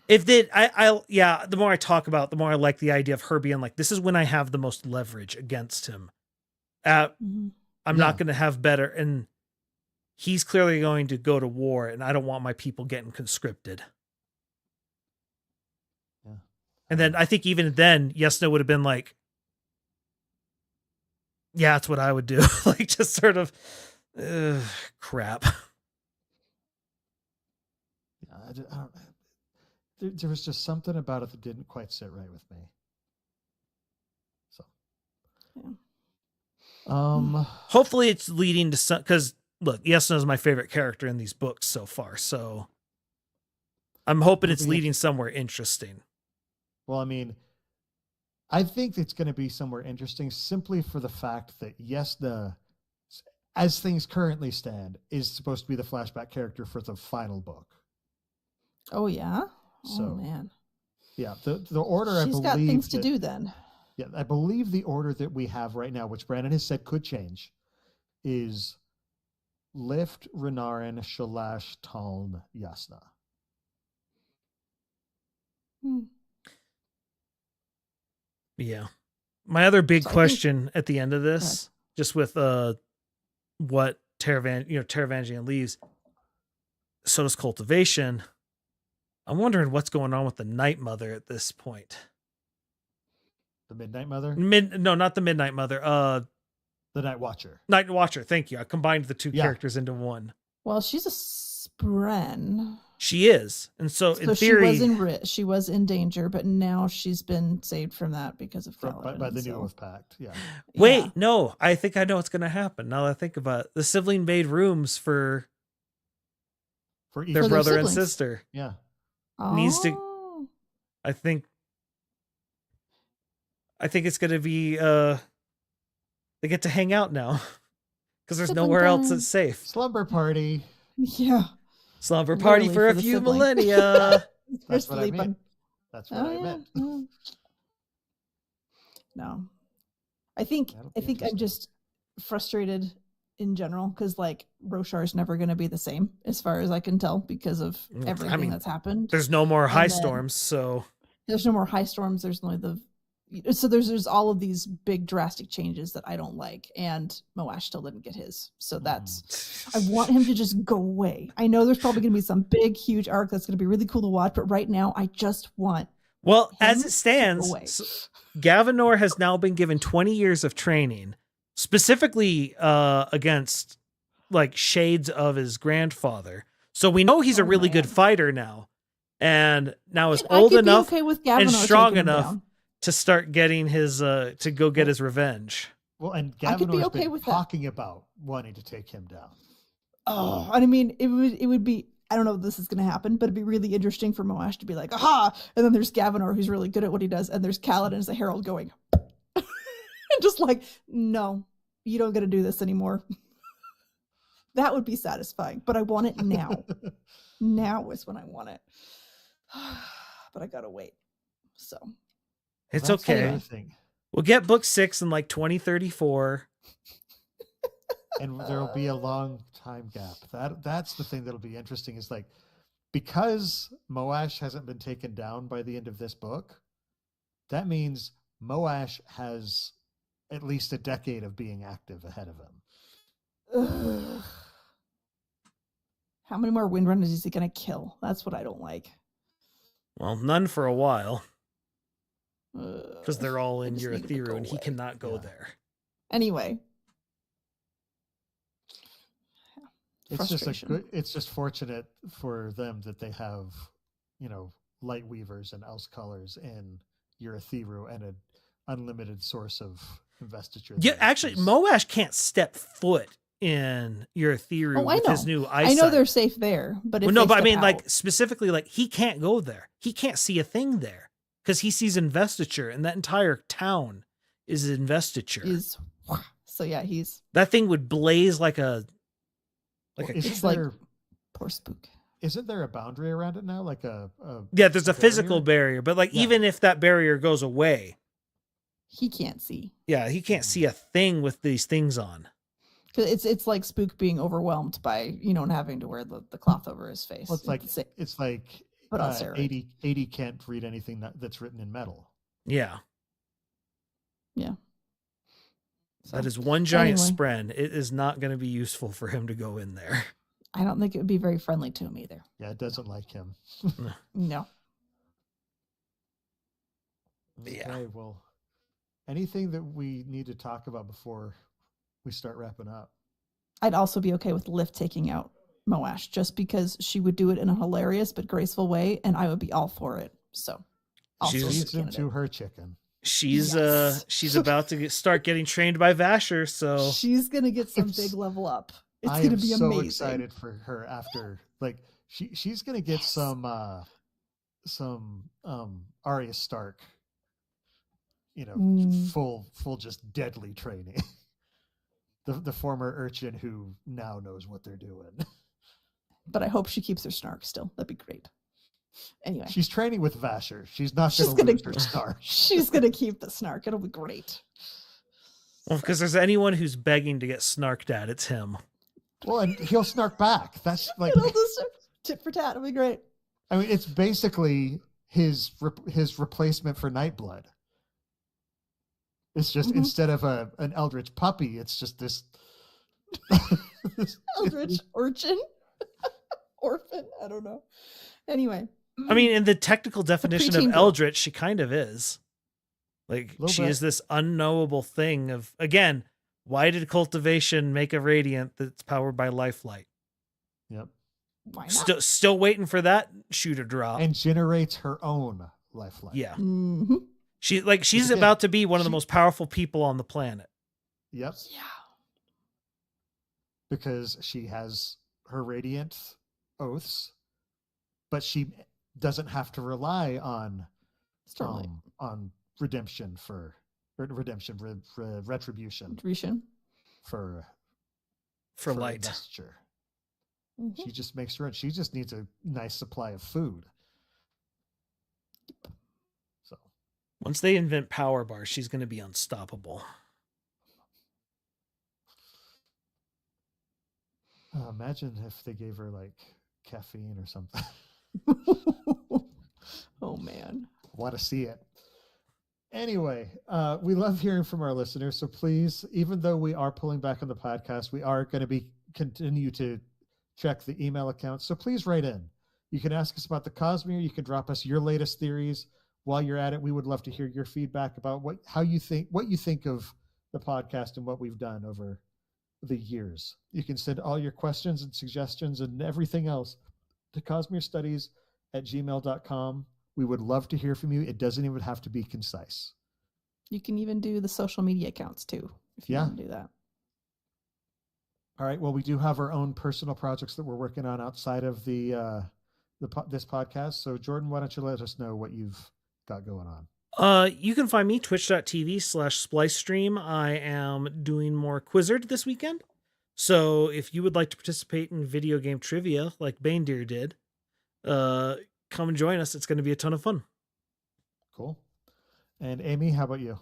If did the more I talk about it, the more I like the idea of her being like, this is when I have the most leverage against him. I'm not going to have better, and he's clearly going to go to war, and I don't want my people getting conscripted. Yeah. And then I think even then, Yasna would have been like, yeah, that's what I would do. Like just sort of crap. Yeah, there was just something about it that didn't quite sit right with me. So, yeah. Hopefully it's leading to some, because look, Yasna is my favorite character in these books so far, so I'm hoping it's leading somewhere interesting. Well, I mean, I think it's going to be somewhere interesting simply for the fact that Yasna, as things currently stand, is supposed to be the flashback character for the final book. Oh yeah. So, oh man. Yeah, the order She's got things to do then. Yeah, I believe the order that we have right now, which Brandon has said could change, is Lift, Renarin, Shalash, Taln, Yasna. Yeah. My other big question at the end of this, just with what Taravangian leaves, so does Cultivation. I'm wondering what's going on with the Night Mother at this point. The Midnight Mother? No, not the Midnight Mother. The Night Watcher. Night Watcher, thank you. I combined the two characters into one. Well, she's a Spren. She is. And so in theory... she was in danger, but now she's been saved from that because of Kaladin, by the New Oath Pact, yeah. Wait, no. I think I know what's going to happen now that I think about it. The sibling made rooms for their brother and sister. Yeah. Needs to... I think it's going to be... they get to hang out now. Because there's nowhere else that's safe. Slumber party. Yeah. Slumber party for a few millennia. That's what I meant. That's what I meant. No. I think I'm just frustrated in general because like Roshar's never going to be the same as far as I can tell because of everything that's happened. There's no more high storms, so there's no more high storms. There's only there's all of these big drastic changes that I don't like, and Moash still didn't get his. So I want him to just go away. I know there's probably going to be some big, huge arc that's going to be really cool to watch, but right now I just want. Well, as it stands, Gavinor has now been given 20 years of training, specifically against like shades of his grandfather. So we know he's a really good fighter now, and now is old enough and strong enough to start getting his to go get his revenge. Well, and Gavinor's been talking about wanting to take him down. Oh, and I mean, it would be I don't know if this is going to happen, but it'd be really interesting for Moash to be like, aha! And then there's Gavinor, who's really good at what he does, and there's Kaladin as the Herald going, and just like, no, you don't get to do this anymore. That would be satisfying, but I want it now. Now is when I want it. But I gotta wait. So It's That's the okay. other thing. We'll get book 6 in like 2034. And there'll be a long time gap. That's the thing that'll be interesting is like, because Moash hasn't been taken down by the end of this book, that means Moash has at least a decade of being active ahead of him. ugh. How many more Windrunners is he gonna kill? That's what I don't like. Well, none for a while, Because because they're all in Urithiru, and he away. cannot go Yeah. there. Anyway. It's just fortunate for them that they have, light weavers and else colors in Urithiru and an unlimited source of investiture. Yeah, there, actually, 'cause- Moash can't step foot in Urithiru Oh, I with his know. new eyesight. I know they're safe there, but if Well, no, they but I step mean, out- like, specifically, like, he can't go there. He can't see a thing there because he sees investiture, and that entire town is investiture. So yeah, he's That thing would blaze like a Well, a It's like- poor spook. isn't there a boundary around it now? Like yeah. There's a barrier? physical barrier, but like Yeah. even if that barrier goes away, He can't see. yeah, he can't see a thing with these things on. Because it's like Spook being overwhelmed by, and having to wear the cloth over his face. Well, it's like the same- it's like But on steroids. 80 can't read anything that's written in metal. Yeah, so, that is one giant anyway. spren. It is not going to be useful for him to go in there. I don't think it would be very friendly to him either. Yeah, it doesn't like him. No. Yeah. Okay, well, anything that we need to talk about before we start wrapping up? I'd also be okay with Lift taking out Moash just because she would do it in a hilarious but graceful way, and I would be all for it. So also She's- a good Leads him to candidate. her chicken. She's Yes. she's about to start getting trained by Vasher, so She's gonna get some I'm big s- level up. It's I gonna am be so amazing. excited for her after, like, she's gonna get Yes. some Arya Stark, Mm. full just deadly training. The former urchin who now knows what they're doing. But I hope she keeps her snark still. That'd be great. Anyway, She's training with Vasher. She's not She's going to gonna- lose her star. she's gonna keep the snark. It'll be great. well, because there's anyone who's begging to get snarked at, it's him. Well, and he'll snark back. That's like, It'll just tit for tat. It'll be great. I mean, it's basically his replacement for Nightblood. It's just Mhm. instead of an eldritch puppy, it's just this. Eldritch urchin, orphan. I don't know. Anyway, I mean, in the technical definition of preteen girl. Eldritch, she kind of is. Like, Little she bit. is this unknowable thing of, again, why did cultivation make a radiant that's powered by lifelight? Yep, why not? Still waiting for that shoe to drop. and generates her own lifeline. Yeah. Mhm. She's again, about to be one of the she- most powerful people on the planet. Yep, Yeah. because she has her radiant oaths, but she doesn't have to rely on Starlight. on retribution for For light. investiture. Mhm. She just makes her own. She just needs a nice supply of food. So Once they invent power bars, she's going to be unstoppable. imagine if they gave her like caffeine or something. Oh man. Want to see it. Anyway, we love hearing from our listeners. So please, even though we are pulling back on the podcast, we are going to continue to check the email account. So please write in. You can ask us about the Cosmere. You can drop us your latest theories. While you're at it, we would love to hear your feedback about what you think of the podcast and what we've done over the years. You can send all your questions and suggestions and everything else to cosmerestudies@gmail.com. We would love to hear from you. It doesn't even have to be concise. You can even do the social media accounts too, if you Yeah. want to do that. All right. Well, we do have our own personal projects that we're working on outside of this podcast. So, Jordan, why don't you let us know what you've got going on? You can find me twitch.tv/splice stream. I am doing more Quizzard this weekend. So if you would like to participate in video game trivia like Baindeer did, come and join us. It's going to be a ton of fun. Cool. And Amy, how about you?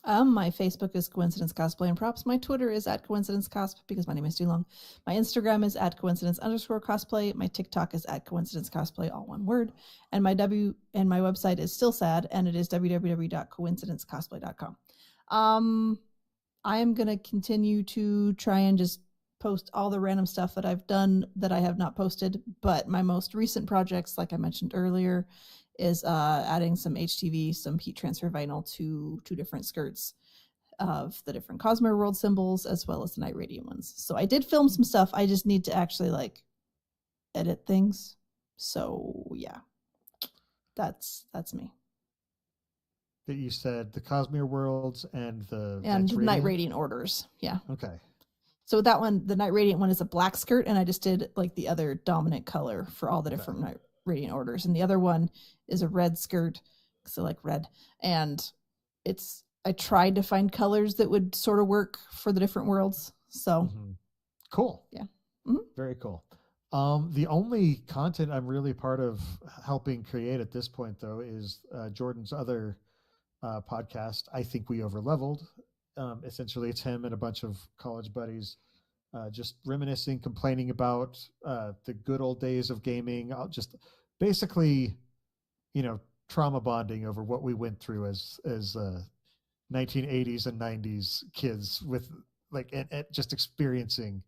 My Facebook is Coincidence Cosplay and Props. My Twitter is @CoincidenceCosp because my name is too long. My Instagram is @coincidence_cosplay. My TikTok is @coincidencecosplay, all one word. And my website is still sad, and it is www.coincidencecosplay.com. I am gonna continue to try and just post all the random stuff that I've done that I have not posted. But my most recent projects, like I mentioned earlier, is adding some HTV, some heat transfer vinyl to 2 different skirts of the different Cosmere world symbols, as well as the Night Radiant ones. So I did film some stuff. I just need to actually like edit things. So yeah, that's me. That you said the Cosmere worlds and the Night Radiant orders. Yeah. Okay. So that one, the Night Radiant one, is a black skirt, and I just did like the other dominant color for all the different Night Radiant orders, and the other one is a red skirt, because I like red. And I tried to find colors that would sort of work for the different worlds. So cool. Yeah. Very cool. The only content I'm really part of helping create at this point, though, is Jordan's other podcast, I Think We Overleveled. Essentially, it's him and a bunch of college buddies just reminiscing, complaining about the good old days of gaming. I'll just basically, trauma bonding over what we went through as 1980s and 90s kids with and just experiencing,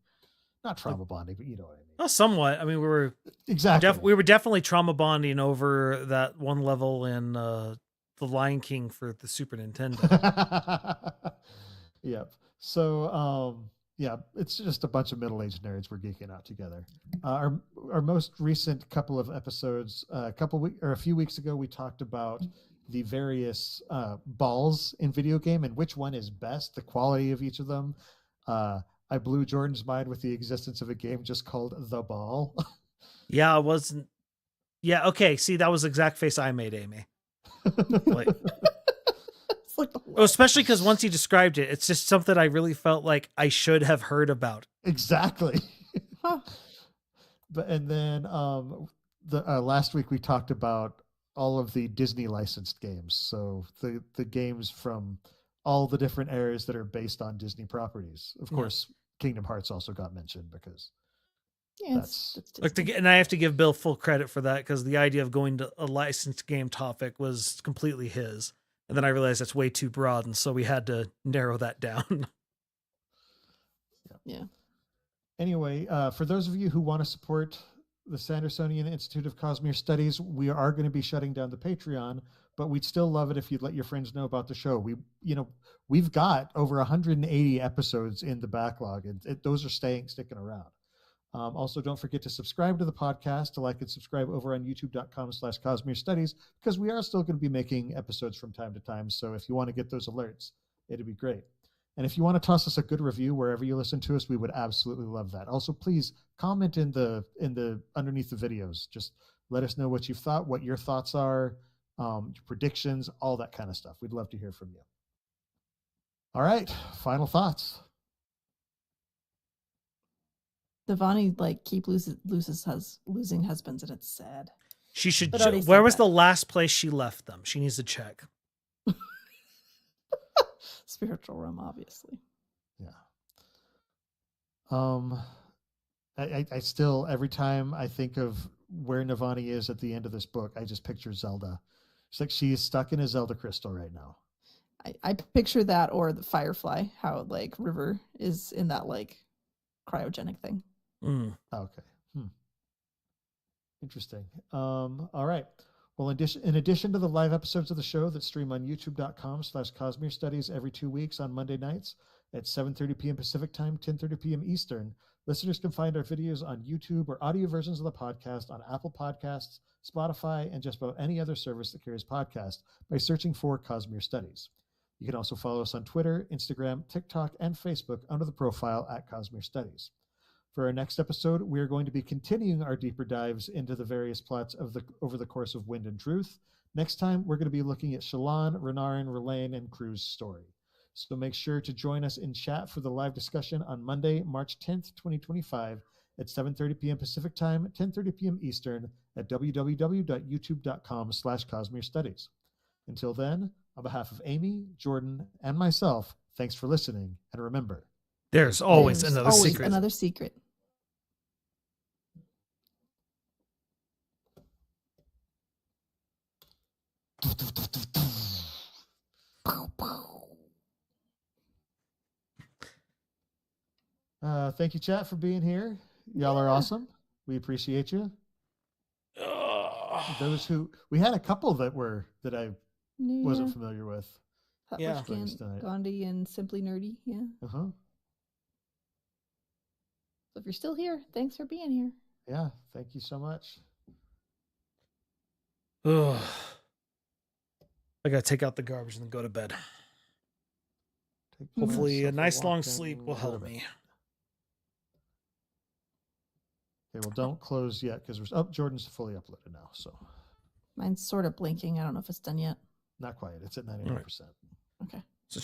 not trauma bonding, but you know what I mean. Well, somewhat. I mean, we were definitely trauma bonding over that one level in The Lion King for the Super Nintendo. Yep. So, yeah, it's just a bunch of middle-aged nerds we're geeking out together. Our most recent couple of episodes, a few weeks ago, we talked about the various balls in video game and which one is best, the quality of each of them. I blew Jordan's mind with the existence of a game just called The Ball. Yeah, it wasn't. Yeah, okay. See, that was the exact face I made, Amy. Especially because once you described it, it's just something I really felt like I should have heard about. Exactly. And then last week we talked about all of the Disney licensed games. So the games from all the different eras that are based on Disney properties. Of course, Kingdom Hearts also got mentioned because that's and I have to give Bill full credit for that, because the idea of going to a licensed game topic was completely his. And then I realized that's way too broad, and so we had to narrow that down. Yeah. Anyway, for those of you who want to support the Sandersonian Institute of Cosmere Studies, we are going to be shutting down the Patreon, but we'd still love it if you'd let your friends know about the show. We've got over 180 episodes in the backlog, and those are sticking around. Also, don't forget to subscribe to the podcast, to like and subscribe over on youtube.com/Cosmere Studies, because we are still going to be making episodes from time to time. So if you want to get those alerts, it'd be great. And if you want to toss us a good review wherever you listen to us, we would absolutely love that. Also, please comment in the underneath the videos. Just let us know what you've thought, what your thoughts are, your predictions, all that kind of stuff. We'd love to hear from you. All right, final thoughts. Navani keep losing husbands, and it's sad. She should. Where was the last place she left them? She needs to check. Spiritual realm, obviously. Yeah. I still, every time I think of where Navani is at the end of this book, I just picture Zelda. It's like she is stuck in a Zelda crystal right now. I picture that, or the Firefly, how River is in that cryogenic thing. Okay. Interesting. All right. Well, in addition to the live episodes of the show that stream on youtube.com/Cosmere Studies every 2 weeks on Monday nights at 7:30 p.m. Pacific Time, 10:30 p.m. Eastern, listeners can find our videos on YouTube or audio versions of the podcast on Apple Podcasts, Spotify, and just about any other service that carries podcasts by searching for Cosmere Studies. You can also follow us on Twitter, Instagram, TikTok, and Facebook under the profile at Cosmere Studies. For our next episode, we are going to be continuing our deeper dives into the various plots over the course of Wind and Truth. Next time, we're going to be looking at Shallan, Renarin, R'Laine, and Crew's story. So make sure to join us in chat for the live discussion on Monday, March 10th, 2025 at 7:30 p.m. Pacific Time, 10:30 p.m. Eastern at www.youtube.com/Cosmere Studies. Until then, on behalf of Amy, Jordan, and myself, thanks for listening, and remember, There's always There's another always secret. another secret. Thank you, chat, for being here. Y'all are awesome. We appreciate you. Those who we had a couple that I wasn't familiar with. Yeah. Gandhi and Simply Nerdy. Yeah. Uh-huh. So if you're still here, thanks for being here. Yeah, thank you so much. Ugh. I gotta take out the garbage and then go to bed. Hopefully a nice long sleep will help me. Okay, well, don't close yet because Jordan's fully uploaded now, so. Mine's sort of blinking. I don't know if it's done yet. Not quite. It's at 99%. Okay.